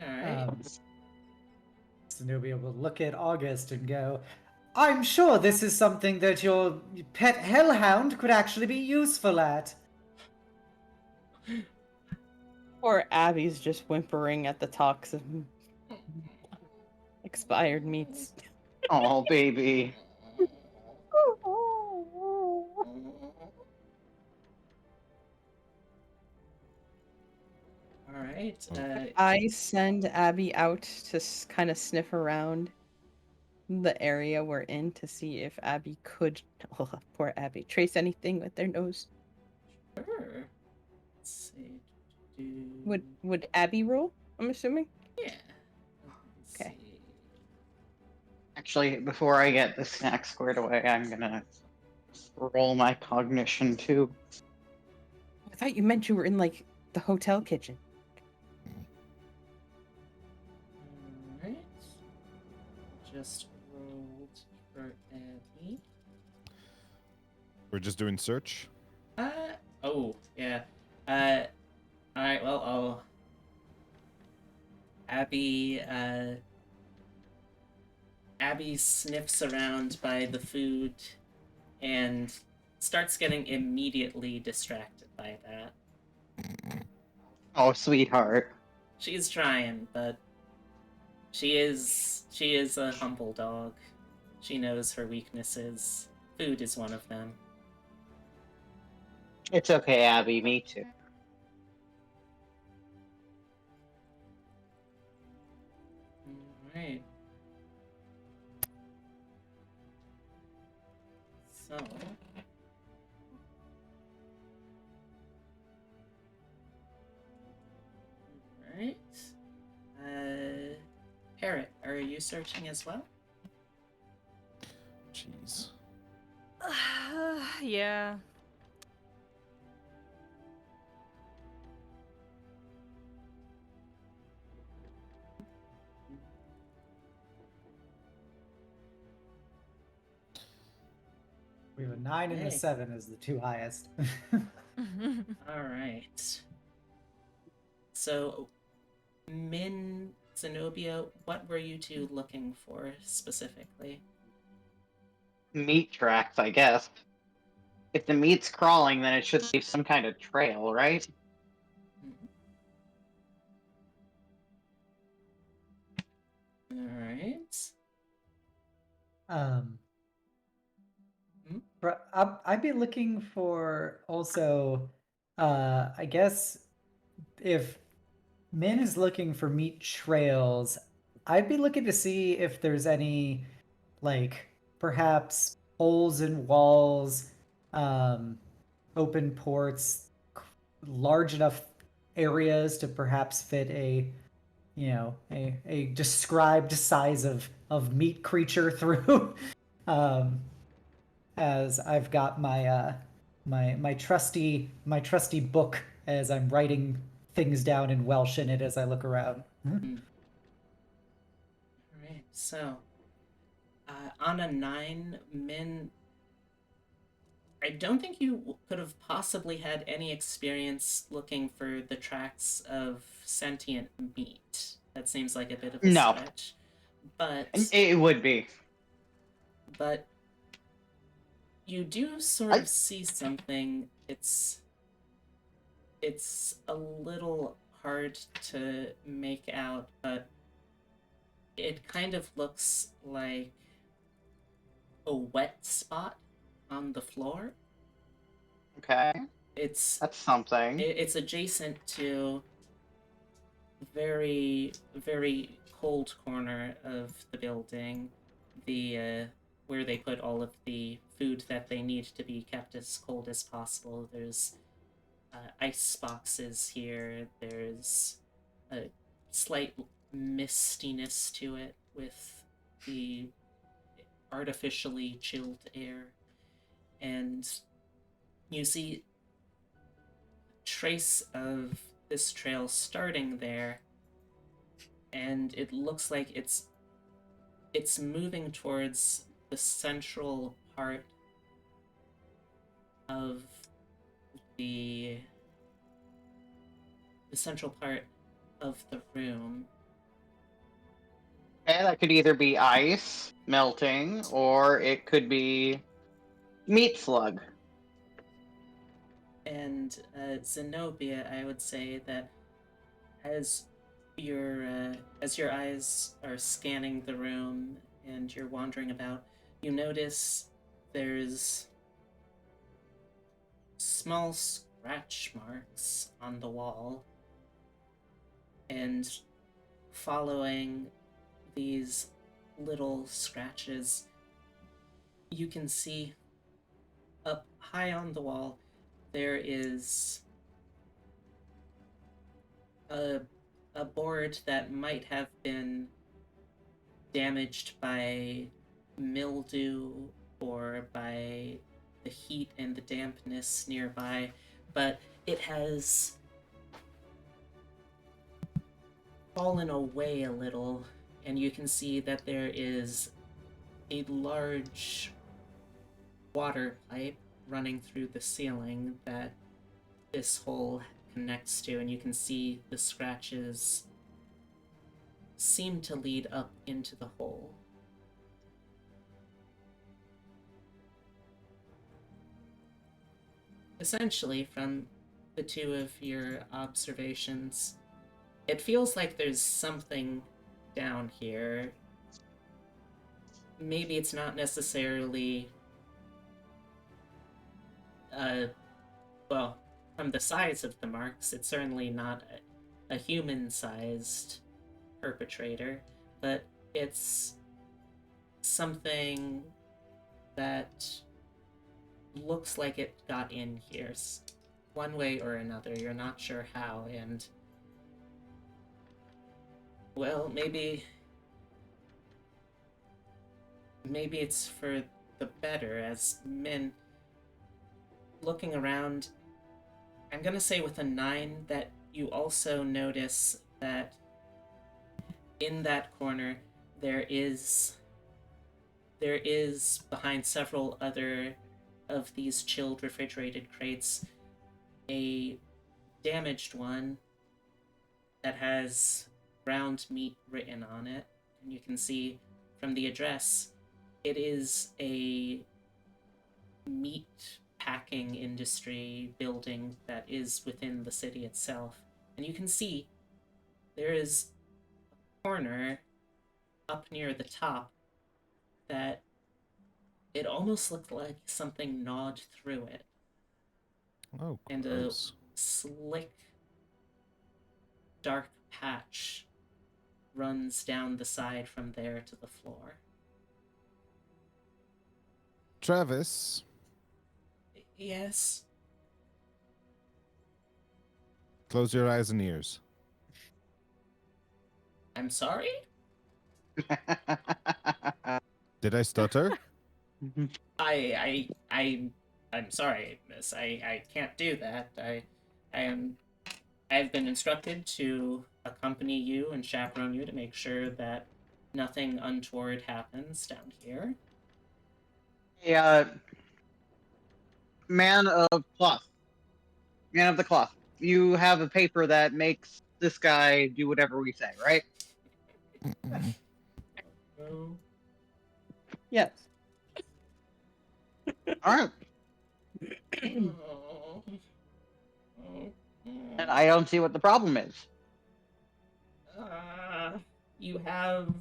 Alright. Xenobia will look at August and go, "I'm sure this is something that your pet hellhound could actually be useful at." Poor Abby's just whimpering at the talks of expired meats. Oh, baby. Alright, I send Abby out to kind of sniff around the area we're in to see if Abby could, oh, poor Abby, trace anything with their nose. sure. Let's see. Would Abby roll? I'm assuming. Yeah. Let's Okay. see. Actually, before I get the snack squared away, I'm gonna roll my cognition too. I thought you meant you were in like the hotel kitchen. Alright. Just rolled for Abby. We're just doing search. Oh, yeah. Alright, well, Abby sniffs around by the food and starts getting immediately distracted by that. Oh, sweetheart. She's trying, but she is a humble dog. She knows her weaknesses. Food is one of them. It's okay, Abby. Me too. Alright. So. Alright. Parrot, are you searching as well? Jeez. Yeah. We have a 9 and a Hey. 7 as the 2 highest. Alright. So, Min, Xenobia, what were you two looking for specifically? Meat tracks, I guess. If the meat's crawling, then it should leave some kind of trail, right? Alright. Um, Hmm? I'd be looking for also, I guess if Min is looking for meat trails, I'd be looking to see if there's any, like, perhaps holes in walls, open ports, large enough areas to perhaps fit a described size of meat creature through. um, as I've got my trusty book as I'm writing things down in Welsh in it as I look around. Alright, so on a 9, Min, I don't think you could have possibly had any experience looking for the tracks of sentient meat. That seems like a bit of a No. stretch. But It would be. You do sort of see something. It's a little hard to make out, but it kind of looks like a wet spot on the floor. Okay. It's That's something. it's adjacent to very very cold corner of the building, the where they put all of the food that they need to be kept as cold as possible. There's ice boxes here. There's a slight mistiness to it with the artificially chilled air, and you see trace of this trail starting there, and it looks like it's moving towards the central part of the central part of the room. Okay, that could either be ice melting, or it could be meat slug. And Xenobia, I would say that as your eyes are scanning the room and you're wandering about, you notice there's small scratch marks on the wall, and following these little scratches, you can see up high on the wall there is a board that might have been damaged by mildew or by the heat and the dampness nearby, but it has fallen away a little, and you can see that there is a large water pipe running through the ceiling that this hole connects to, and you can see the scratches seem to lead up into the hole. Essentially, from the two of your observations, it feels like there's something down here. Maybe it's not necessarily well, from the size of the marks, it's certainly not a human-sized perpetrator, but it's something that looks like it got in here one way or another. You're not sure how, and well, maybe it's for the better. As men looking around, I'm gonna say with a 9 that you also notice that in that corner there is behind several other of these chilled refrigerated crates a damaged one that has ground meat written on it, and you can see from the address it is a meat packing industry building that is within the city itself. And you can see there is a corner up near the top that it almost looked like something gnawed through it. Oh, And gross. a slick, dark patch runs down the side from there to the floor. Travis, Yes? close your eyes and ears. I'm sorry? Did I stutter? I'm sorry, miss. I can't do that. I've been instructed to accompany you and chaperone you to make sure that nothing untoward happens down here. Yeah, man of cloth. Man of the cloth. You have a paper that makes this guy do whatever we say, right? Oh. Yes. All right. Oh. And I don't see what the problem is. You have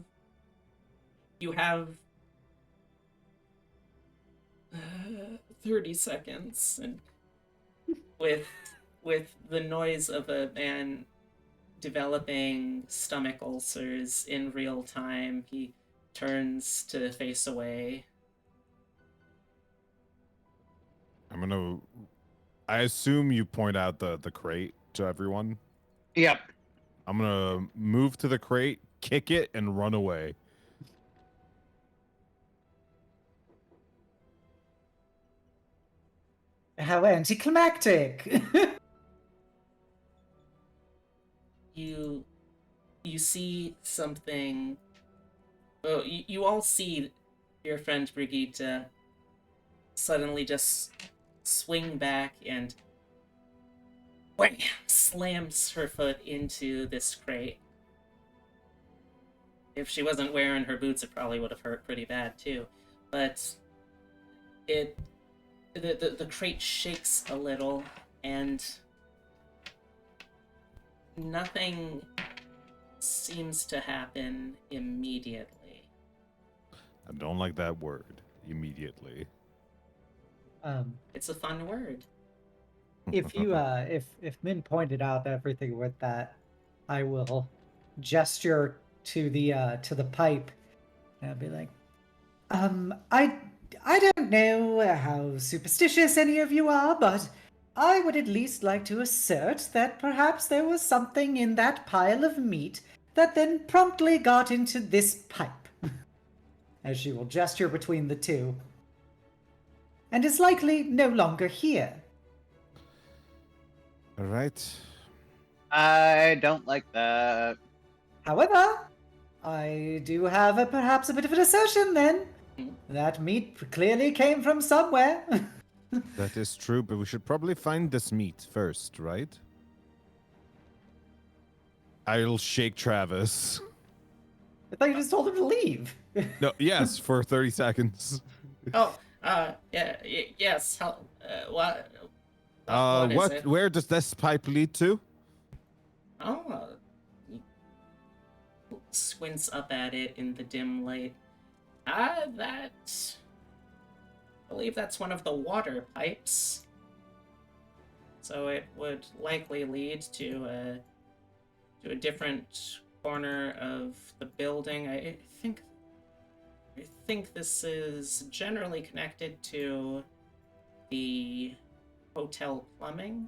30 seconds, and with the noise of a man developing stomach ulcers in real time, he turns to face away. I assume you point out the crate to everyone. Yep. I'm gonna move to the crate, kick it, and run away. How anticlimactic! You see something. Oh, you all see your friend Brigitta suddenly just swing back and wham, slams her foot into this crate. If she wasn't wearing her boots, it probably would have hurt pretty bad too. But the crate shakes a little, and nothing seems to happen immediately. I don't like that word. Immediately. It's a fun word. If you if Min pointed out everything with that, I will gesture to the pipe and I'll be like, I don't know how superstitious any of you are, but I would at least like to assert that perhaps there was something in that pile of meat that then promptly got into this pipe. As she will gesture between the two. And is likely no longer here. All right. I don't like that. However, I do have perhaps a bit of an assertion then. That meat clearly came from somewhere. That is true, but we should probably find this meat first, right? I'll shake Travis. I thought you just told him to leave. No, yes, for 30 seconds. Oh, yes. What is it? Where does this pipe lead to? Oh, he squints up at it in the dim light. I believe that's one of the water pipes. So it would likely lead to a different corner of the building. I think this is generally connected to the hotel plumbing.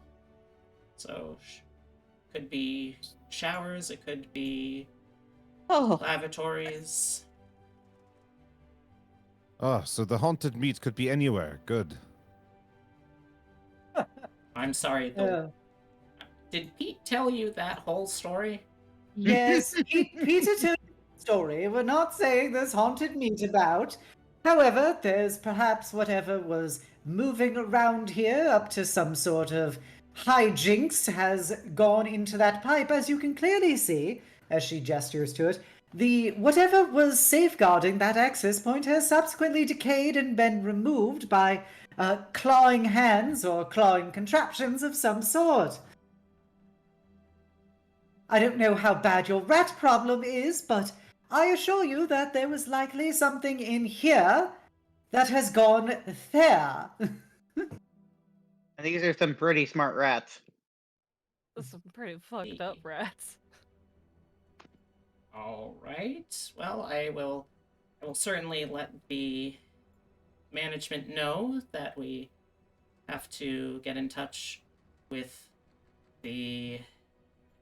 So could be showers, it could be lavatories. Oh, so the haunted meat could be anywhere. Good. I'm sorry, did Pete tell you that whole story? Yes, Peter told the story. We're not saying there's haunted meat about. However, there's perhaps whatever was moving around here up to some sort of hijinks has gone into that pipe, as you can clearly see, as she gestures to it. The whatever was safeguarding that access point has subsequently decayed and been removed by clawing hands or clawing contraptions of some sort. I don't know how bad your rat problem is, but I assure you that there was likely something in here that has gone there. And these are some pretty smart rats. Some pretty fucked up rats. All right. Well, I will certainly let the management know that we have to get in touch with the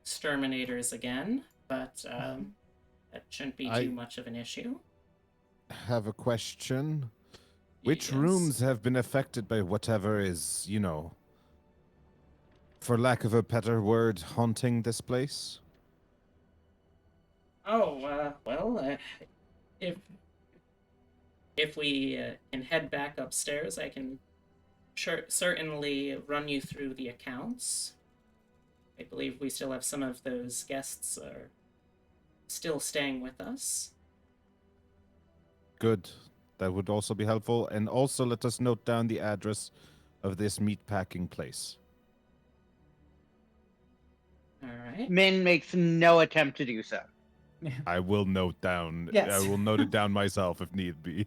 exterminators again, but that shouldn't be too much of an issue. Have a question. Which Yes. rooms have been affected by whatever is, for lack of a better word, haunting this place? Oh, well, if we can head back upstairs, I can certainly run you through the accounts. I believe we still have some of those guests are still staying with us. Good. That would also be helpful. And also let us note down the address of this meatpacking place. All right. Min makes no attempt to do so. I will note down. Yes. I will note it down myself if need be.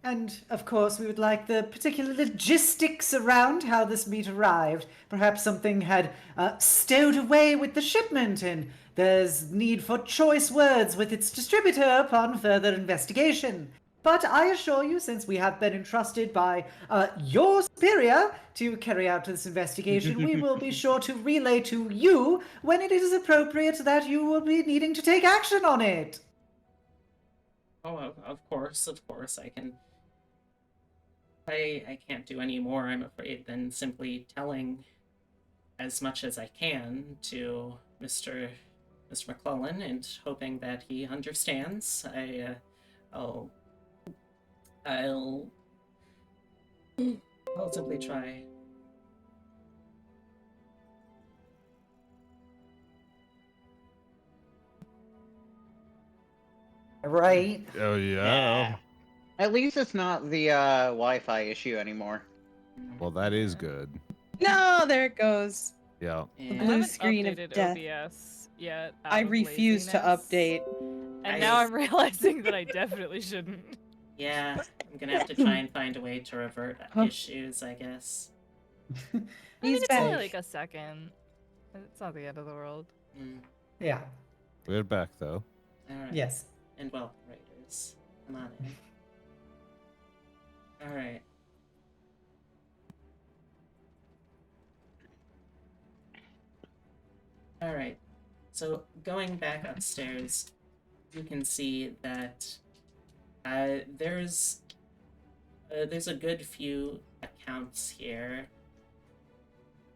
And of course, we would like the particular logistics around how this meat arrived. Perhaps something had stowed away with the shipment, and there's need for choice words with its distributor upon further investigation. But I assure you, since we have been entrusted by your superior to carry out this investigation, we will be sure to relay to you when it is appropriate that you will be needing to take action on it. Oh, of course, I can. I can't do any more, I'm afraid, than simply telling as much as I can to Mr. McCullen and hoping that he understands. I'll simply try. Right. Oh, yeah. At least it's not the Wi-Fi issue anymore. Well, that is good. No, there it goes. Yeah. The Yeah. I blue haven't screen of updated death. OBS yet. I out of refuse to laziness, update. And now I'm realizing that I definitely shouldn't. Yeah, I'm gonna have to try and find a way to revert Huh. issues, I guess. I mean, He's it's only back. like a second. It's not the end of the world. Yeah. We're back, though. Alright. Yes. And welcome, Raiders. Come on in. Alright. Alright. So, going back upstairs, you can see that there's a good few accounts here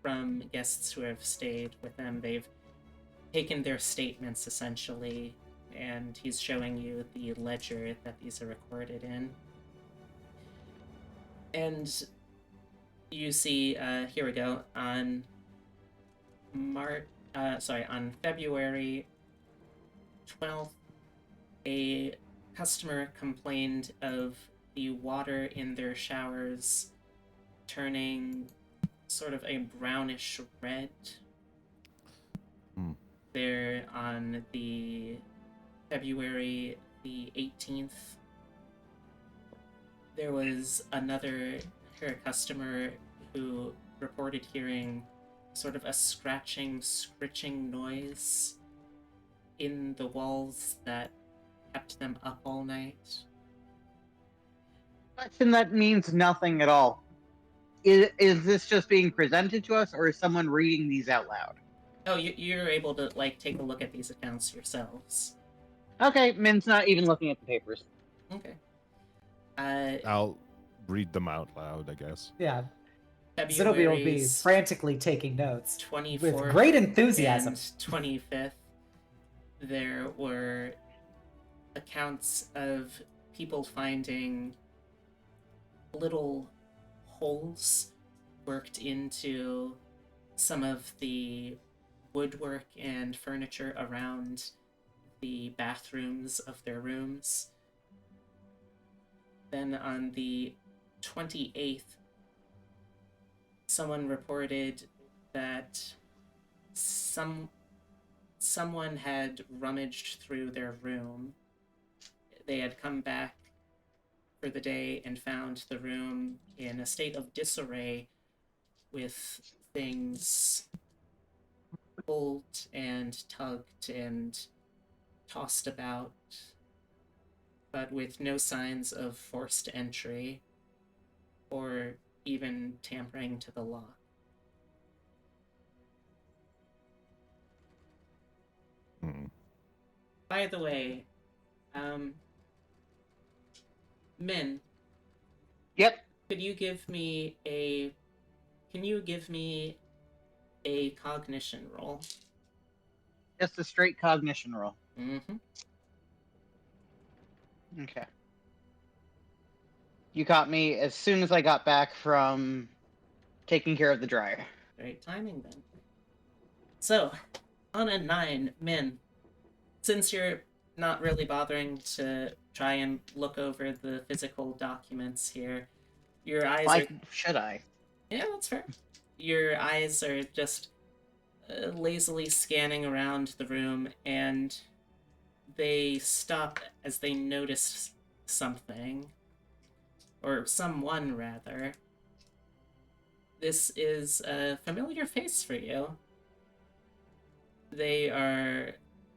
from guests who have stayed with them. They've taken their statements, essentially, and he's showing you the ledger that these are recorded in. And you see, here we go, on February 12th, a customer complained of the water in their showers turning sort of a brownish red. There on the February the 18th, there was another customer who reported hearing sort of a scratching, scritching noise in the walls that kept them up all night. Question that means nothing at all. Is this just being presented to us, or is someone reading these out loud? Oh, you're able to, like, take a look at these accounts yourselves. Okay, Min's not even looking at the papers. Okay. I'll read them out loud, I guess. Yeah. Xenobia will be February's frantically taking notes 24th with great enthusiasm. and 25th, there were accounts of people finding little holes worked into some of the woodwork and furniture around the bathrooms of their rooms. Then on the 28th, someone reported that someone had rummaged through their room. They had come back for the day and found the room in a state of disarray, with things pulled and tugged and tossed about, but with no signs of forced entry or even tampering to the lock. Hmm. By the way, Min, Yep. can you give me a cognition roll? Just a straight cognition roll. Mm-hmm. Okay. You caught me as soon as I got back from taking care of the dryer. Great timing then. So, on a 9, Min, since you're not really bothering to try and look over the physical documents here, your eyes Why are... should I? Yeah, that's fair. Your eyes are just lazily scanning around the room, and they stop as they notice something. Or someone, rather. This is a familiar face for you. They are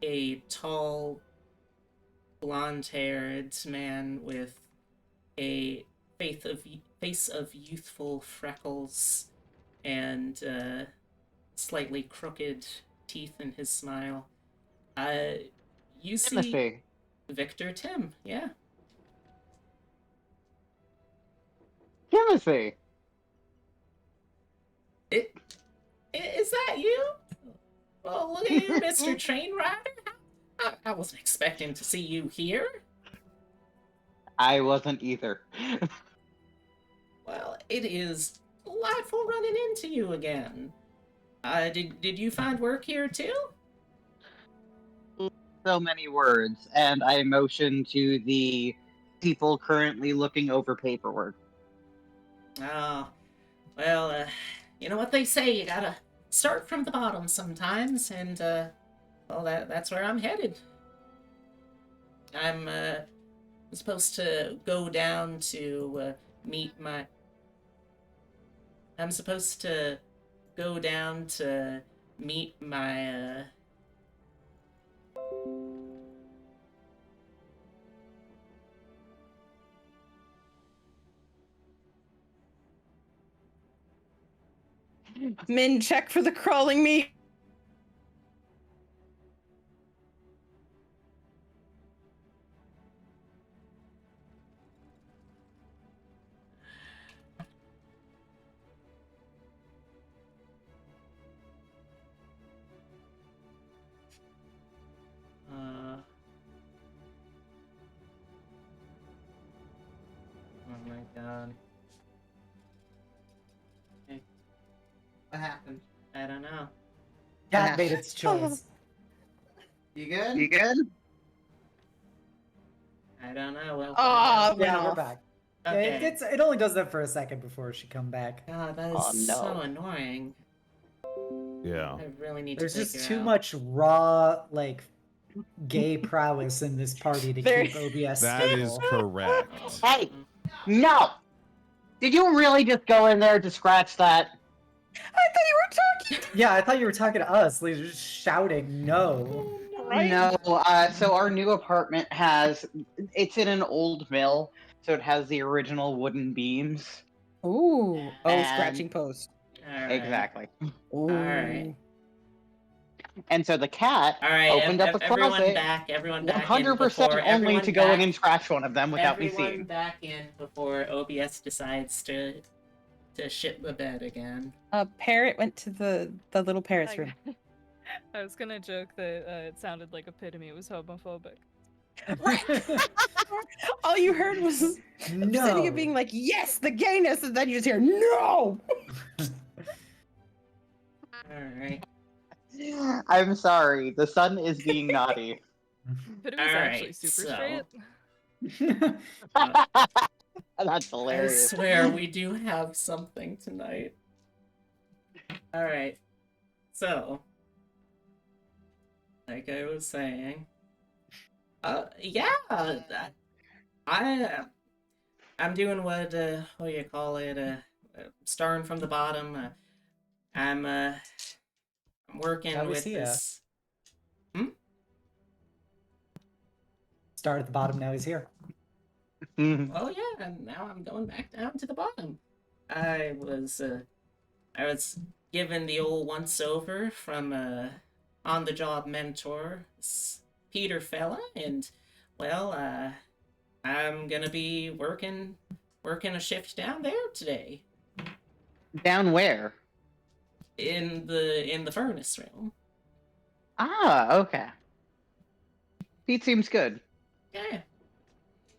a tall, blonde-haired man with a face of youthful freckles and slightly crooked teeth in his smile. You see Timothy. Victor Tim, yeah. Timothy. Is that you? Well, look at you, Mr. Train Rider. I wasn't expecting to see you here. I wasn't either. Well, it is delightful running into you again. Did you find work here too? So many words, and I motion to the people currently looking over paperwork. Oh, well, you know what they say, you gotta start from the bottom sometimes, and, well, that's where I'm headed. I'm supposed to go down to meet my... I'm supposed to go down to meet my, Min, check for the crawling meat. oh my god. What happened? I don't know. Cat made its choice. You good? You good? I don't know. Well, Ah, went Yeah, we're off. back. okay. Yeah, it only does that for a second before she come back. God, that is Oh, no. so annoying. Yeah. I really need There's to just figure too out. much raw, like, gay prowess in this party to There- keep OBS That is stable. correct. Hey, no! Did you really just go in there to scratch that? I thought you were talking. Yeah, I thought you were talking to us. Like, just shouting no. Right? No, so our new apartment it's in an old mill, so it has the original wooden beams. Ooh. Oh, And- scratching post. Alright. Exactly. Ooh. Alright. And so the cat Alright, opened up a everyone closet, back in 100% before only everyone to go in back- and scratch one of them without me everyone seeing. back in before OBS decides to shit the bed again. Parrot went to the little parrot's room. I was gonna joke that it sounded like Epitome was homophobic. All you heard was No. Obsidian being like, yes, the gayness, and then you just hear, no! Alright. I'm sorry, the sun is being naughty. But it was actually Alright, super so- straight. That's I hilarious. swear we do have something tonight. Alright. So, like I was saying, yeah, I'm doing what do you call it, starting from the bottom. I'm working Now we with see ya. this. Start at the bottom, now he's here. Oh yeah, and now I'm going back down to the bottom. I was given the old once over from on the job mentor Peter fella, and well, I'm gonna be working a shift down there today Down where? in the furnace room. Ah, okay. Pete seems good. Yeah.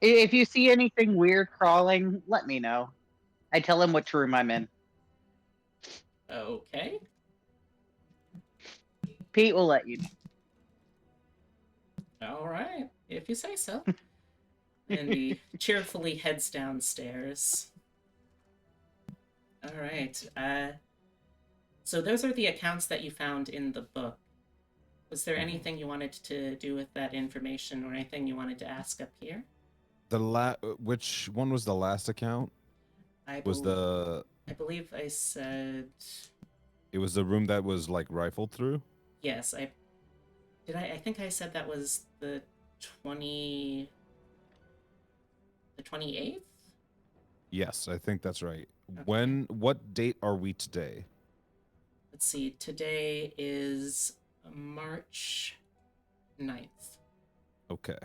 If you see anything weird crawling, let me know. I tell him which room I'm in. Okay. Pete will let you know. All right, if you say so. And he cheerfully heads downstairs. All right. So those are the accounts that you found in the book. Was there anything you wanted to do with that information, or anything you wanted to ask up here? Which one was the last account? I believe I said It was the room that was like rifled through? yes. I think I said that was the 28th. Yes, I think that's right. Okay. What date are we today? Let's see. Today is March 9th. Okay.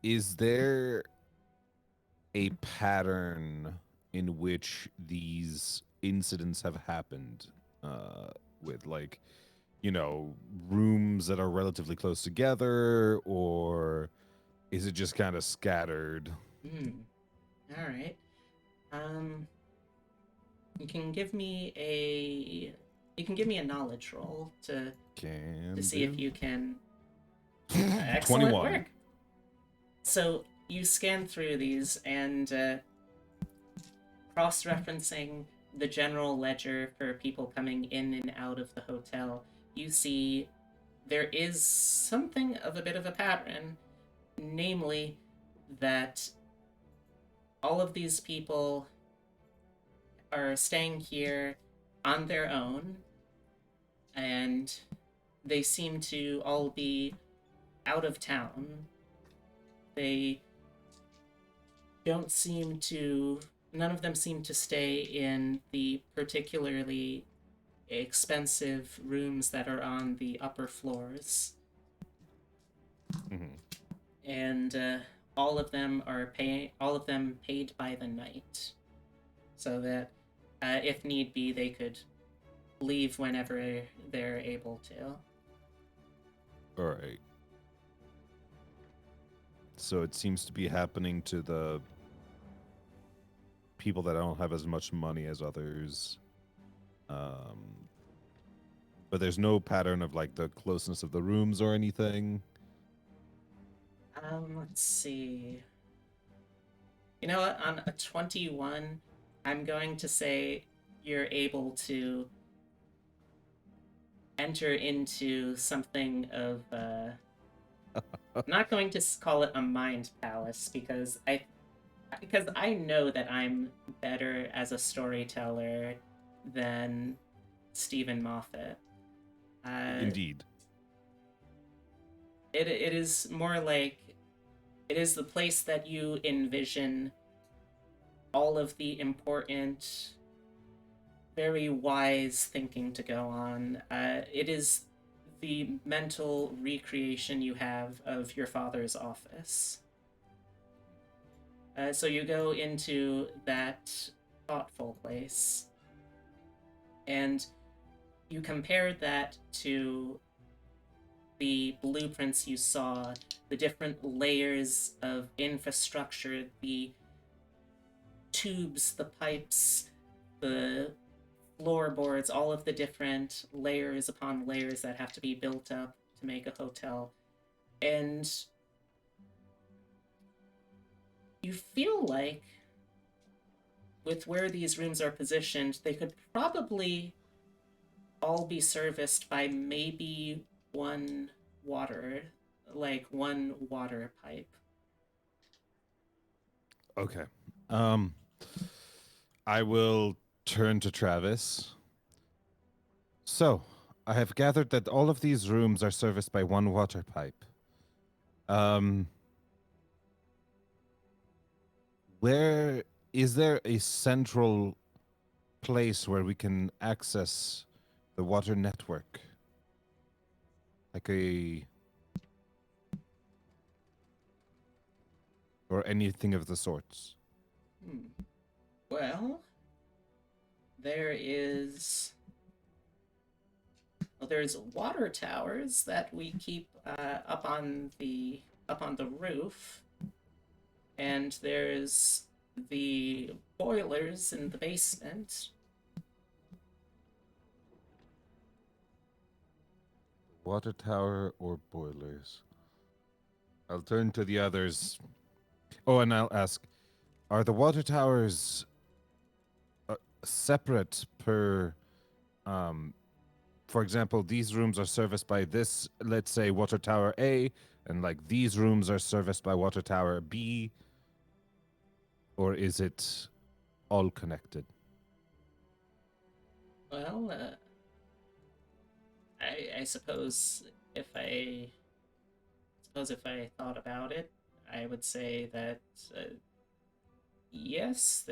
Is there a pattern in which these incidents have happened? With like, rooms that are relatively close together, or is it just kind of scattered? All right. You can give me a knowledge roll to see if you can. Excellent 21. work. So you scan through these and cross-referencing the general ledger for people coming in and out of the hotel, you see there is something of a bit of a pattern, namely that all of these people are staying here on their own, and they seem to all be out of town. They don't seem to... None of them seem to stay in the particularly expensive rooms that are on the upper floors. Mhm. And all of them paid by the night, so that if need be, they could leave whenever they're able to. All right. So it seems to be happening to the people that don't have as much money as others. But there's no pattern of like the closeness of the rooms or anything. Let's see. You know what? On a 21, I'm going to say you're able to enter into something of I'm not going to call it a mind palace, because I know that I'm better as a storyteller than Stephen Moffat. Indeed. It is more like it is the place that you envision all of the important, very wise thinking to go on. It is the mental recreation you have of your father's office. So you go into that thoughtful place, and you compare that to the blueprints you saw, the different layers of infrastructure, the tubes, the pipes, the floorboards, all of the different layers upon layers that have to be built up to make a hotel. And you feel like, with where these rooms are positioned, they could probably all be serviced by maybe one water pipe. Okay. I will turn to Travis. So, I have gathered that all of these rooms are serviced by one water pipe. Where is there a central place where we can access the water network? Like or anything of the sorts? Well, there's water towers that we keep up on the roof, and there's the boilers in the basement. Water tower or boilers? I'll turn to the others. Oh, and I'll ask, are the water towers separate per, for example, these rooms are serviced by this, let's say, water tower A, and like these rooms are serviced by water tower B, or is it all connected? Well, I suppose if I thought about it, I would say that yes,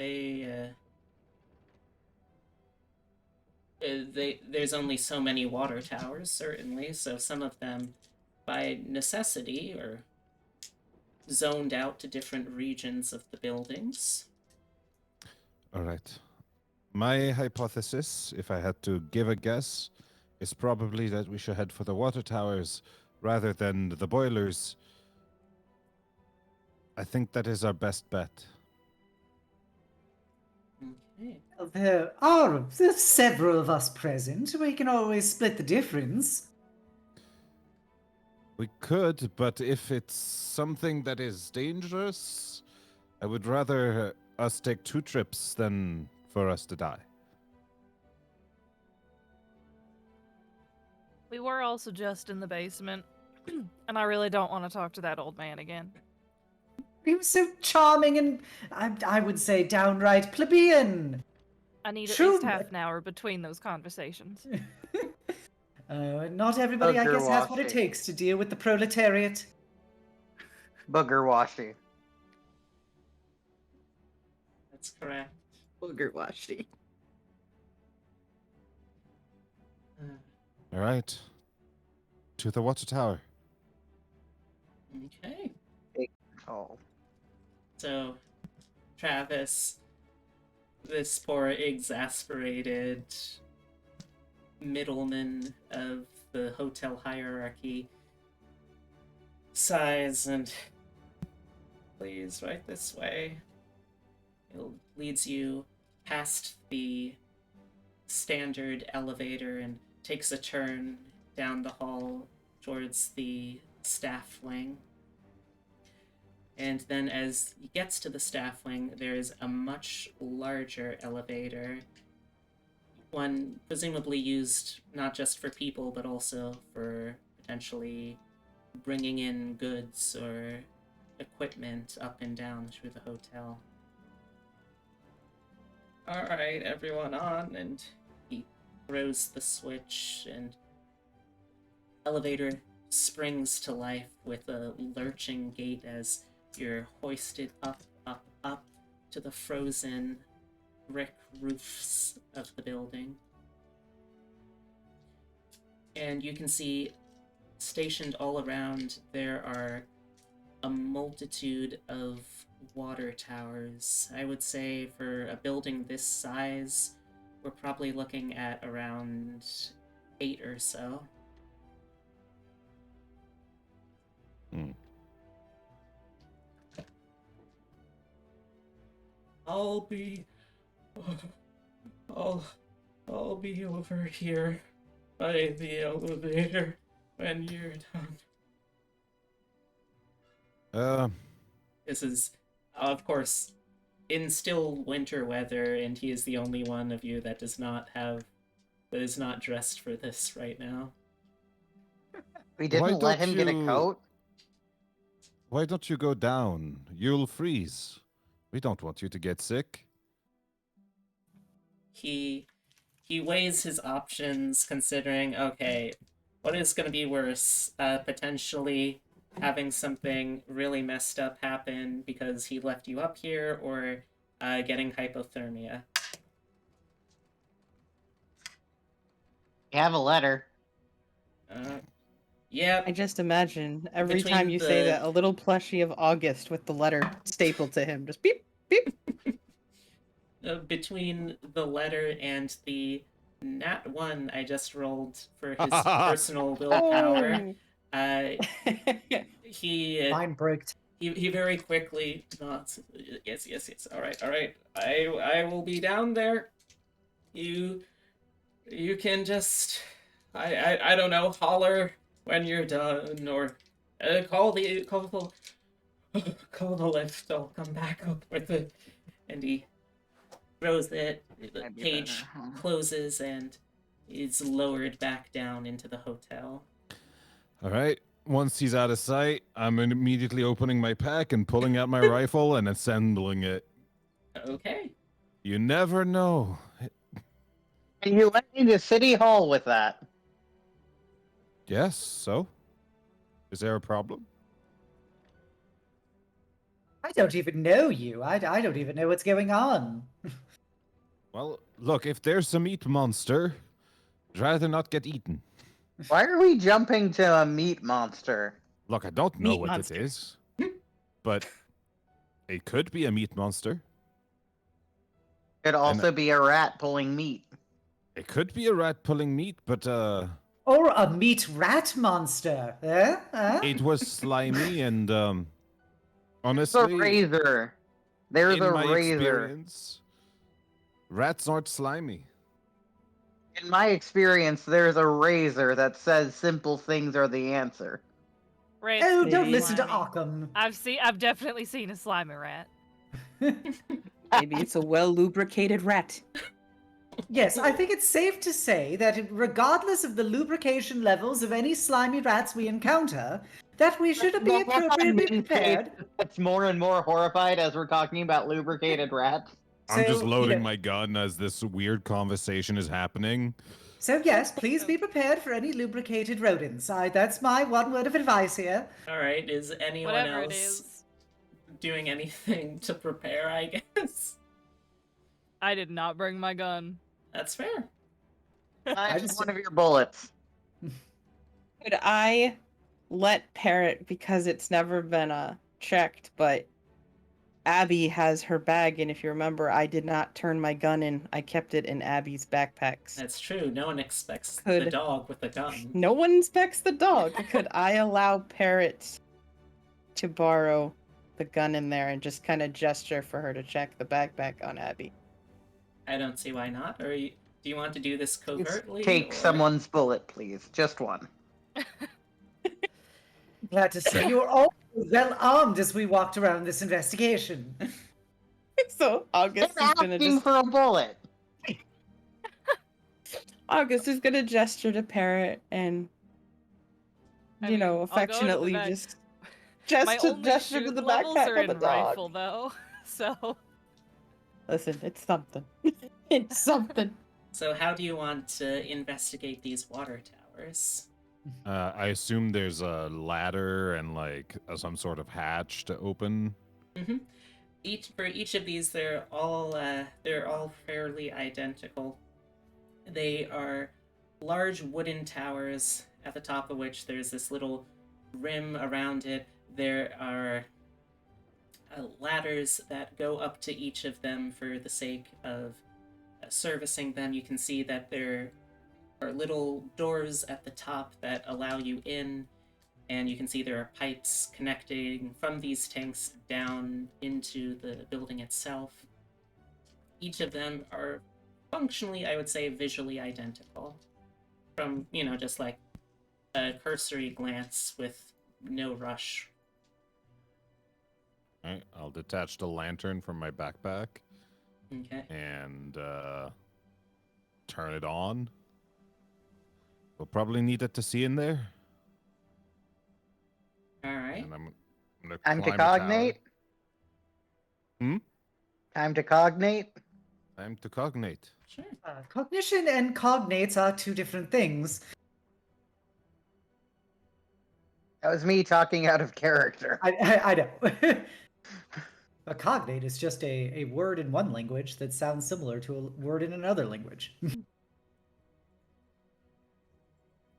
there's only so many water towers, certainly, so some of them, by necessity, are zoned out to different regions of the buildings. All right. My hypothesis, if I had to give a guess, is probably that we should head for the water towers rather than the boilers. I think that is our best bet. Okay. There's several of us present. We can always split the difference. We could, but if it's something that is dangerous, I would rather us take 2 trips than for us to die. We were also just in the basement, and I really don't want to talk to that old man again. He was so charming and, I would say, downright plebeian. I need at True, least but- half an hour between those conversations. Not everybody, I guess, has what it Booger-washy. takes to deal with the proletariat. Booger washy. That's correct. Booger washy. All right. To the water tower. Okay. Oh. So, Travis, this poor exasperated middleman of the hotel hierarchy, sighs and, please, right this way. It leads you past the standard elevator and takes a turn down the hall towards the staff wing. And then as he gets to the staff wing, there's a much larger elevator. One presumably used not just for people, but also for potentially bringing in goods or equipment up and down through the hotel. Alright, everyone on, and he throws the switch, and elevator springs to life with a lurching gait as you're hoisted up to the frozen brick roofs of the building. And you can see, stationed all around, there are a multitude of water towers. I would say for a building this size, we're probably looking at around 8 or so. Hmm. I'll be... I'll be over here by the elevator when you're done. This is, of course, in still winter weather, and he is the only one of you that is not dressed for this right now. We didn't let him get a coat. Why don't you go down? You'll freeze. We don't want you to get sick. He weighs his options, considering, okay, what is going to be worse? Potentially having something really messed up happen because he left you up here, or getting hypothermia. You have a letter. Yeah. I just imagine every Between time you say the- that, a little plushie of August with the letter stapled to him. Just beep, beep. Between the letter and the nat 1 I just rolled for his personal willpower, he Mine broke. he very quickly nods. Yes. All right. I will be down there. You can just I don't know, holler when you're done, or call the lift. I'll come back up with it. And he throws it. The That'd be cage better, huh? closes and is lowered back down into the hotel. All right. Once he's out of sight, I'm immediately opening my pack and pulling out my rifle and assembling it. Okay. You never know. And you went into City Hall with that. Yes, so? Is there a problem? I don't even know you. I don't even know what's going on. Well, look, if there's a meat monster, I'd rather not get eaten. Why are we jumping to a meat monster? Look, I don't know Meat what monster. it is, but it could be a meat monster. Could also be a rat pulling meat. It could be a rat pulling meat, but Or a meat rat monster. it was slimy and There's a honestly, razor. There's in a my razor. experience, rats aren't slimy. In my experience, there's a razor that says simple things are the answer. Right. Oh, Maybe. don't listen to Slimy. Occam. I've definitely seen a slimy rat. Maybe it's a well lubricated rat. Yes, I think it's safe to say that regardless of the lubrication levels of any slimy rats we encounter, that we should be Well, that's appropriately on Min's prepared. face. It's more and more horrified as we're talking about lubricated rats. I'm just So, loading my gun as this weird conversation is happening. So yes, please be prepared for any lubricated rodents. That's my one word of advice here. All right. Is anyone Whatever it else is. doing anything to prepare? I guess I did not bring my gun. that's fair. I just- one of your bullets. Could I let Parrot, because it's never been checked, but Abby has her bag, and if you remember, I did not turn my gun in. I kept it in Abby's backpacks. That's true. No one expects the Could- dog with a gun. No one inspects the dog. Could I allow Parrot to borrow the gun in there and just kind of gesture for her to check the backpack on Abby? I don't see why not. Or do you want to do this covertly? Take or- someone's bullet, please. Just one. Glad to see you're all well armed as we walked around this investigation. So August I'm is gonna asking just for a bullet. August is gonna gesture to Parrot and I you mean, know I'll go to the affectionately back. just My only gesture to shoot the levels are backpack of in the dog. rifle though, so Listen, it's something. It's something. So how do you want to investigate these water towers? I assume there's a ladder and like some sort of hatch to open. Mm-hmm. For each of these, they're all fairly identical. They are large wooden towers at the top of which there's this little rim around it. There are ladders that go up to each of them for the sake of servicing them. You can see that there are little doors at the top that allow you in, and you can see there are pipes connecting from these tanks down into the building itself. Each of them are functionally, I would say, visually identical. From, just like a cursory glance with no rush. All right, I'll detach the lantern from my backpack Okay. and turn it on. We'll probably need it to see in there. Alright. And I'm gonna Time to climb a tower. cognate. Hmm? Time to cognate. Time to cognate. Sure. Cognition and cognates are two different things. That was me talking out of character. I know. A cognate is just a word in one language that sounds similar to a word in another language.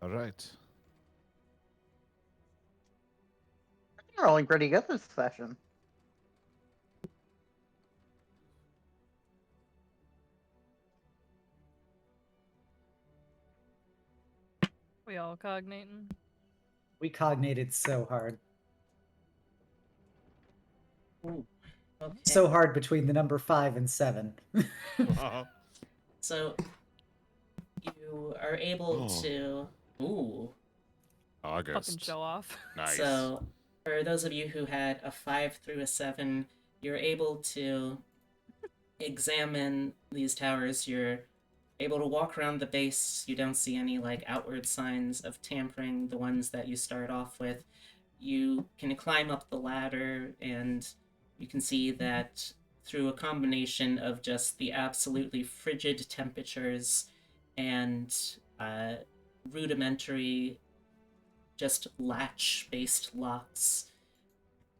All right. You're rolling pretty good this session. We all cognating. We cognated so hard. Ooh. Okay. So hard between the number 5 and 7. So you are able to. Ooh. Fucking August. show off. Nice. So, for those of you who had a 5 through a 7, you're able to examine these towers. You're able to walk around the base. You don't see any outward signs of tampering. The ones that you start off with, you can climb up the ladder, and you can see that through a combination of just the absolutely frigid temperatures and rudimentary just latch-based locks.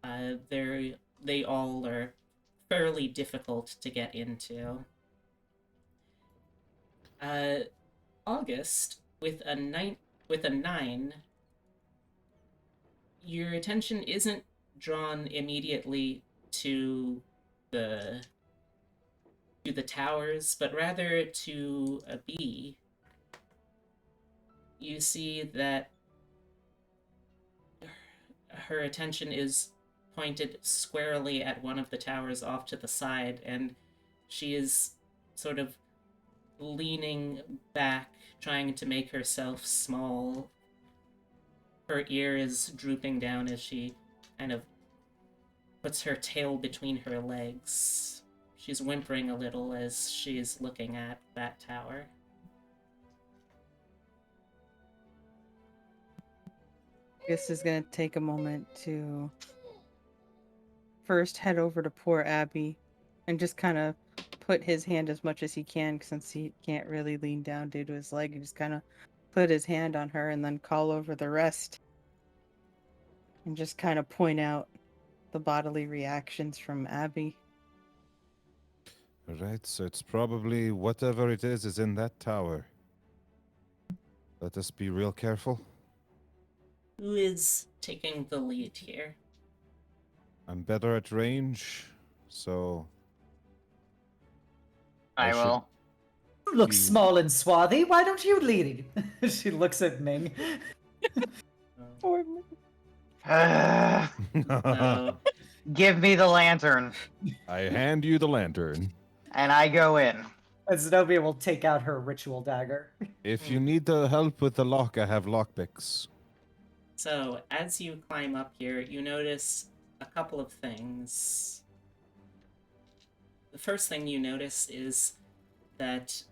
They all are fairly difficult to get into. August, with a 9, your attention isn't drawn immediately to the towers, but rather to a bee. You see that her attention is pointed squarely at one of the towers off to the side, and she is sort of leaning back, trying to make herself small. Her ear is drooping down as she kind of puts her tail between her legs. She's whimpering a little as she's looking at that tower. This is going to take a moment to first head over to poor Abby and just kind of put his hand as much as he can, since he can't really lean down due to his leg. He just kind of put his hand on her and then call over the rest and just kind of point out the bodily reactions from Abby. All right, so it's probably whatever it is in that tower. Let us be real careful. Who is taking the lead here? I'm better at range, so I should- will. You look You- small and swarthy. Why don't you lead? She looks at Ming. Poor me. No. Give me the lantern, I hand you the lantern. and I go in. And Xenobia will take out her ritual dagger. If you need the help with the lock, I have lockpicks. So, as you climb up here, you notice a couple of things. The first thing you notice is that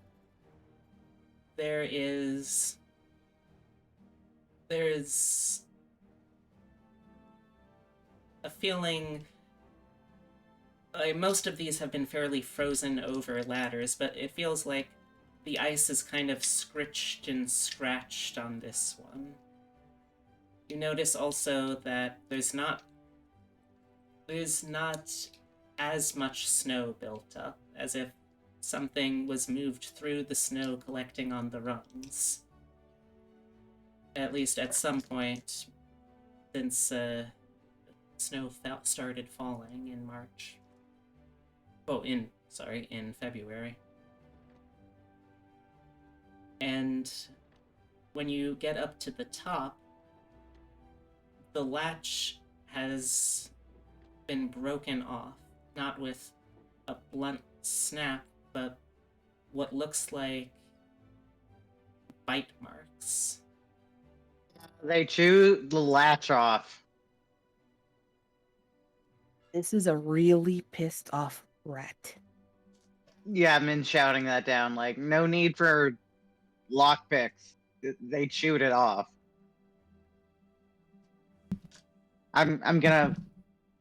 there's a feeling. Most of these have been fairly frozen over ladders, but it feels like the ice is kind of scritched and scratched on this one. You notice also that there's not as much snow built up, as if something was moved through the snow collecting on the rungs. At least at some point since snow started falling in March. Oh, in February. And when you get up to the top, the latch has been broken off, not with a blunt snap, but what looks like bite marks. They chew the latch off. This is a really pissed off rat. Yeah, Min's shouting that down. Like, no need for lockpicks. They chewed it off. I'm gonna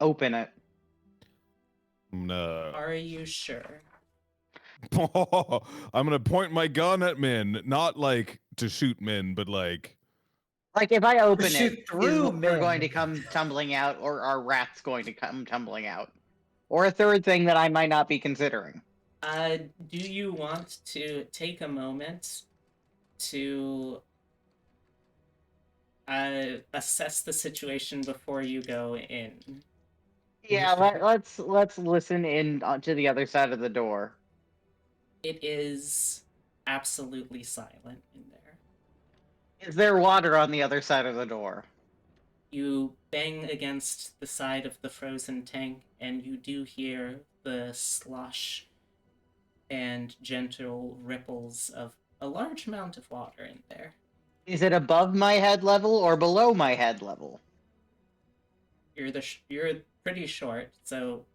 open it. No. Are you sure? I'm gonna point my gun at Min, not like to shoot Min, but like Like, if I open shoot it, is through water going to Min. come tumbling out, or are rats going to come tumbling out? Or a third thing that I might not be considering. Do you want to take a moment to assess the situation before you go in? Yeah, let's listen in to the other side of the door. It is absolutely silent in there. Is there water on the other side of the door? You bang against the side of the frozen tank, and you do hear the slosh and gentle ripples of a large amount of water in there. Is it above my head level or below my head level? You're pretty short, so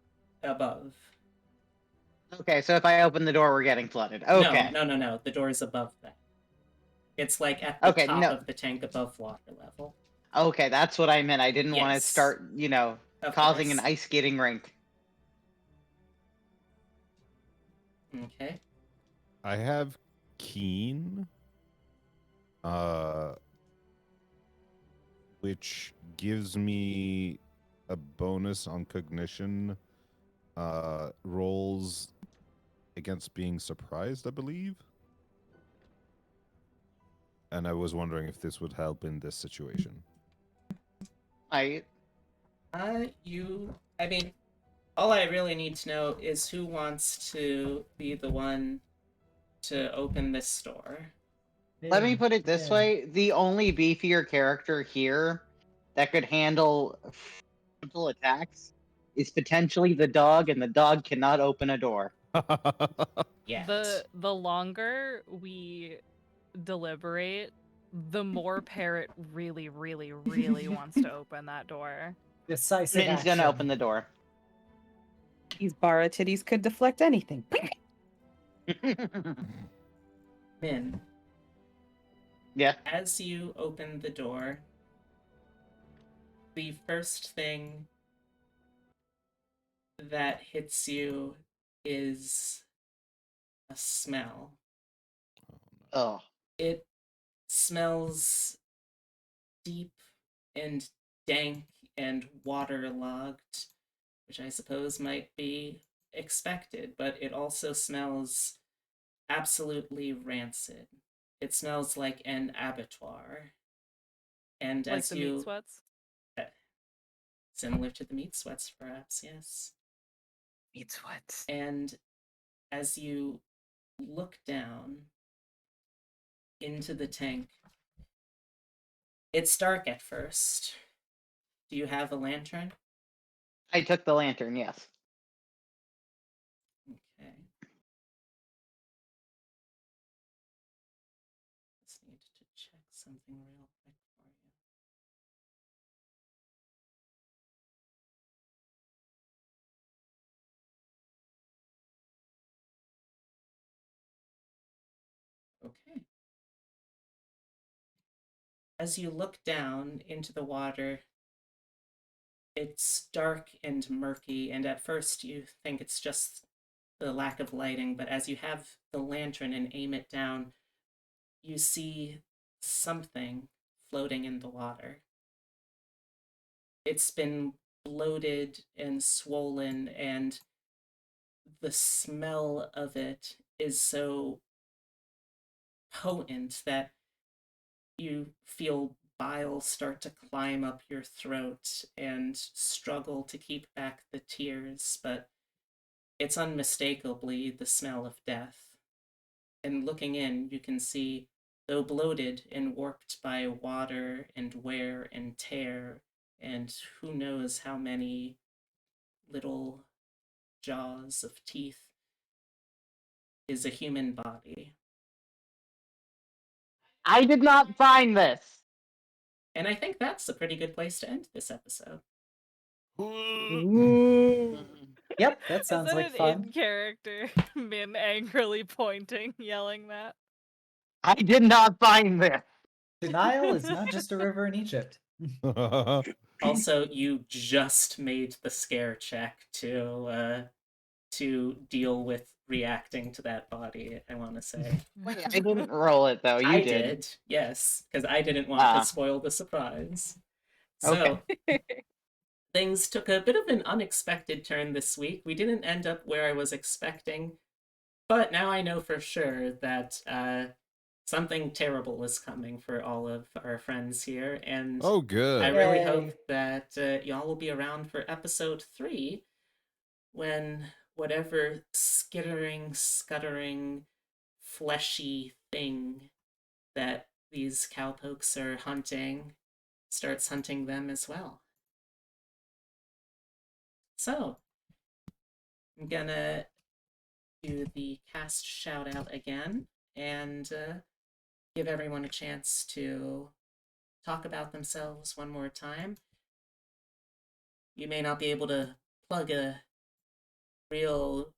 above. Okay, so if I open the door, we're getting flooded. Okay. No. The door is above that. It's like at the Okay, top no. of the tank above water level. Okay, that's what I meant. I didn't want to Yes. start, Of causing course. an ice skating rink. Okay. I have keen, which gives me a bonus on cognition rolls against being surprised, I believe. And I was wondering if this would help in this situation. I I mean, all I really need to know is who wants to be the one to open this store. Let me put it this Yeah. way: the only beefier character here that could handle frontal attacks is potentially the dog, and the dog cannot open a door. Yet. The longer we deliberate, the more Parrot really, really, really wants to open that door. Decisive Min's action. gonna open the door. These Bara titties could deflect anything. Min, Yeah. as you open the door, the first thing that hits you is a smell. Oh. It smells deep and dank and waterlogged, which I suppose might be expected, but it also smells absolutely rancid. It smells like an abattoir. And Like as the you meat sweats. similar to the meat sweats, perhaps, yes. Meat sweats. And as you look down into the tank, it's dark at first. Do you have a lantern? I took the lantern, yes. Okay. Just need to check something real quick for you. Okay. As you look down into the water, it's dark and murky, and at first you think it's just the lack of lighting, but as you have the lantern and aim it down, you see something floating in the water. It's been bloated and swollen, and the smell of it is so potent that you feel bile start to climb up your throat and struggle to keep back the tears, but it's unmistakably the smell of death. And looking in, you can see, though bloated and warped by water and wear and tear, and who knows how many little jaws of teeth, is a human body. I did not find this. And I think that's a pretty good place to end this episode. Yep, that Is sounds that like an fun. in character? Min angrily pointing, yelling that. I did not find this. The Nile is not just a river in Egypt. Also, you just made the scare check to deal with reacting to that body, I want to say. Wait, I didn't roll it though. You I did. did, yes, because I didn't want to spoil the surprise. So, things took a bit of an unexpected turn this week. We didn't end up where I was expecting, but now I know for sure that something terrible is coming for all of our friends here, and Oh, good. I really Yay. hope that y'all will be around for episode 3, when whatever skittering, scuttering, fleshy thing that these cowpokes are hunting starts hunting them as well. So, I'm gonna do the cast shout out again and give everyone a chance to talk about themselves one more time. You may not be able to plug a real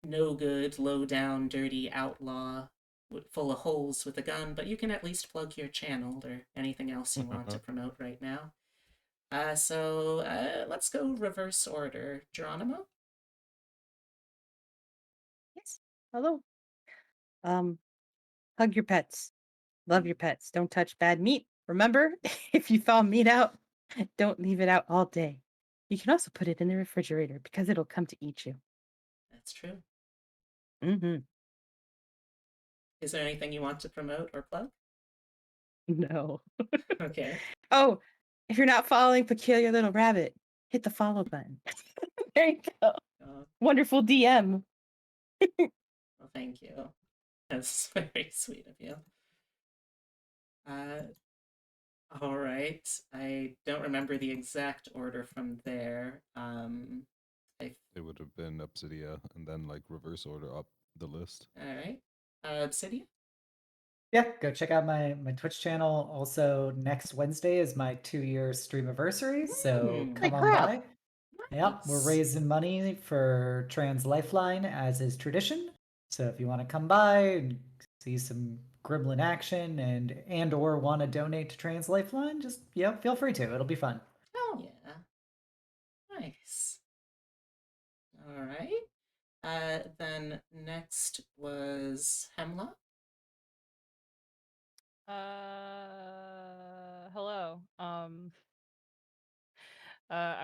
no good, low down, dirty outlaw full of holes with a gun, but you can at least plug your channel or anything else you want to promote right now. So let's go reverse order. Geronimo? Yes. Hello. Hug your pets. Love your pets. Don't touch bad meat. Remember, if you thaw meat out, don't leave it out all day. You can also put it in the refrigerator because it'll come to eat you. That's true. Mm-hmm. Is there anything you want to promote or plug? No. Okay. Oh, if you're not following Peculiar Little Rabbit, hit the follow button. There you go. Wonderful DM. Well, thank you. That's very sweet of you. All right. I don't remember the exact order from there. It would have been Obsidia and then like reverse order up the list. All right. Obsidian? Yeah, go check out my Twitch channel. Also, next Wednesday is my 2-year stream anniversary, so Mm. come Holy on crap. by. Yep, we're Nice. raising money for Trans Lifeline as is tradition. So if you want to come by and see some Gremlin action and or want to donate to Trans Lifeline, just feel free to. It'll be fun. Oh, yeah. Nice. All right. Then next was Hemlock. Hello. I'm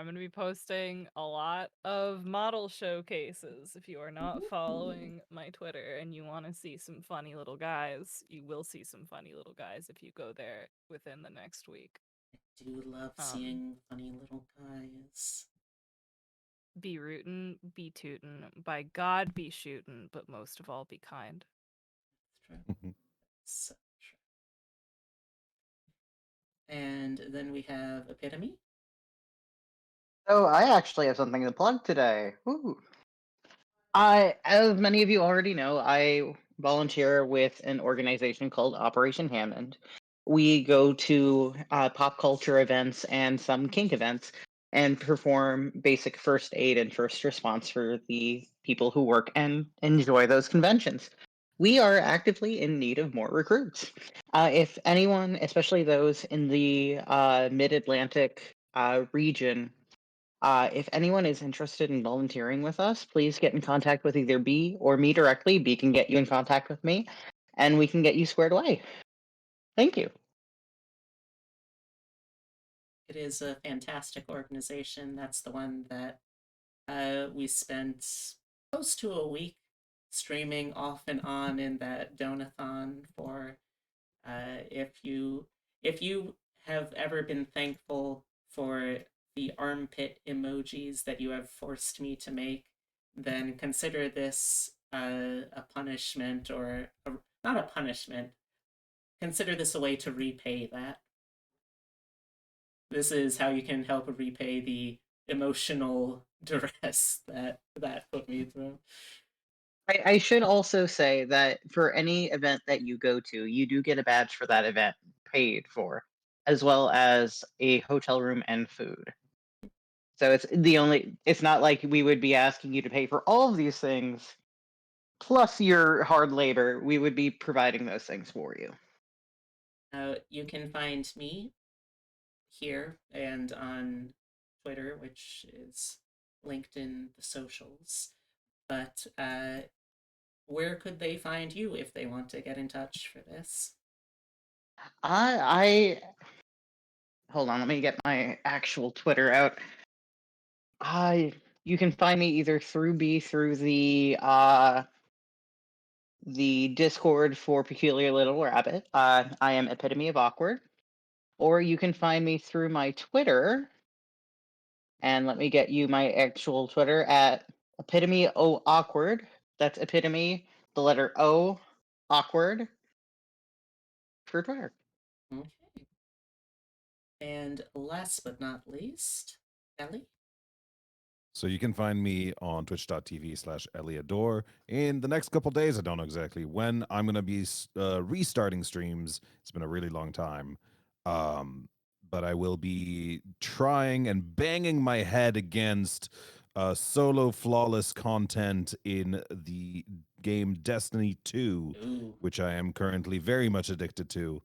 gonna be posting a lot of model showcases. If you are not following my Twitter and you want to see some funny little guys, you will see some funny little guys if you go there within the next week. I do love seeing funny little guys. Be rootin', be tootin', by God be shootin', but most of all be kind. That's true. So true. And then we have Epitome. So I actually have something to plug today. Woo. As many of you already know, I volunteer with an organization called Operation Hammond. We go to pop culture events and some kink events and perform basic first aid and first response for the people who work and enjoy those conventions. We are actively in need of more recruits. If anyone, especially those in the mid-Atlantic region, if anyone is interested in volunteering with us, please get in contact with either B or me directly. B can get you in contact with me, and we can get you squared away. Thank you. It is a fantastic organization. That's the one that we spent close to a week streaming off and on in that donathon for. If you have ever been thankful for the armpit emojis that you have forced me to make, then consider this a punishment or not a punishment. Consider this a way to repay that. This is how you can help repay the emotional duress that put me through. I should also say that for any event that you go to, you do get a badge for that event paid for, as well as a hotel room and food. So it's not like we would be asking you to pay for all of these things plus your hard labor. We would be providing those things for you. You can find me here and on Twitter, which is linked in the socials. But where could they find you if they want to get in touch for this? I hold on, let me get my actual Twitter out. You can find me either through the Discord for Peculiar Little Rabbit. I am Epitome of Awkward. Or you can find me through my Twitter. And let me get you my actual Twitter at Epitome O Awkward. That's Epitome, the letter O, Awkward, for Twitter. Okay. And last but not least, Ellie? So you can find me on twitch.tv/Eliador. In the next couple days, I don't know exactly when, I'm going to be restarting streams. It's been a really long time. But I will be trying and banging my head against solo flawless content in the game Destiny 2, Ooh. which I am currently very much addicted to.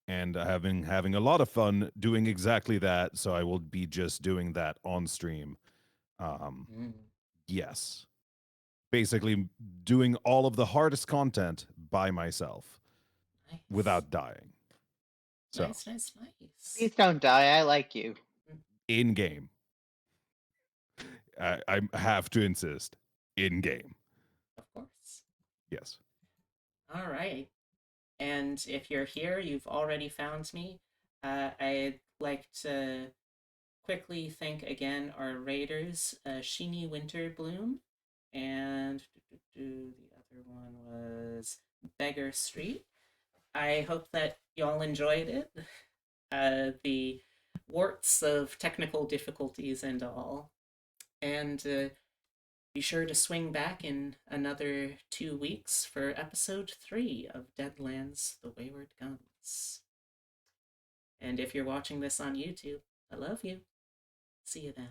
And having a lot of fun doing exactly that. So I will be just doing that on stream. Yes. Basically doing all of the hardest content by myself Nice. without dying. So Nice. Please don't die. I like you. in game. I have to insist. In game. Of course. Yes. All right. And if you're here, you've already found me. I'd like to quickly thank again our raiders, Sheeny Winterbloom, and the other one was Beggar Street. I hope that y'all enjoyed it. The warts of technical difficulties and all. And be sure to swing back in another 2 weeks for episode 3 of Deadlands, The Wayward Guns. And if you're watching this on YouTube, I love you. See you then.